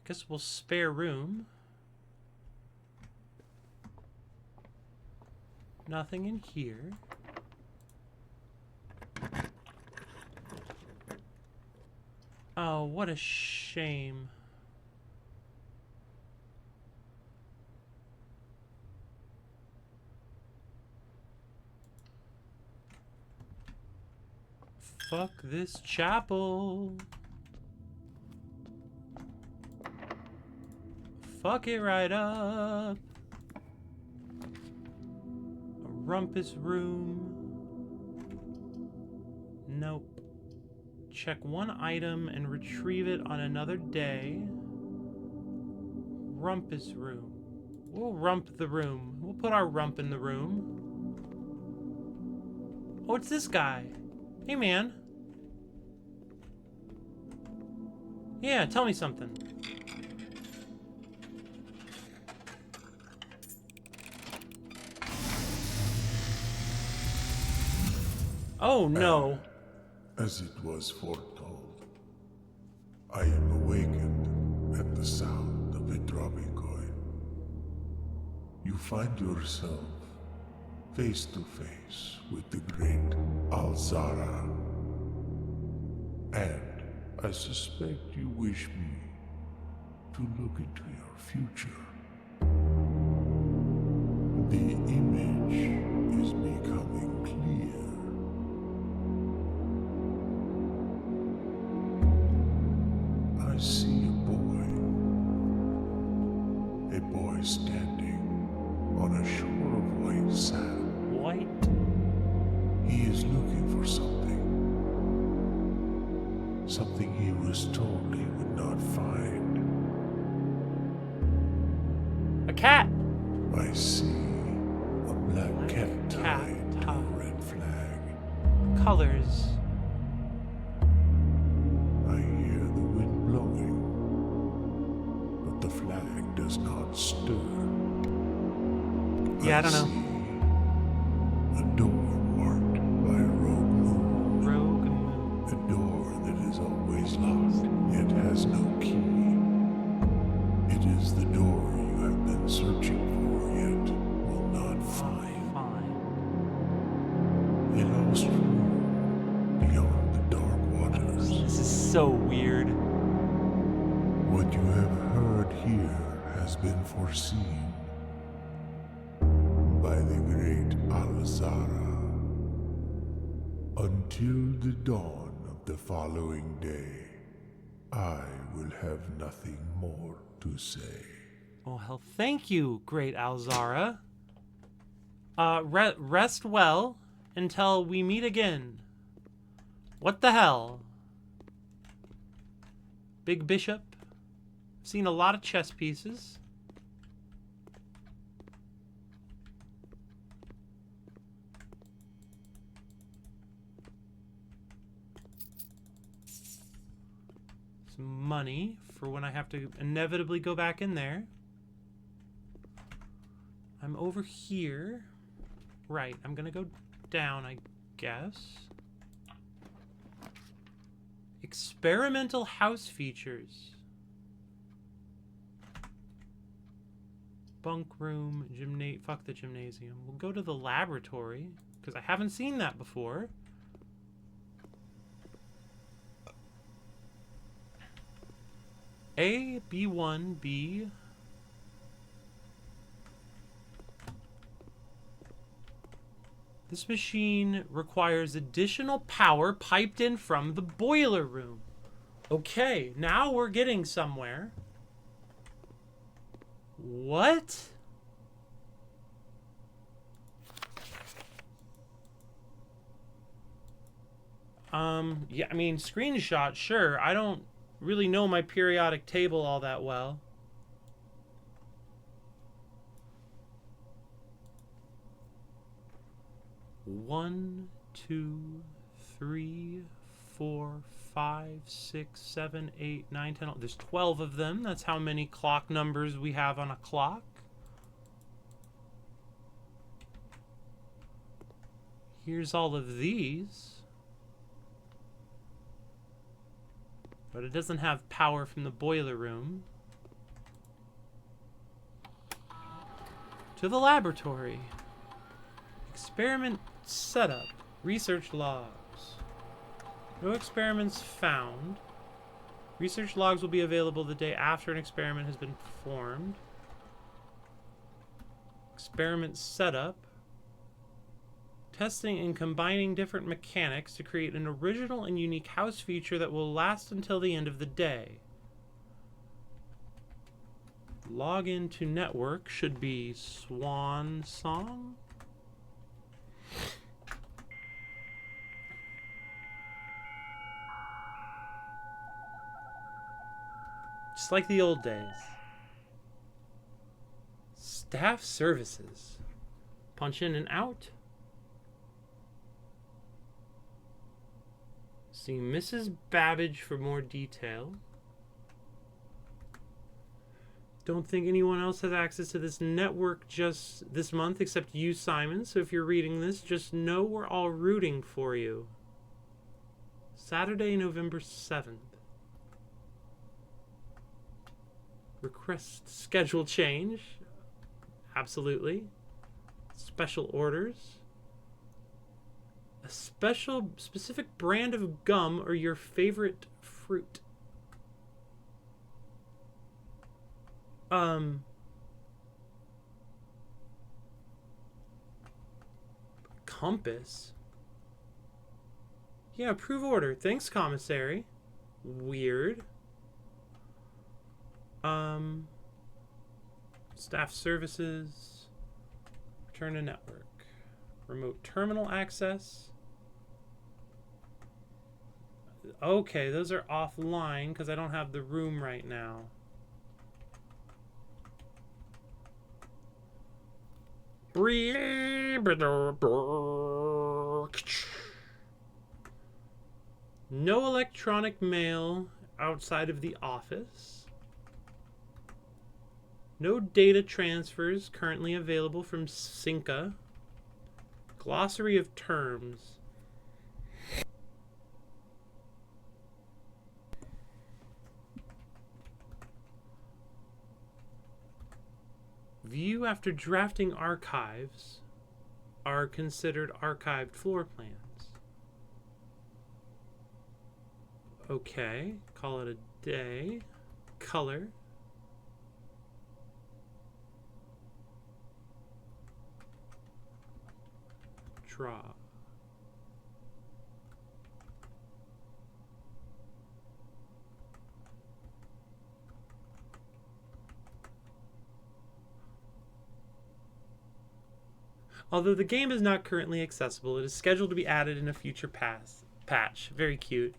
Guess we'll spare room. Nothing in here. Oh, what a shame. Fuck this chapel. Fuck it right up. A rumpus room. Nope. Check one item and retrieve it on another day. Rumpus room. We'll rump the room. We'll put our rump in the room. Oh, it's this guy. Hey, man. Yeah, tell me something. Oh, no. As it was foretold, I am awakened at the sound of a dropping coin. You find yourself face to face with the great Alzara. And I suspect you wish me to look into your future. The image is becoming clear. I see a boy standing on a shore of white sand. White? He He is looking for something. Something he was told he would not find. A cat. I see a black cat tied to a tied. red flag. Colors. I hear the wind blowing, but the flag does not stir. Yeah, I don't know. see a door marked by a rogue moon. Rogue moon. A door that is always locked, yet has no key. It is the door you have been searching for, yet will not find. Fine. A lost room beyond the dark waters. This is so weird. What you have heard here has been foreseen by the great Alzara. Until the dawn of the following day, I will have nothing more to say. Oh, hell, thank you, great Alzara. Rest well until we meet again. What the hell? Big Bishop. Seen a lot of chess pieces. Some money for when I have to inevitably go back in there. I'm over here. Right, I'm gonna go down, I guess. Experimental house features. Bunk room, fuck the gymnasium. We'll go to the laboratory, because I haven't seen that before. A, B1, B. This machine requires additional power piped in from the boiler room. Okay, now we're getting somewhere. What? Yeah, I mean, screenshot, sure. I don't really know my periodic table all that well. One, two, three, 4, 5, 6, 7, 8, 9, 10. There's 12 of them. That's how many clock numbers we have on a clock. Here's all of these. But it doesn't have power from the boiler room. To the laboratory. Experiment setup. Research logs. No experiments found. Research logs will be available the day after an experiment has been performed. Experiment setup. Testing and combining different mechanics to create an original and unique house feature that will last until the end of the day. Login to network should be Swan Song. Just like the old days. Staff services. Punch in and out. See Mrs. Babbage for more detail. Don't think anyone else has access to this network just this month except you, Simon. So if you're reading this, just know we're all rooting for you. Saturday, November 7th. Request schedule change. Absolutely. Special orders. A specific brand of gum or your favorite fruit. Compass. Yeah, approve order. Thanks, commissary. Weird. Staff services. Return to network. Remote terminal access. Okay, those are offline because I don't have the room right now. No electronic mail outside of the office. No data transfers currently available from Cinca. Glossary of terms. View after drafting archives are considered archived floor plans. Okay, call it a day. Color. Draw. Although the game is not currently accessible, it is scheduled to be added in a future patch. Very cute.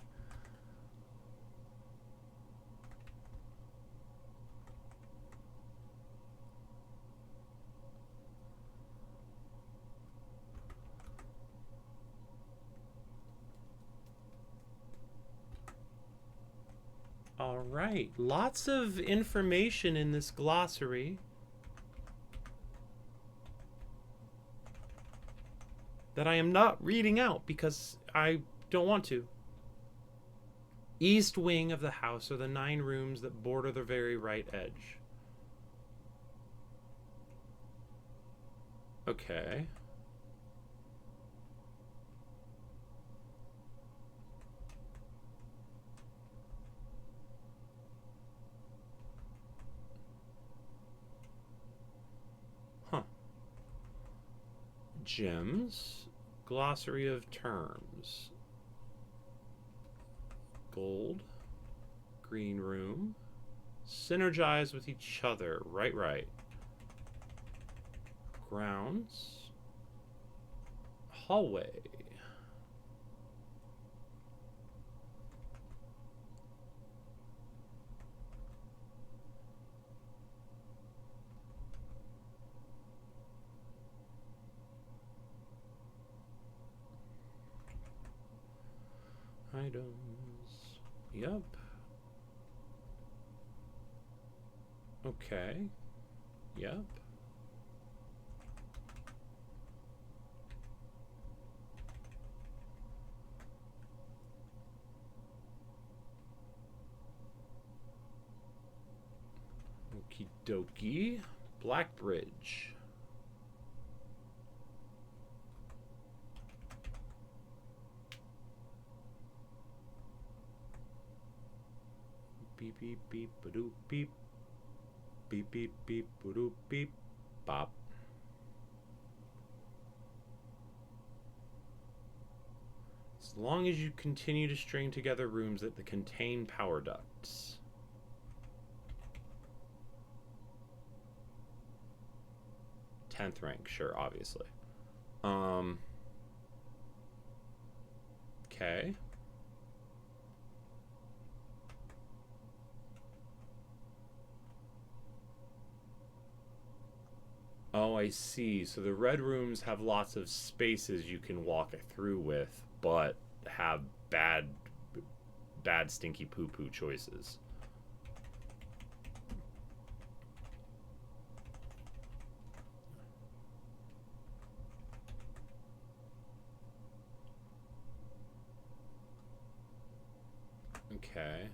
All right, lots of information in this glossary that I am not reading out because I don't want to. East wing of the house are the 9 rooms that border the very right edge. Okay. Huh. Gems. Glossary of terms. Gold. Green room. Synergize with each other. Right. Grounds. Hallway. Items. Yep. Okay. Yep. Okie dokie. Black Bridge. Beep beep beep ba-doop beep. Beep beep beep ba-doop beep. Bop. As long as you continue to string together rooms that contain power ducts. Tenth rank, sure, obviously. Okay. Oh, I see. So the red rooms have lots of spaces you can walk through with, but have bad stinky poo-poo choices. Okay.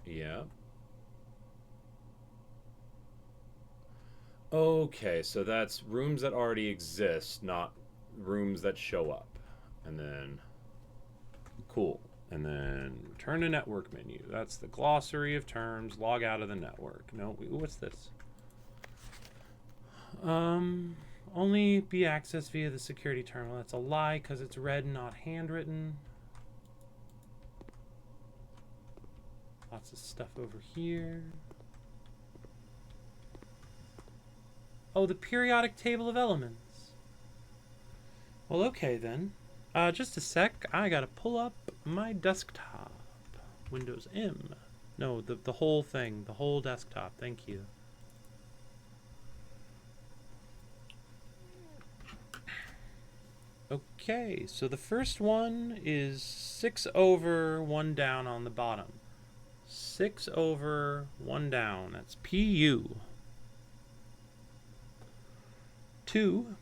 Yeah. Okay, so that's rooms that already exist, not rooms that show up. And then, cool. And then return to network menu. That's the glossary of terms. Log out of the network. No, what's this? Only be accessed via the security terminal. That's a lie because it's red, not handwritten. Lots of stuff over here. Oh, the periodic table of elements. Well, okay then. Just a sec. I gotta pull up my desktop. Windows M. No, the whole thing. The whole desktop. Thank you. Okay, so the first one is 6 over, 1 down on the bottom. 6 over, 1 down. That's PU. 2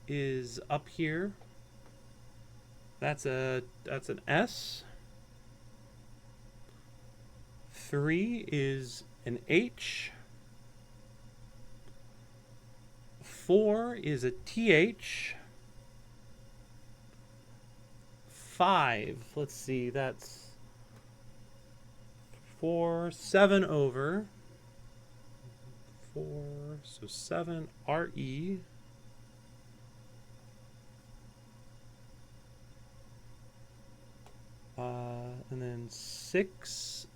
is up here. That's an S. 3 is an H. 4 is a TH. 5, let's see, that's 4, 7 over. 4, so 7, RE. And then 6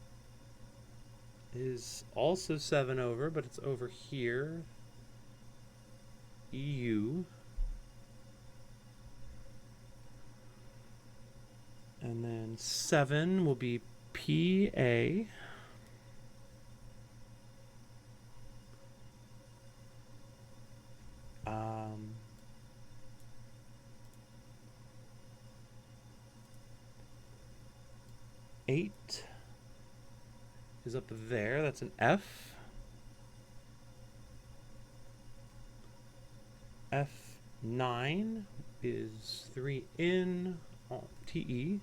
is also 7 over, but it's over here. EU. And then 7 will be PA. 8 is up there. That's an F. F9 is 3 in TE.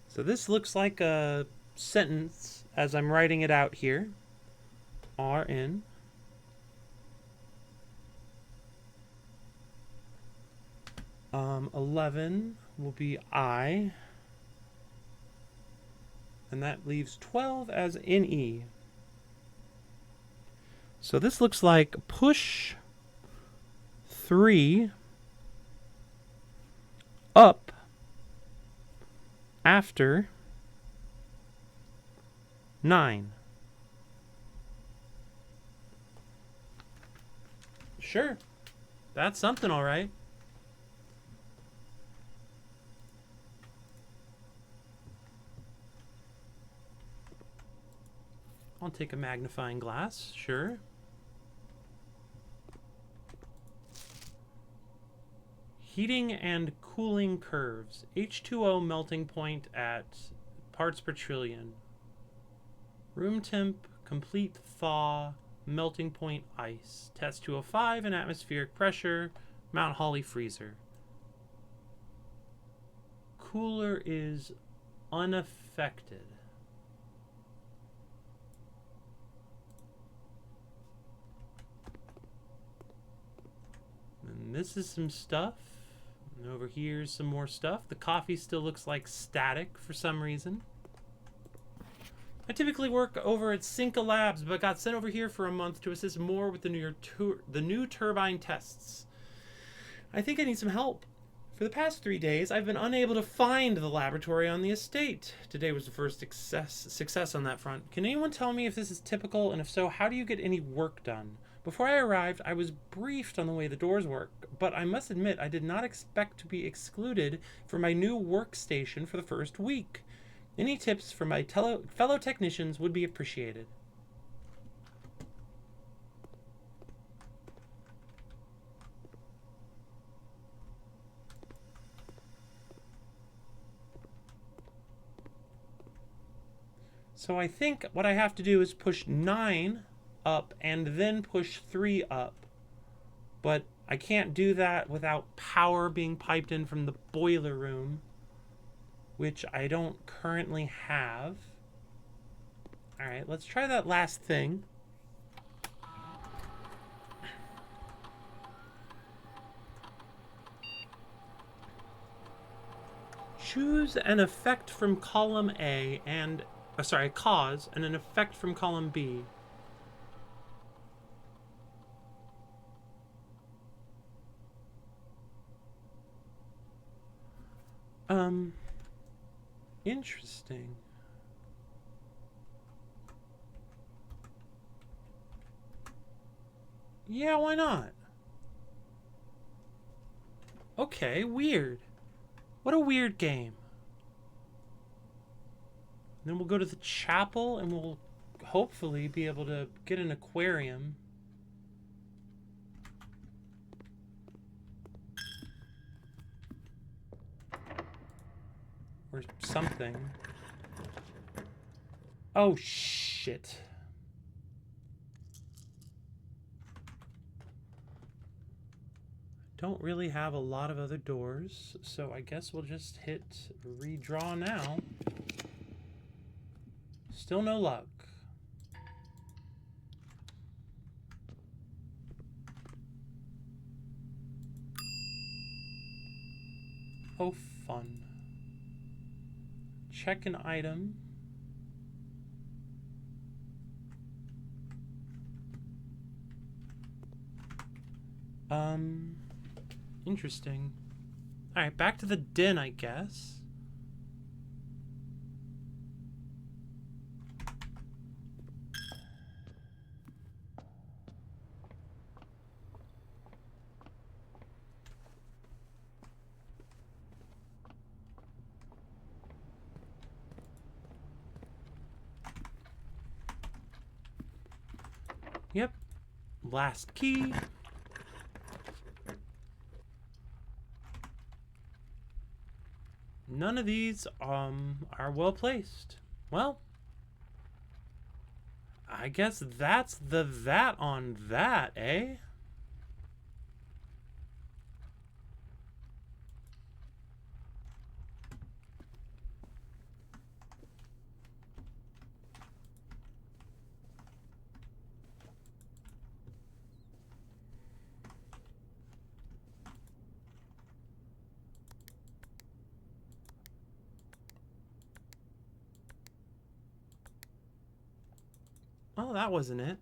So this looks like a sentence as I'm writing it out here. RN. Um, 11 will be I. And that leaves 12 as NE. So this looks like push 3 up after 9. Sure. That's something, all right. I'll take a magnifying glass, sure. Heating and cooling curves. H2O melting point at parts per trillion. Room temp, complete thaw, melting point ice. Test 205 and atmospheric pressure, Mount Holly freezer. Cooler is unaffected. And this is some stuff. And over here's some more stuff. The coffee still looks like static for some reason. I typically work over at Cinca Labs, but got sent over here for a month to assist more with the new turbine tests. I think I need some help. For the past 3 days, I've been unable to find the laboratory on the estate. Today was the first success on that front. Can anyone tell me if this is typical, and if so, how do you get any work done? Before I arrived, I was briefed on the way the doors work, but I must admit I did not expect to be excluded from my new workstation for the first week. Any tips from my fellow technicians would be appreciated. So I think what I have to do is push 9 up and then push 3 up. But I can't do that without power being piped in from the boiler room, which I don't currently have. Alright, let's try that last thing. Choose an effect from column A and, a cause, and an effect from column B. Interesting. Yeah, why not? Okay, weird. What a weird game. Then we'll go to the chapel and we'll hopefully be able to get an aquarium. Or something. Oh, shit. Don't really have a lot of other doors, so I guess we'll just hit redraw now. Still no luck. Oh, fun. Check an item. Interesting. Alright, back to the den, I guess. Yep. Last key. None of these are well placed. Well, I guess that's that on that, eh? Oh, that wasn't it.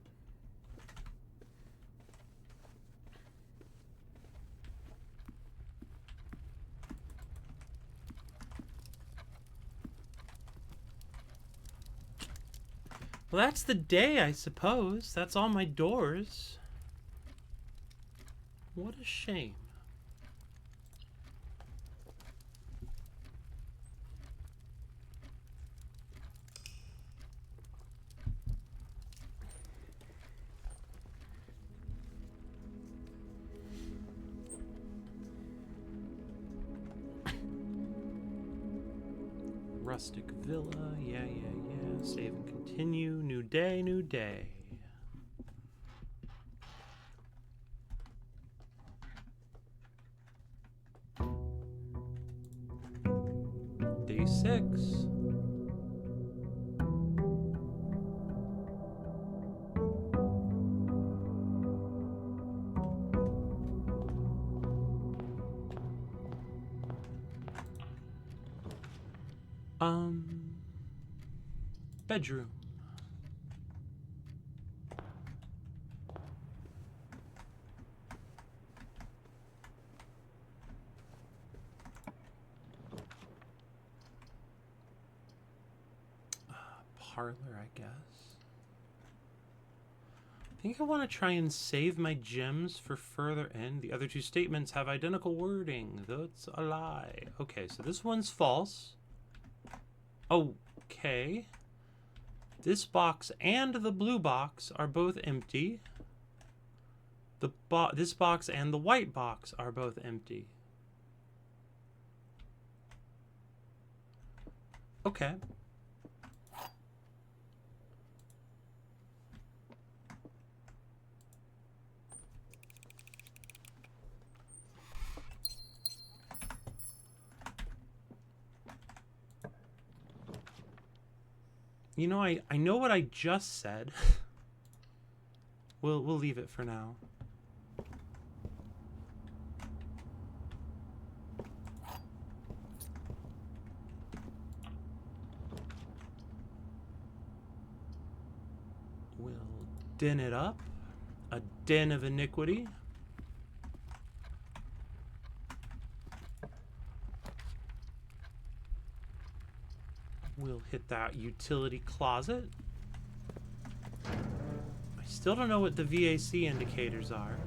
Well, that's the day, I suppose. That's all my doors. What a shame. Rustic villa, yeah. Save and continue. New day, new day. Day 6. Bedroom. Parlor, I guess. I think I want to try and save my gems for further in. The other two statements have identical wording. That's a lie. Okay, so this one's false. Okay. This box and the blue box are both empty. This box and the white box are both empty. Okay. You know, I know what I just said. We'll leave it for now. We'll den it up. A den of iniquity. We'll hit that utility closet. Still don't know what the VAC indicators are.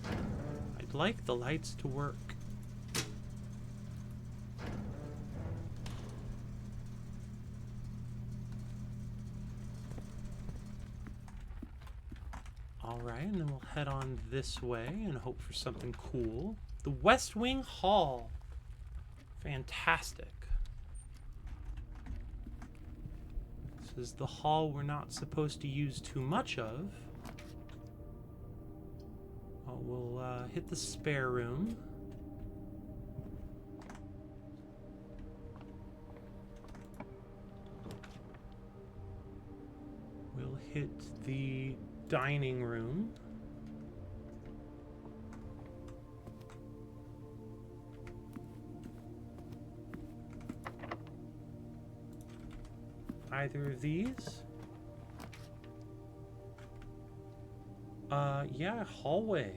I'd like the lights to work. Alright, and then we'll head on this way and hope for something cool. The West Wing Hall. Fantastic. This is the hall we're not supposed to use too much of. Oh, we'll hit the spare room. We'll hit the dining room. Either of these? Yeah, hallway.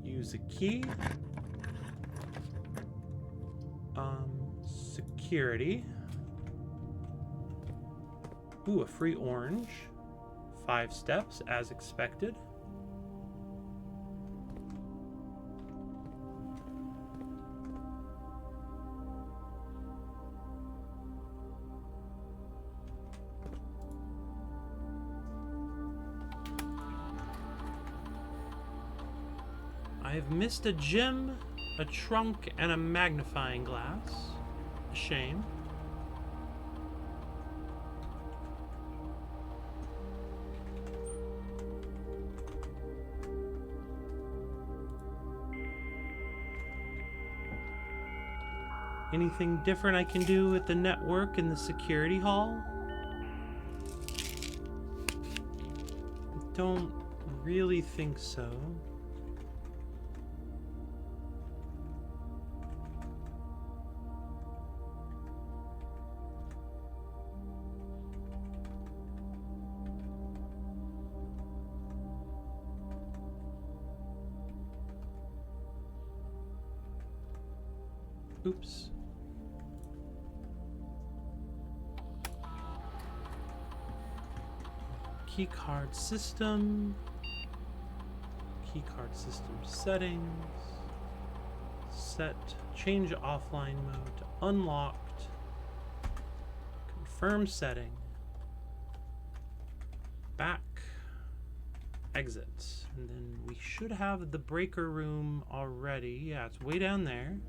Use a key. Security. Ooh, a free orange. 5 steps, as expected. I've missed a gem, a trunk, and a magnifying glass. A shame. Anything different I can do with the network in the security hall? I don't really think so. Oops. Keycard system. Keycard system settings. Set. Change offline mode to unlocked. Confirm setting. Back. Exit. And then we should have the breaker room already. Yeah, it's way down there.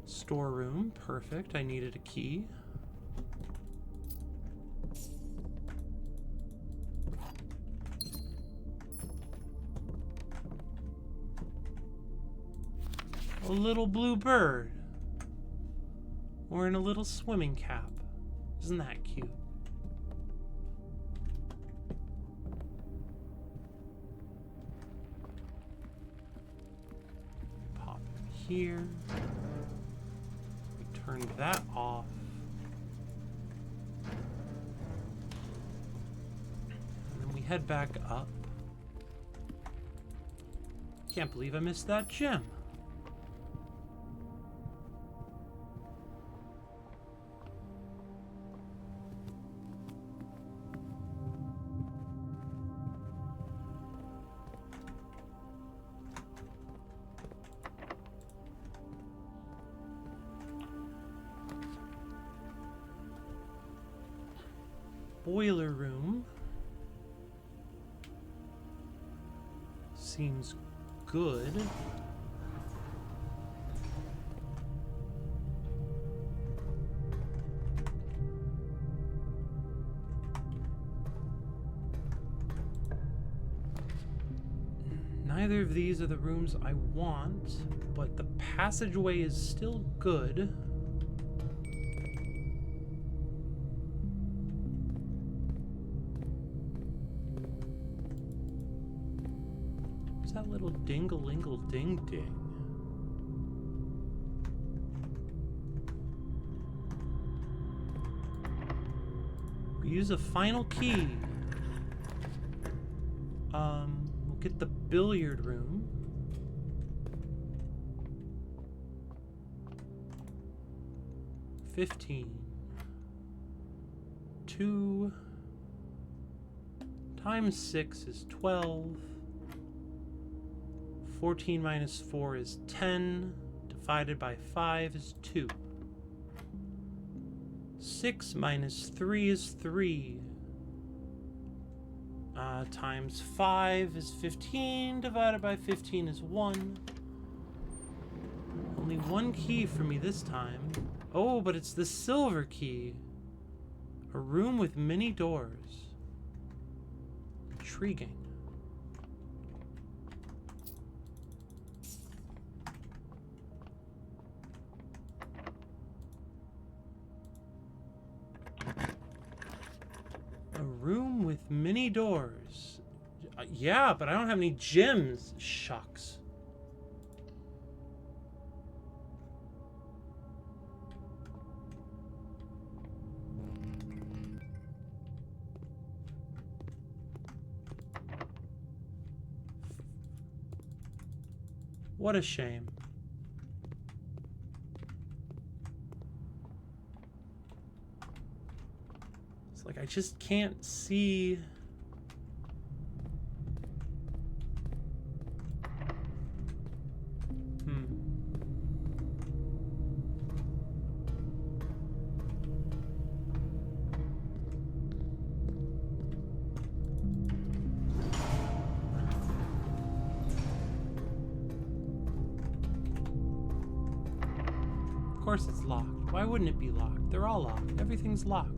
Storeroom, perfect. I needed a key. A little blue bird. Wearing a little swimming cap. Isn't that cute? Pop in here. Turn that off. And then we head back up. Can't believe I missed that gem. Boiler room seems good. Neither of these are the rooms I want, but the passageway is still good. That little dingle-lingle ding-ding. We use a final key. We'll get the billiard room. $15. 2 times 6 is 12. 14 minus 4 is 10. Divided by 5 is 2. 6 minus 3 is 3. Times 5 is 15. Divided by 15 is 1. Only one key for me this time. Oh, but it's the silver key. A room with many doors. Intriguing. A room with many doors. Yeah, but I don't have any gems. Shucks. What a shame. It's like I just can't see. Of course it's locked. Why wouldn't it be locked? They're all locked. Everything's locked.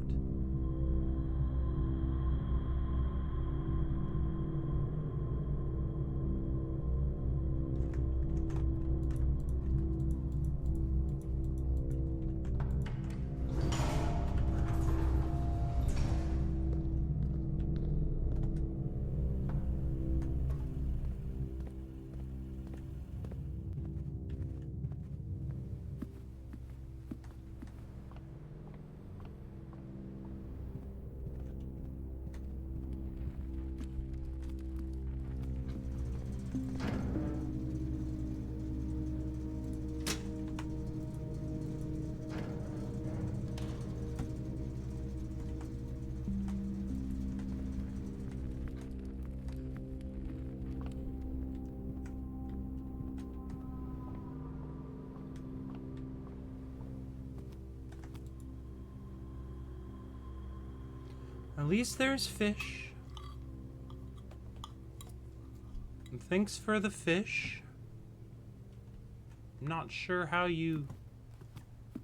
At least there's fish. And thanks for the fish. I'm not sure how you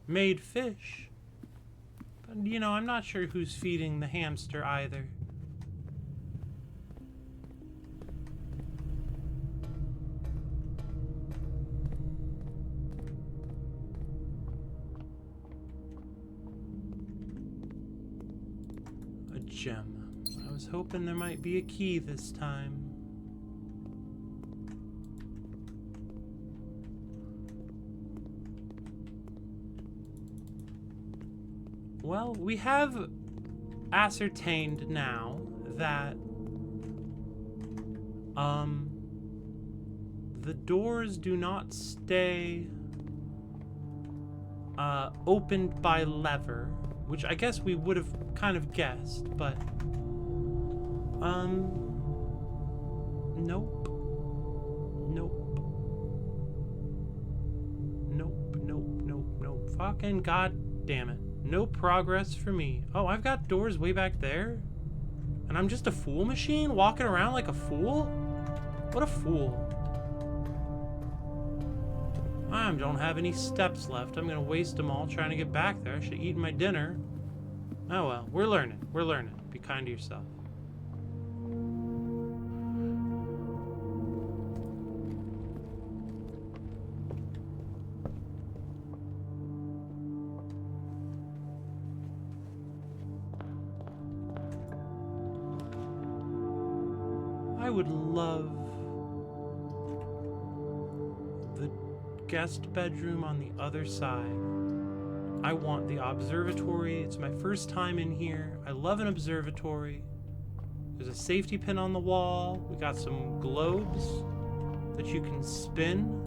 made fish. But, you know, I'm not sure who's feeding the hamster either. Gem. I was hoping there might be a key this time. Well, we have ascertained now that the doors do not stay opened by lever, which I guess we would have kind of guessed, but nope. Fucking god damn it. No progress for me. Oh, I've got doors way back there? And I'm just a fool machine walking around like a fool? What a fool. I don't have any steps left. I'm gonna waste them all trying to get back there. I should eat my dinner. Oh well, we're learning. We're learning. Be kind to yourself. I would love the guest bedroom on the other side. I want the observatory. It's my first time in here. I love an observatory. There's a safety pin on the wall. We got some globes that you can spin.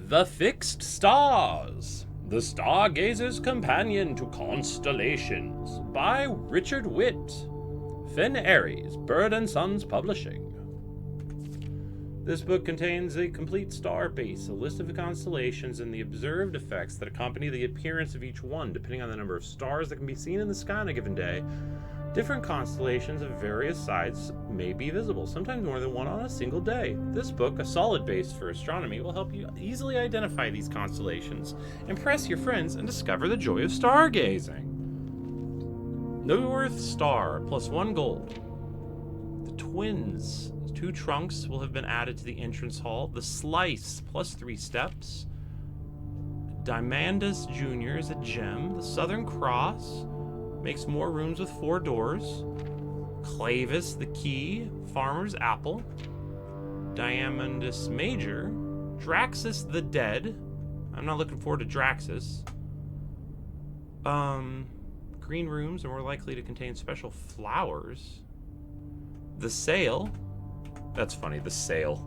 The Fixed Stars, The Stargazer's Companion to Constellations by Richard Witt. Finn Aries, Bird and Sons Publishing. This book contains a complete star base, a list of the constellations, and the observed effects that accompany the appearance of each one, depending on the number of stars that can be seen in the sky on a given day. Different constellations of various sizes may be visible, sometimes more than one on a single day. This book, a solid base for astronomy, will help you easily identify these constellations, impress your friends, and discover the joy of stargazing. North Star, +1 gold. The Twins, 2 trunks will have been added to the entrance hall. The Slice, +3 steps. Dimandus Jr. is a gem. The Southern Cross makes more rooms with 4 doors. Clavis, the key. Farmer's apple. Diamandus Major. Draxus the dead. I'm not looking forward to Draxus. Green rooms are more likely to contain special flowers. The Sail. That's funny, the Sail.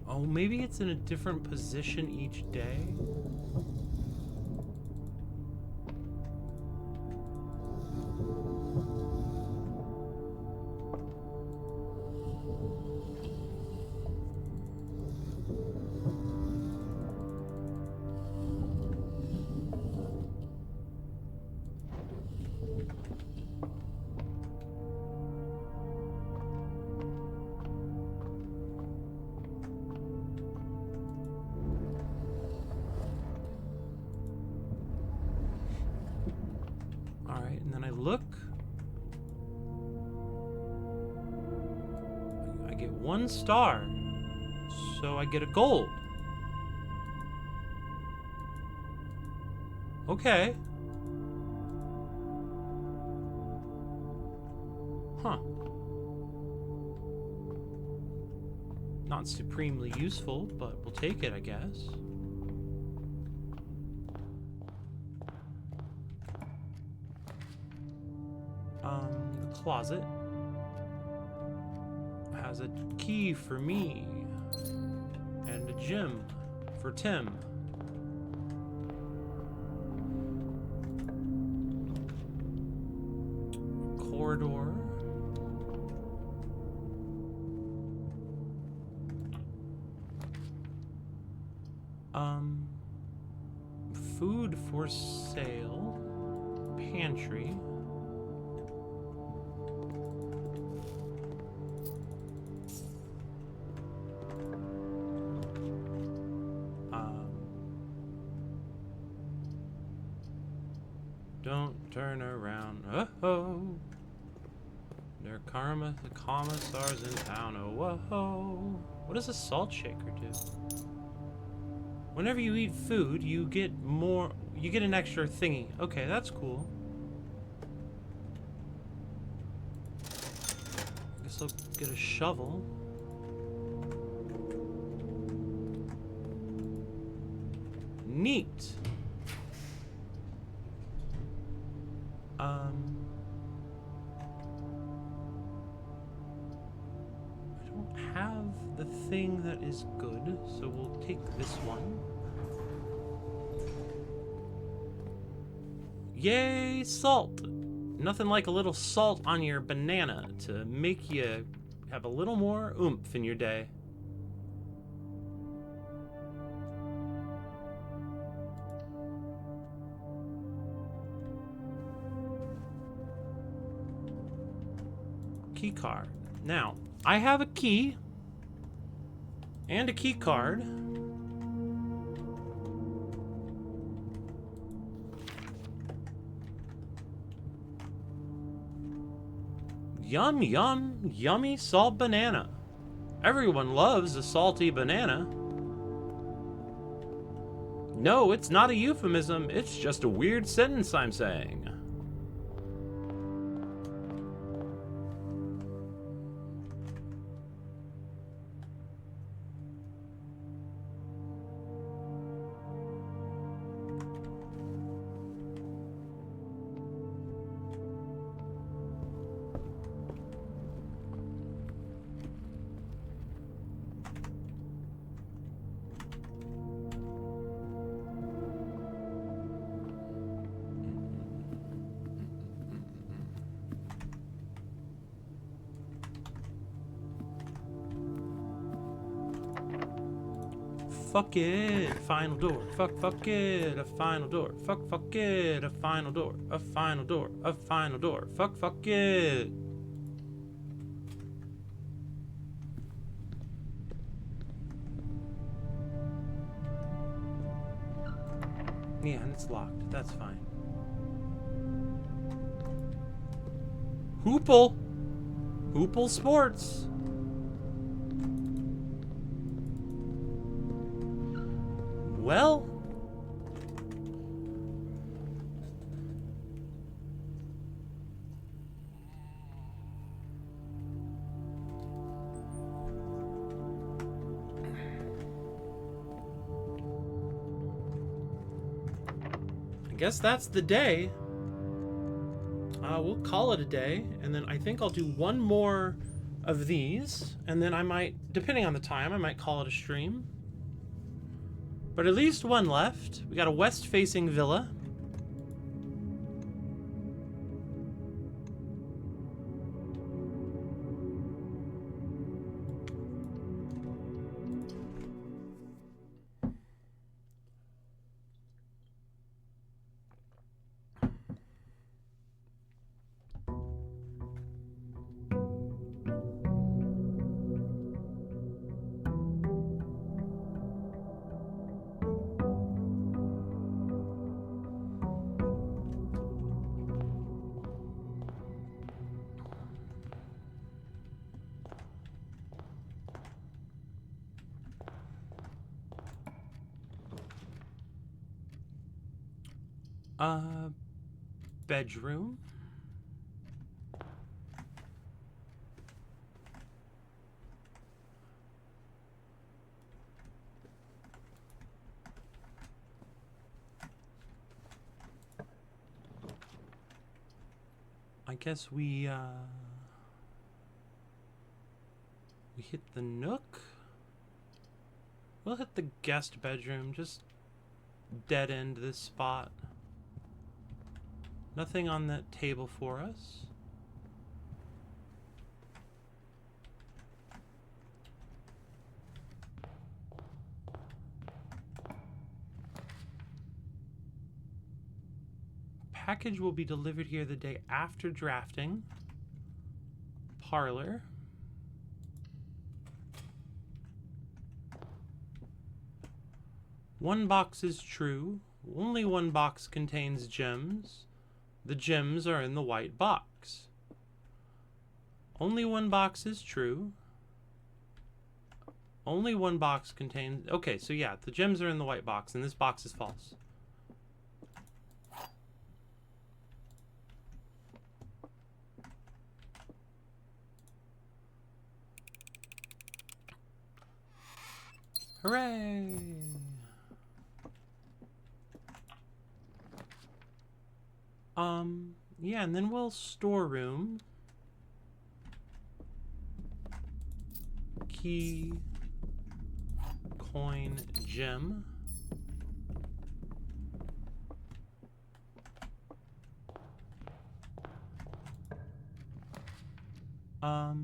Oh, maybe it's in a different position each day? Alright, and then I look. I get 1 star. So I get a gold. Okay. Huh. Not supremely useful, but we'll take it, I guess. The closet has a key for me and a gem for Tim. Corridor. Food for sale. Pantry. Don't turn around. Oh, there are the commissars in town. Oh, whoa. What does a salt shaker do? Whenever you eat food, you get more. You get an extra thingy. Okay, that's cool. Get a shovel. Neat. I don't have the thing that is good, so we'll take this one. Yay, salt! Nothing like a little salt on your banana to make you have a little more oomph in your day. Key card. Now, I have a key and a key card. Yum, yum, yummy salt banana. Everyone loves a salty banana. No, it's not a euphemism. It's just a weird sentence I'm saying. Fuck it, final door. Fuck it, a final door. Fuck it, a final door. A final door, a final door. Fuck it. Yeah, and it's locked. That's fine. Hoople! Hoople Sports! Well, I guess that's the day. We'll call it a day, and then I think I'll do one more of these, and then I might, depending on the time, I might call it a stream. But at least one left. We got a west-facing villa. Bedroom. I guess we hit the nook. We'll hit the guest bedroom, just dead end this spot. Nothing on that table for us. Package will be delivered here the day after drafting. Parlor. One box is true. Only one box contains gems. The gems are in the white box. Only one box is true. Only one box contains... Okay, so yeah, the gems are in the white box, and this box is false. Hooray! Yeah, and then we'll storeroom. Key, coin, gem. A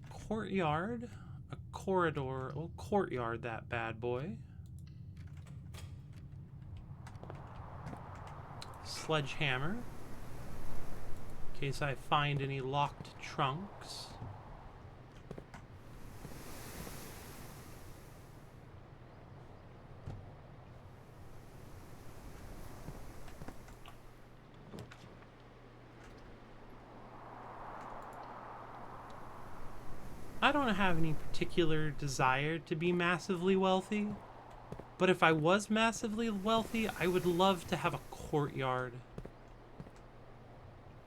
courtyard, a corridor. We'll courtyard that bad boy. Sledgehammer, in case I find any locked trunks. I don't have any particular desire to be massively wealthy, but if I was massively wealthy, I would love to have a courtyard.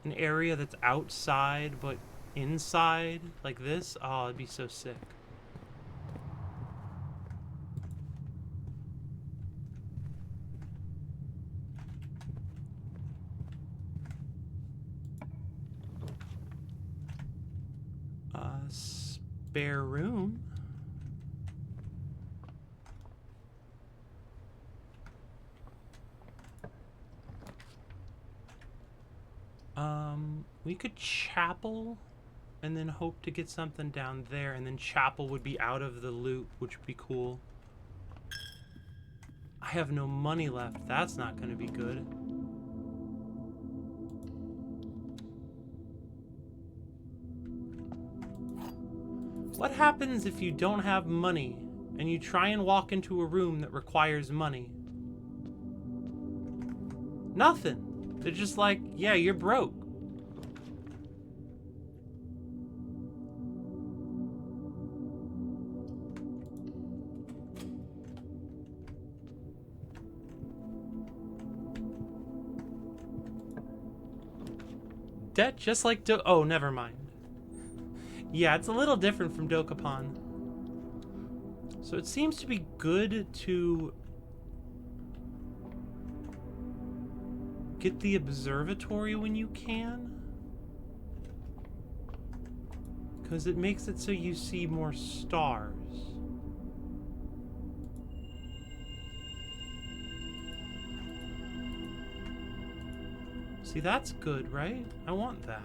An area that's outside, but inside, like this. Oh, it'd be so sick. Spare room. We could chapel and then hope to get something down there, and then chapel would be out of the loot, which would be cool. I have no money left. That's not going to be good. What happens if you don't have money and you try and walk into a room that requires money? Nothing. They're just like, yeah, you're broke. Debt just like oh, never mind. Yeah, it's a little different from Dokapon. So it seems to be good to get the observatory when you can, because it makes it so you see more stars. See, that's good, right? I want that.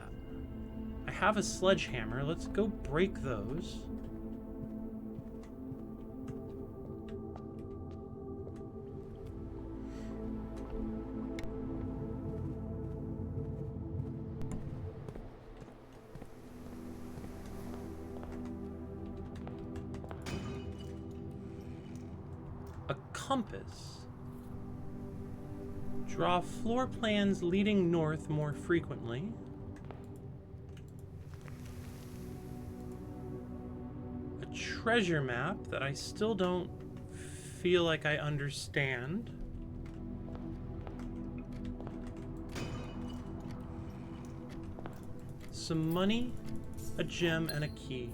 I have a sledgehammer. Let's go break those. A compass. Draw floor plans leading north more frequently. A treasure map that I still don't feel like I understand. Some money, a gem, and a key.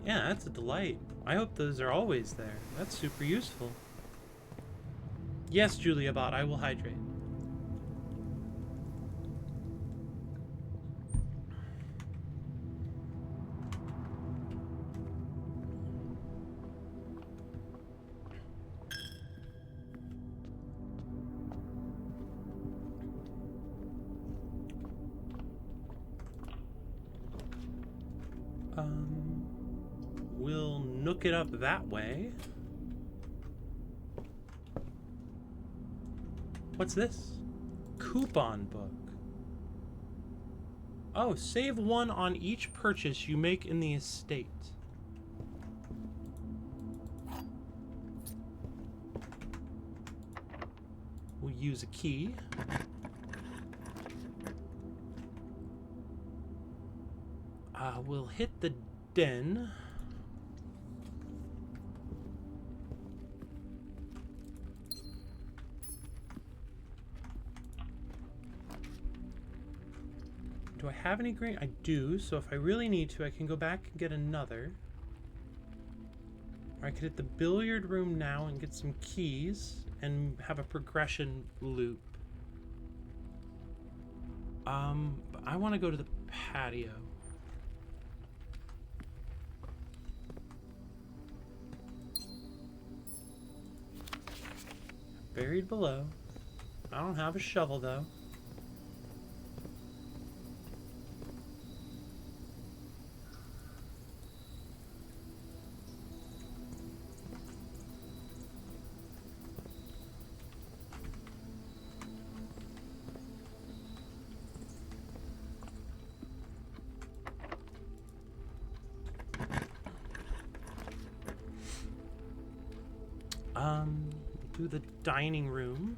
Yeah, that's a delight. I hope those are always there. That's super useful. Yes, Julia Bot, I will hydrate. We'll nook it up that way. What's this? Coupon book. Oh, save 1 on each purchase you make in the estate. We'll use a key. We'll hit the den. Do I have any grain? I do, so if I really need to, I can go back and get another. Or I could hit the billiard room now and get some keys and have a progression loop. But I want to go to the patio. Buried below. I don't have a shovel though. Do the dining room.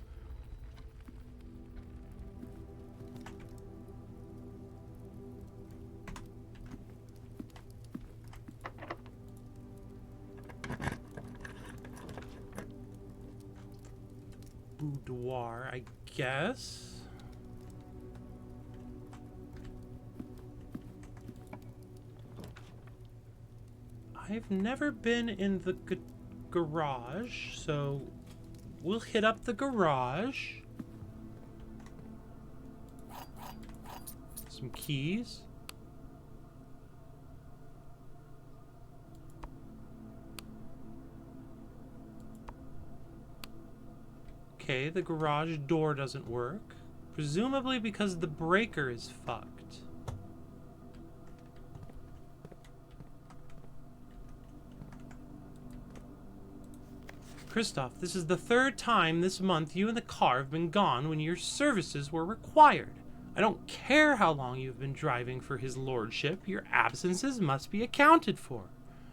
Boudoir, I guess. I've never been in the garage, so we'll hit up the garage. Some keys. Okay, the garage door doesn't work. Presumably because the breaker is fucked. Christoph, this is the third time this month you and the car have been gone when your services were required. I don't care how long you've been driving for his lordship, your absences must be accounted for.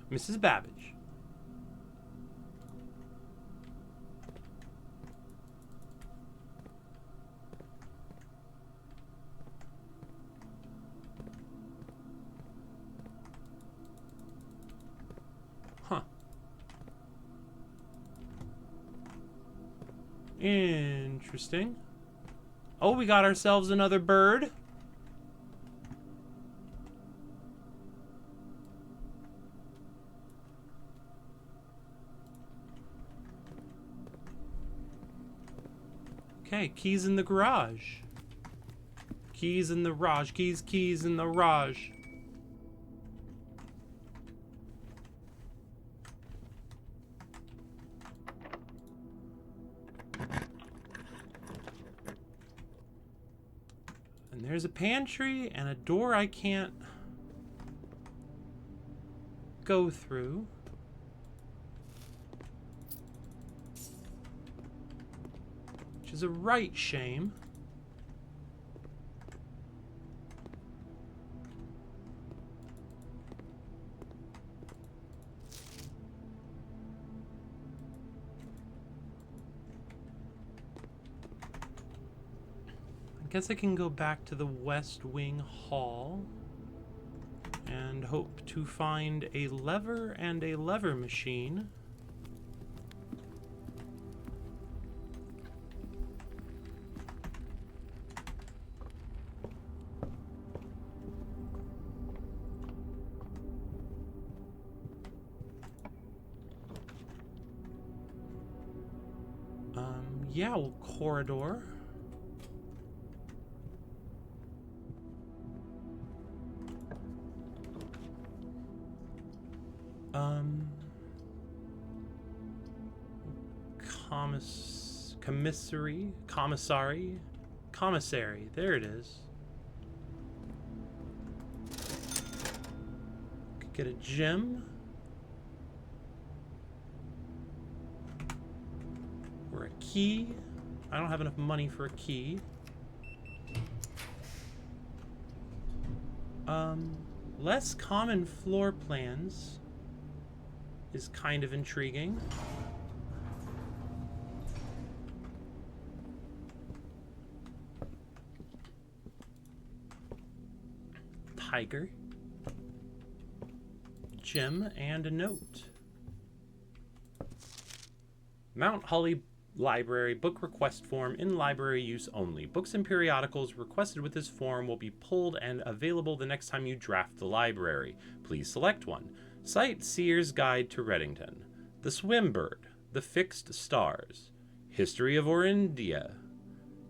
Mrs. Babbage. Huh. Interesting. Oh, we got ourselves another bird. Okay, keys in the garage. Keys in the garage. Keys in the garage. And there's a pantry and a door I can't go through. Which is a right shame. I guess I can go back to the West Wing Hall and hope to find a lever and a lever machine. Yeah, well, corridor. Commissary, there it is. Could get a gem. Or a key. I don't have enough money for a key. Less common floor plans is kind of intriguing. Tiger. Gem and a note. Mount Holly Library book request form in library use only. Books and periodicals requested with this form will be pulled and available the next time you draft the library. Please select one. Cite Sears Guide to Reddington. The Swimbird, The Fixed Stars, History of Orindia,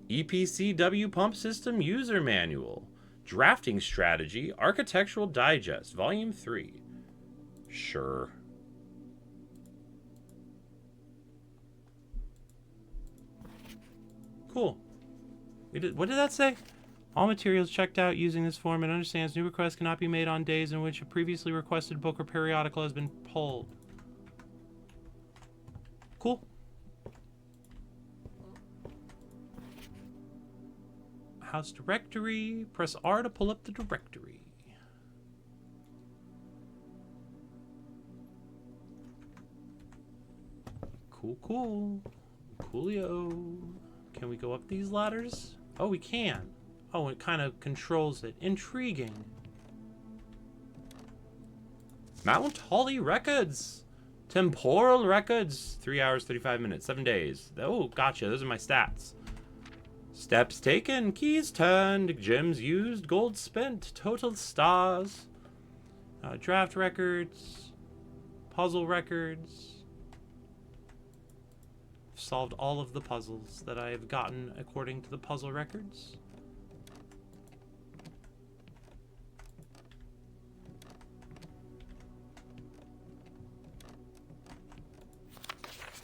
EPCW Pump System User Manual, Drafting Strategy, Architectural Digest, Volume 3. Sure. Cool. What did that say? All materials checked out using this form and understands new requests cannot be made on days in which a previously requested book or periodical has been pulled. Cool. House directory. Press R to pull up the directory. Cool. Coolio. Can we go up these ladders? Oh, we can. Oh, it kind of controls it. Intriguing. Mount Holly Records. Temporal Records. 3 hours, 35 minutes, 7 days. Oh, gotcha. Those are my stats. Steps taken, keys turned, gems used, gold spent, total stars. Draft records. Puzzle records. Solved all of the puzzles that I have gotten according to the puzzle records.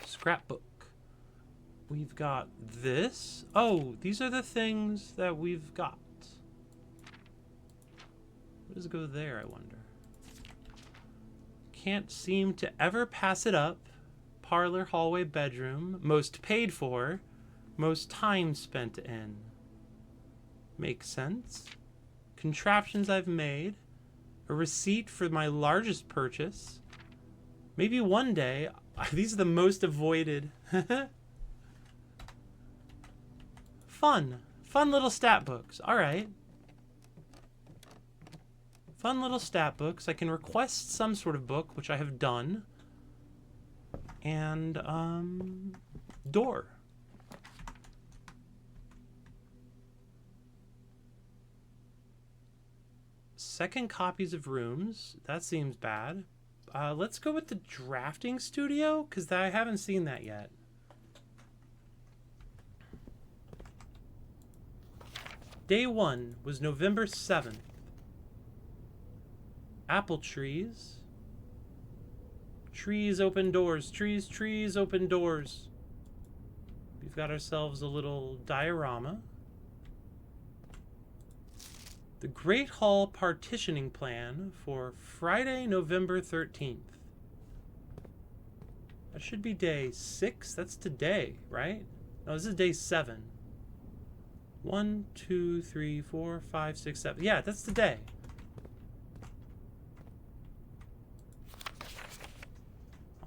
Scrapbook. We've got this. Oh, these are the things that we've got. Where does it go there, I wonder? Can't seem to ever pass it up. Parlor, hallway, bedroom. Most paid for. Most time spent in. Makes sense. Contraptions I've made. A receipt for my largest purchase. Maybe one day. These are the most avoided. Fun. Fun little stat books. Alright. Fun little stat books. I can request some sort of book, which I have done. And, door. Second copies of rooms. That seems bad. Let's go with the drafting studio, because I haven't seen that yet. Day 1 was November 7th. Apple trees. Trees open doors. Trees open doors. We've got ourselves a little diorama. The Great Hall partitioning plan for Friday, November 13th. That should be day 6. That's today, right? No, this is day 7. 1, 2, 3, 4, 5, 6, 7. Yeah, that's today.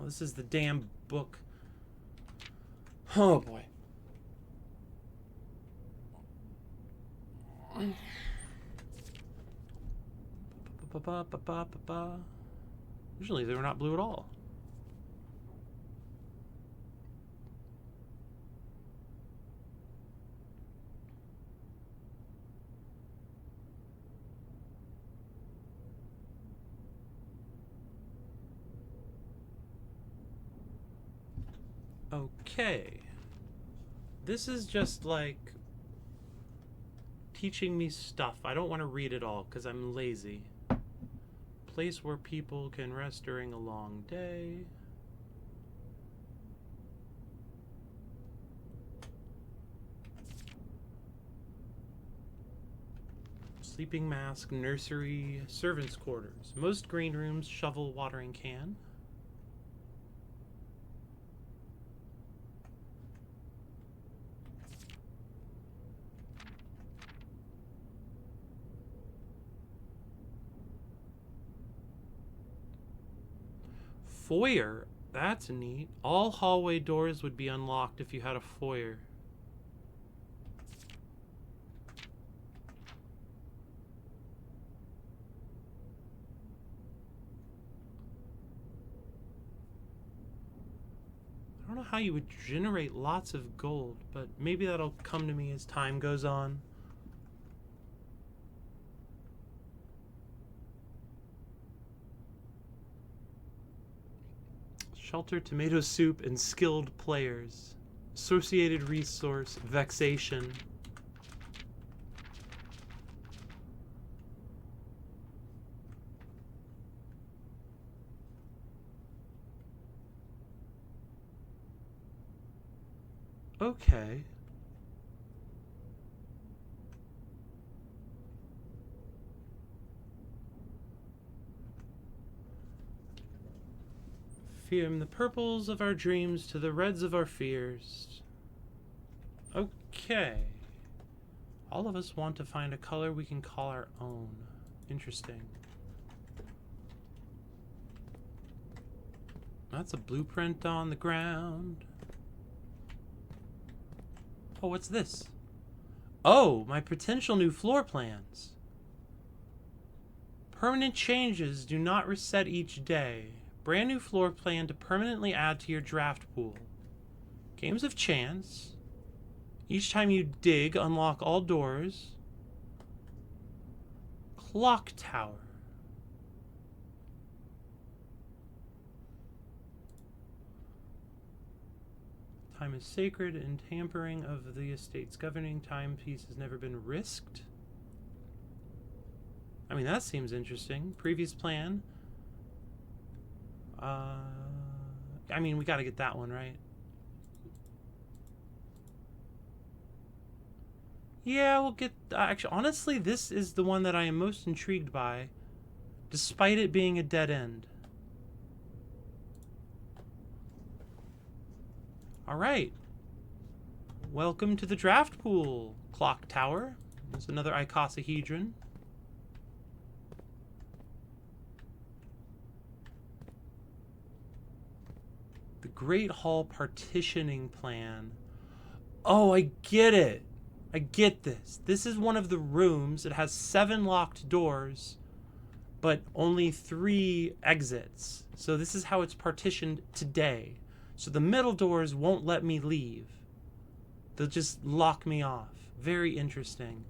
Oh, this is the damn book. Oh, boy. Usually they were not blue at all. Okay. This is just like teaching me stuff. I don't want to read it all because I'm lazy. Place where people can rest during a long day. Sleeping mask, nursery, servants' quarters. Most green rooms, shovel, watering can. Foyer. That's neat. All hallway doors would be unlocked if you had a foyer. I don't know how you would generate lots of gold, but maybe that'll come to me as time goes on. Shelter, tomato soup, and skilled players. Associated resource, vexation. Okay. From the purples of our dreams to the reds of our fears. Okay. All of us want to find a color we can call our own. Interesting. That's a blueprint on the ground. Oh, what's this? Oh, my potential new floor plans. Permanent changes do not reset each day. Brand new floor plan to permanently add to your draft pool. Games of chance. Each time you dig, unlock all doors. Clock tower. Time is sacred, and tampering of the estate's governing timepiece has never been risked. I mean, that seems interesting. Previous plan. I mean, we gotta get that one, right? Yeah, we'll get... actually, honestly, this is the one that I am most intrigued by, despite it being a dead end. Alright. Welcome to the draft pool. Clock tower. There's another icosahedron. The Great Hall partitioning plan. Oh, I get it. I get this. This is one of the rooms. It has 7 locked doors, but only 3 exits. So this is how it's partitioned today. So the middle doors won't let me leave. They'll just lock me off. Very interesting.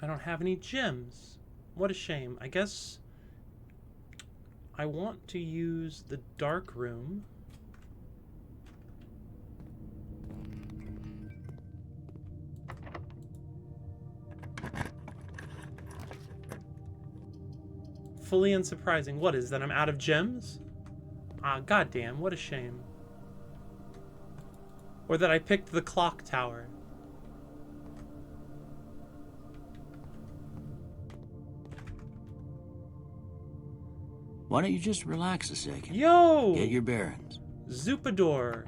I don't have any gems. What a shame. I guess I want to use the dark room. Fully unsurprising. What is that? I'm out of gems? Ah, goddamn, what a shame. Or that I picked the clock tower. Why don't you just relax a second? Yo! Get your bearings. Zoopador.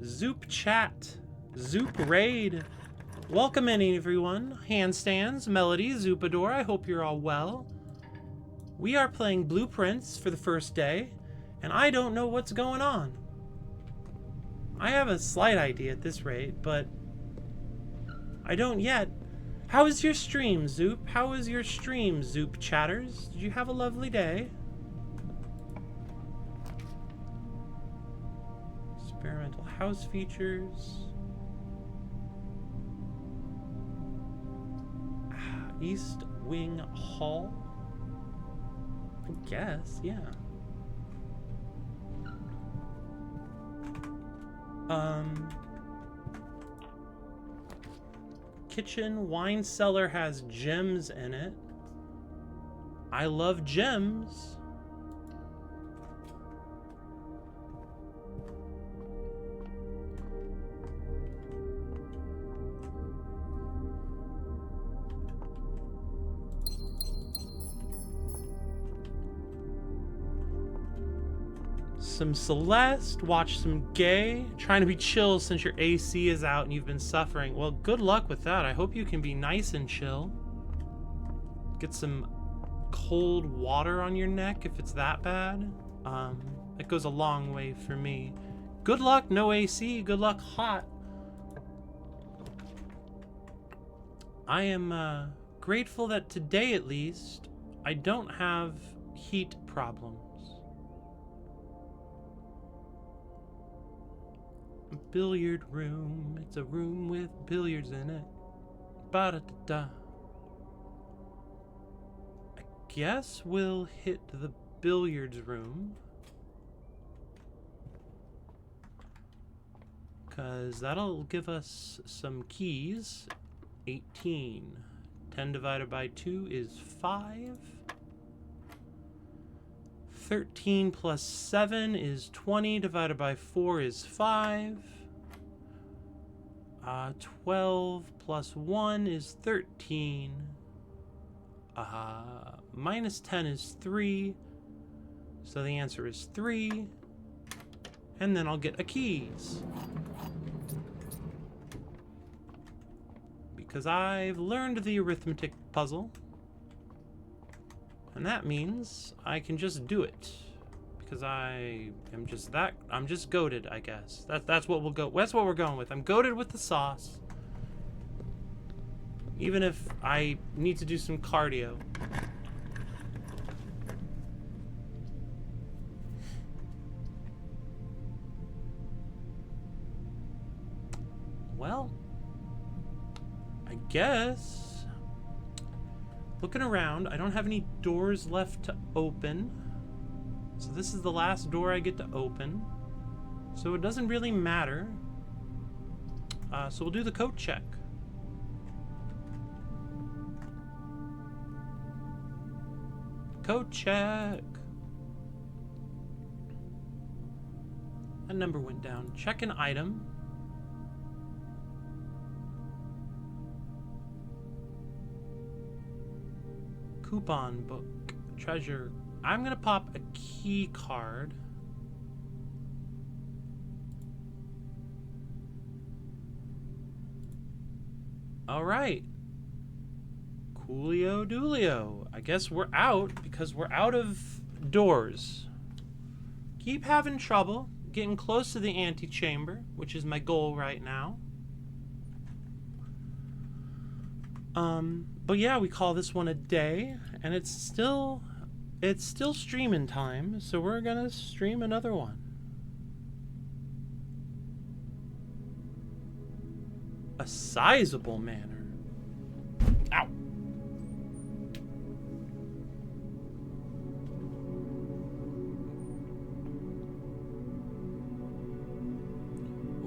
Zoop chat. Zoop raid. Welcome in, everyone. Handstands, Melody, Zoopador. I hope you're all well. We are playing Blueprints for the first day, and I don't know what's going on. I have a slight idea at this rate, but I don't yet. How is your stream, Zoop? How was your stream, Zoop chatters? Did you have a lovely day? Experimental house features. East Wing Hall. I guess, yeah. Kitchen wine cellar has gems in it. I love gems. Some Celeste, watch some Gay, trying to be chill since your AC is out and you've been suffering. Well, good luck with that. I hope you can be nice and chill. Get some cold water on your neck if it's that bad. It goes a long way for me. Good luck, no AC. Good luck, hot. I am grateful that today, at least, I don't have heat problems. Billiard room. It's a room with billiards in it. Ba-da-da-da. I guess we'll hit the billiards room. Because that'll give us some keys. 18. 10 divided by 2 is 5. 13 plus 7 is 20. Divided by 4 is 5. 12 plus 1 is 13. Minus 10 is 3. So the answer is 3. And then I'll get a keys. Because I've learned the arithmetic puzzle. And that means I can just do it. Because I'm just goated, I guess. That's what we're going with. I'm goated with the sauce. Even if I need to do some cardio. Well, I guess, looking around, I don't have any doors left to open. So this is the last door I get to open. So it doesn't really matter. So we'll do the code check. Code check. That number went down. Check an item. Coupon book. Treasure. I'm gonna pop a key card. Alright. Coolio doolio. I guess we're out because we're out of doors. Keep having trouble getting close to the antechamber, which is my goal right now. But yeah, we call this one a day, and it's still streaming time, so we're gonna stream another one. A sizable manor. Ow.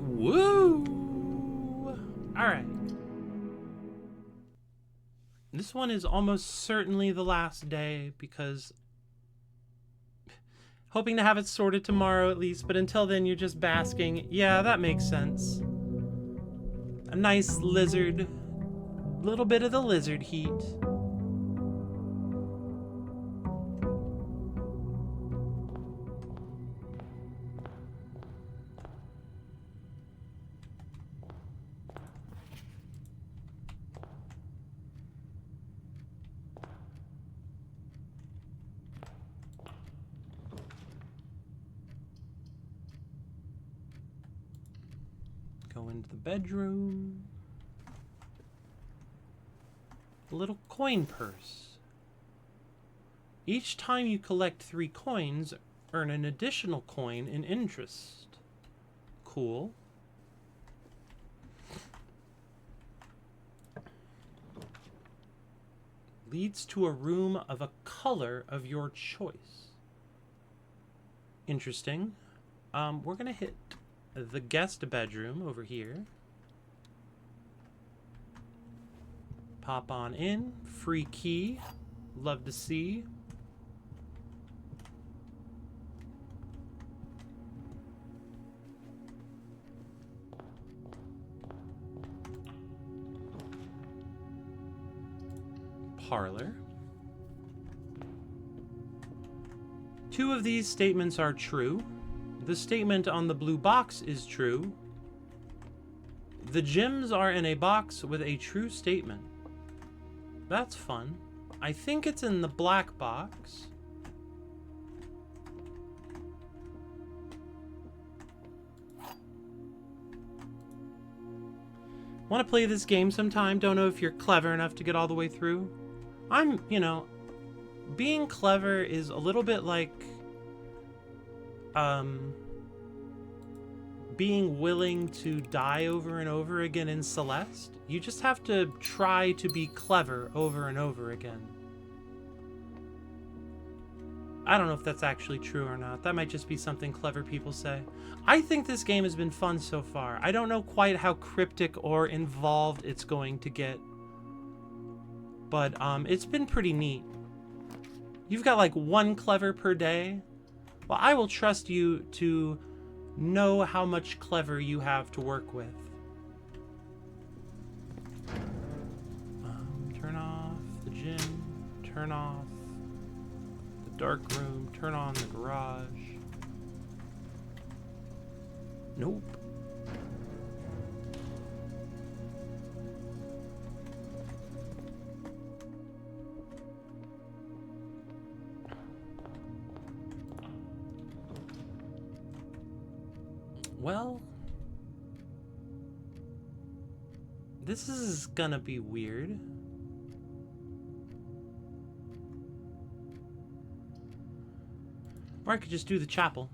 Woo! Alright. This one is almost certainly the last day because hoping to have it sorted tomorrow at least, but until then you're just basking. Yeah, that makes sense. A nice lizard. Little bit of the lizard heat. Go into the bedroom. A little coin purse. Each time you collect 3 coins, earn an additional coin in interest. Cool. Leads to a room of a color of your choice. Interesting. We're gonna hit the guest bedroom over here. Pop on in. Free key. Love to see. Parlor. 2 of these statements are true. The statement on the blue box is true. The gems are in a box with a true statement. That's fun. I think it's in the black box. Want to play this game sometime? Don't know if you're clever enough to get all the way through. Being clever is a little bit like, being willing to die over and over again in Celeste. You just have to try to be clever over and over again. I don't know if that's actually true or not. That might just be something clever people say. I think this game has been fun so far. I don't know quite how cryptic or involved it's going to get, but it's been pretty neat. You've got like 1 clever per day. Well, I will trust you to know how much clever you have to work with. Turn off the gym. Turn off the dark room. Turn on the garage. Nope. Well, this is gonna be weird. Or I could just do the chapel.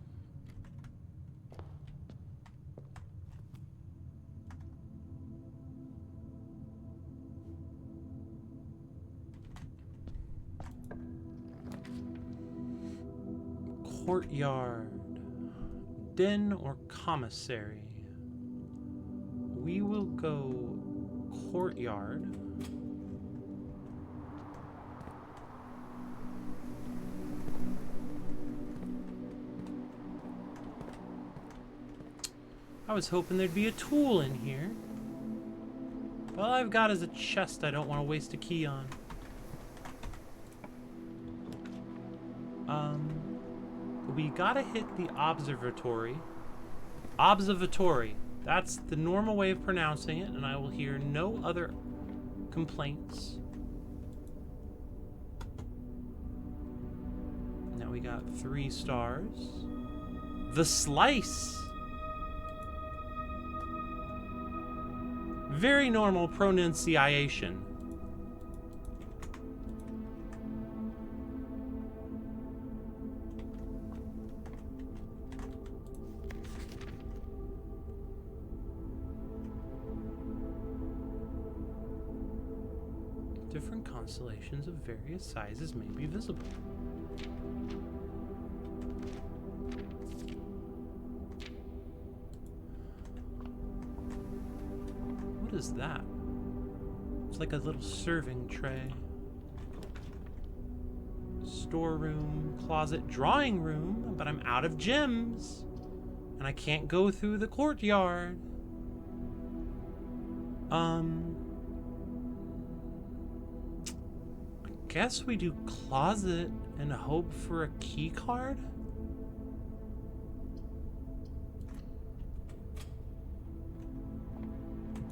Courtyard. Den or commissary? We will go courtyard. I was hoping there'd be a tool in here. All I've got is a chest I don't want to waste a key on. We gotta hit the observatory. Observatory. That's the normal way of pronouncing it, and I will hear no other complaints. Now we got 3 stars. The slice. Very normal pronunciation. Different constellations of various sizes may be visible. What is that? It's like a little serving tray. Storeroom, closet, drawing room, but I'm out of gems. And I can't go through the courtyard. Guess we do closet and hope for a key card?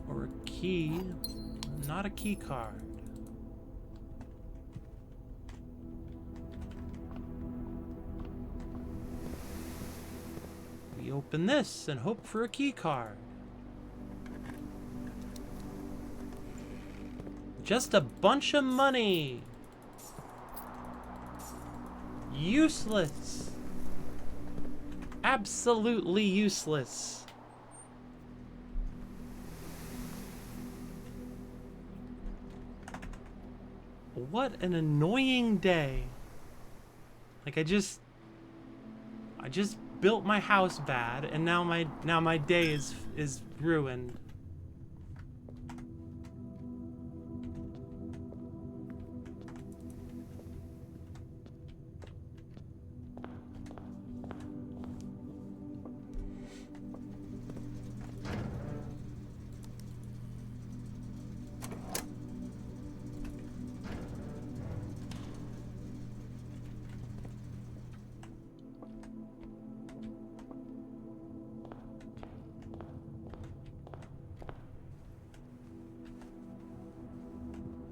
Or a key, not a key card. We open this and hope for a key card. Just a bunch of money. Useless. Absolutely useless. What an annoying day. Like I just built my house bad, and now my day is ruined.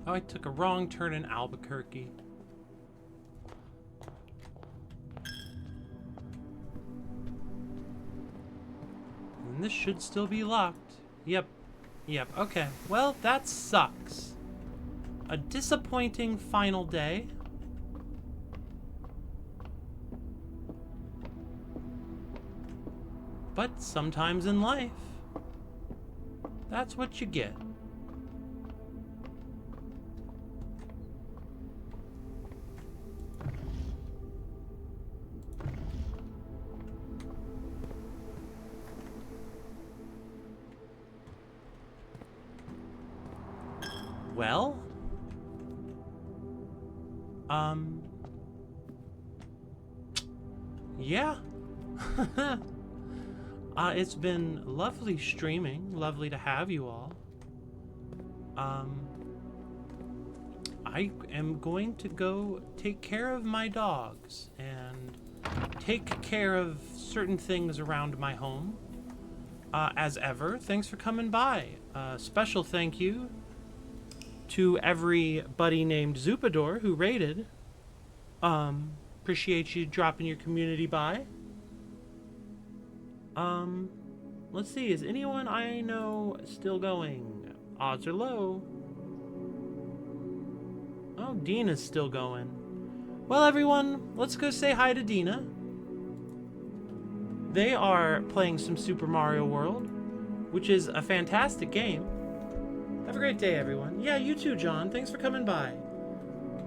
Oh, I took a wrong turn in Albuquerque. And this should still be locked. Yep. Okay. Well, that sucks. A disappointing final day. But sometimes in life, that's what you get. Well, yeah. It's been lovely streaming. Lovely to have you all. I am going to go take care of my dogs and take care of certain things around my home. As ever, thanks for coming by. Special thank you to everybody named Zupador who raided. Appreciate you dropping your community by. Let's see, is anyone I know still going? Odds are low. Oh, Dina's still going. Well, everyone, let's go say hi to Dina. They are playing some Super Mario World, which is a fantastic game. Have a great day, everyone. Yeah, you too, John. Thanks for coming by.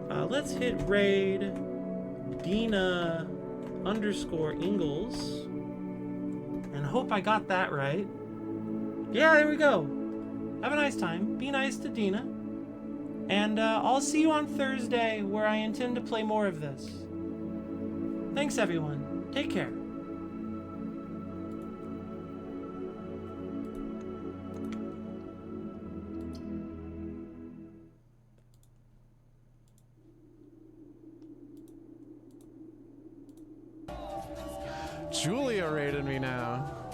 Let's hit raid Dina _Ingalls. And hope I got that right. Yeah, there we go. Have a nice time. Be nice to Dina. And I'll see you on Thursday, where I intend to play more of this. Thanks, everyone. Take care. Julia raided me now.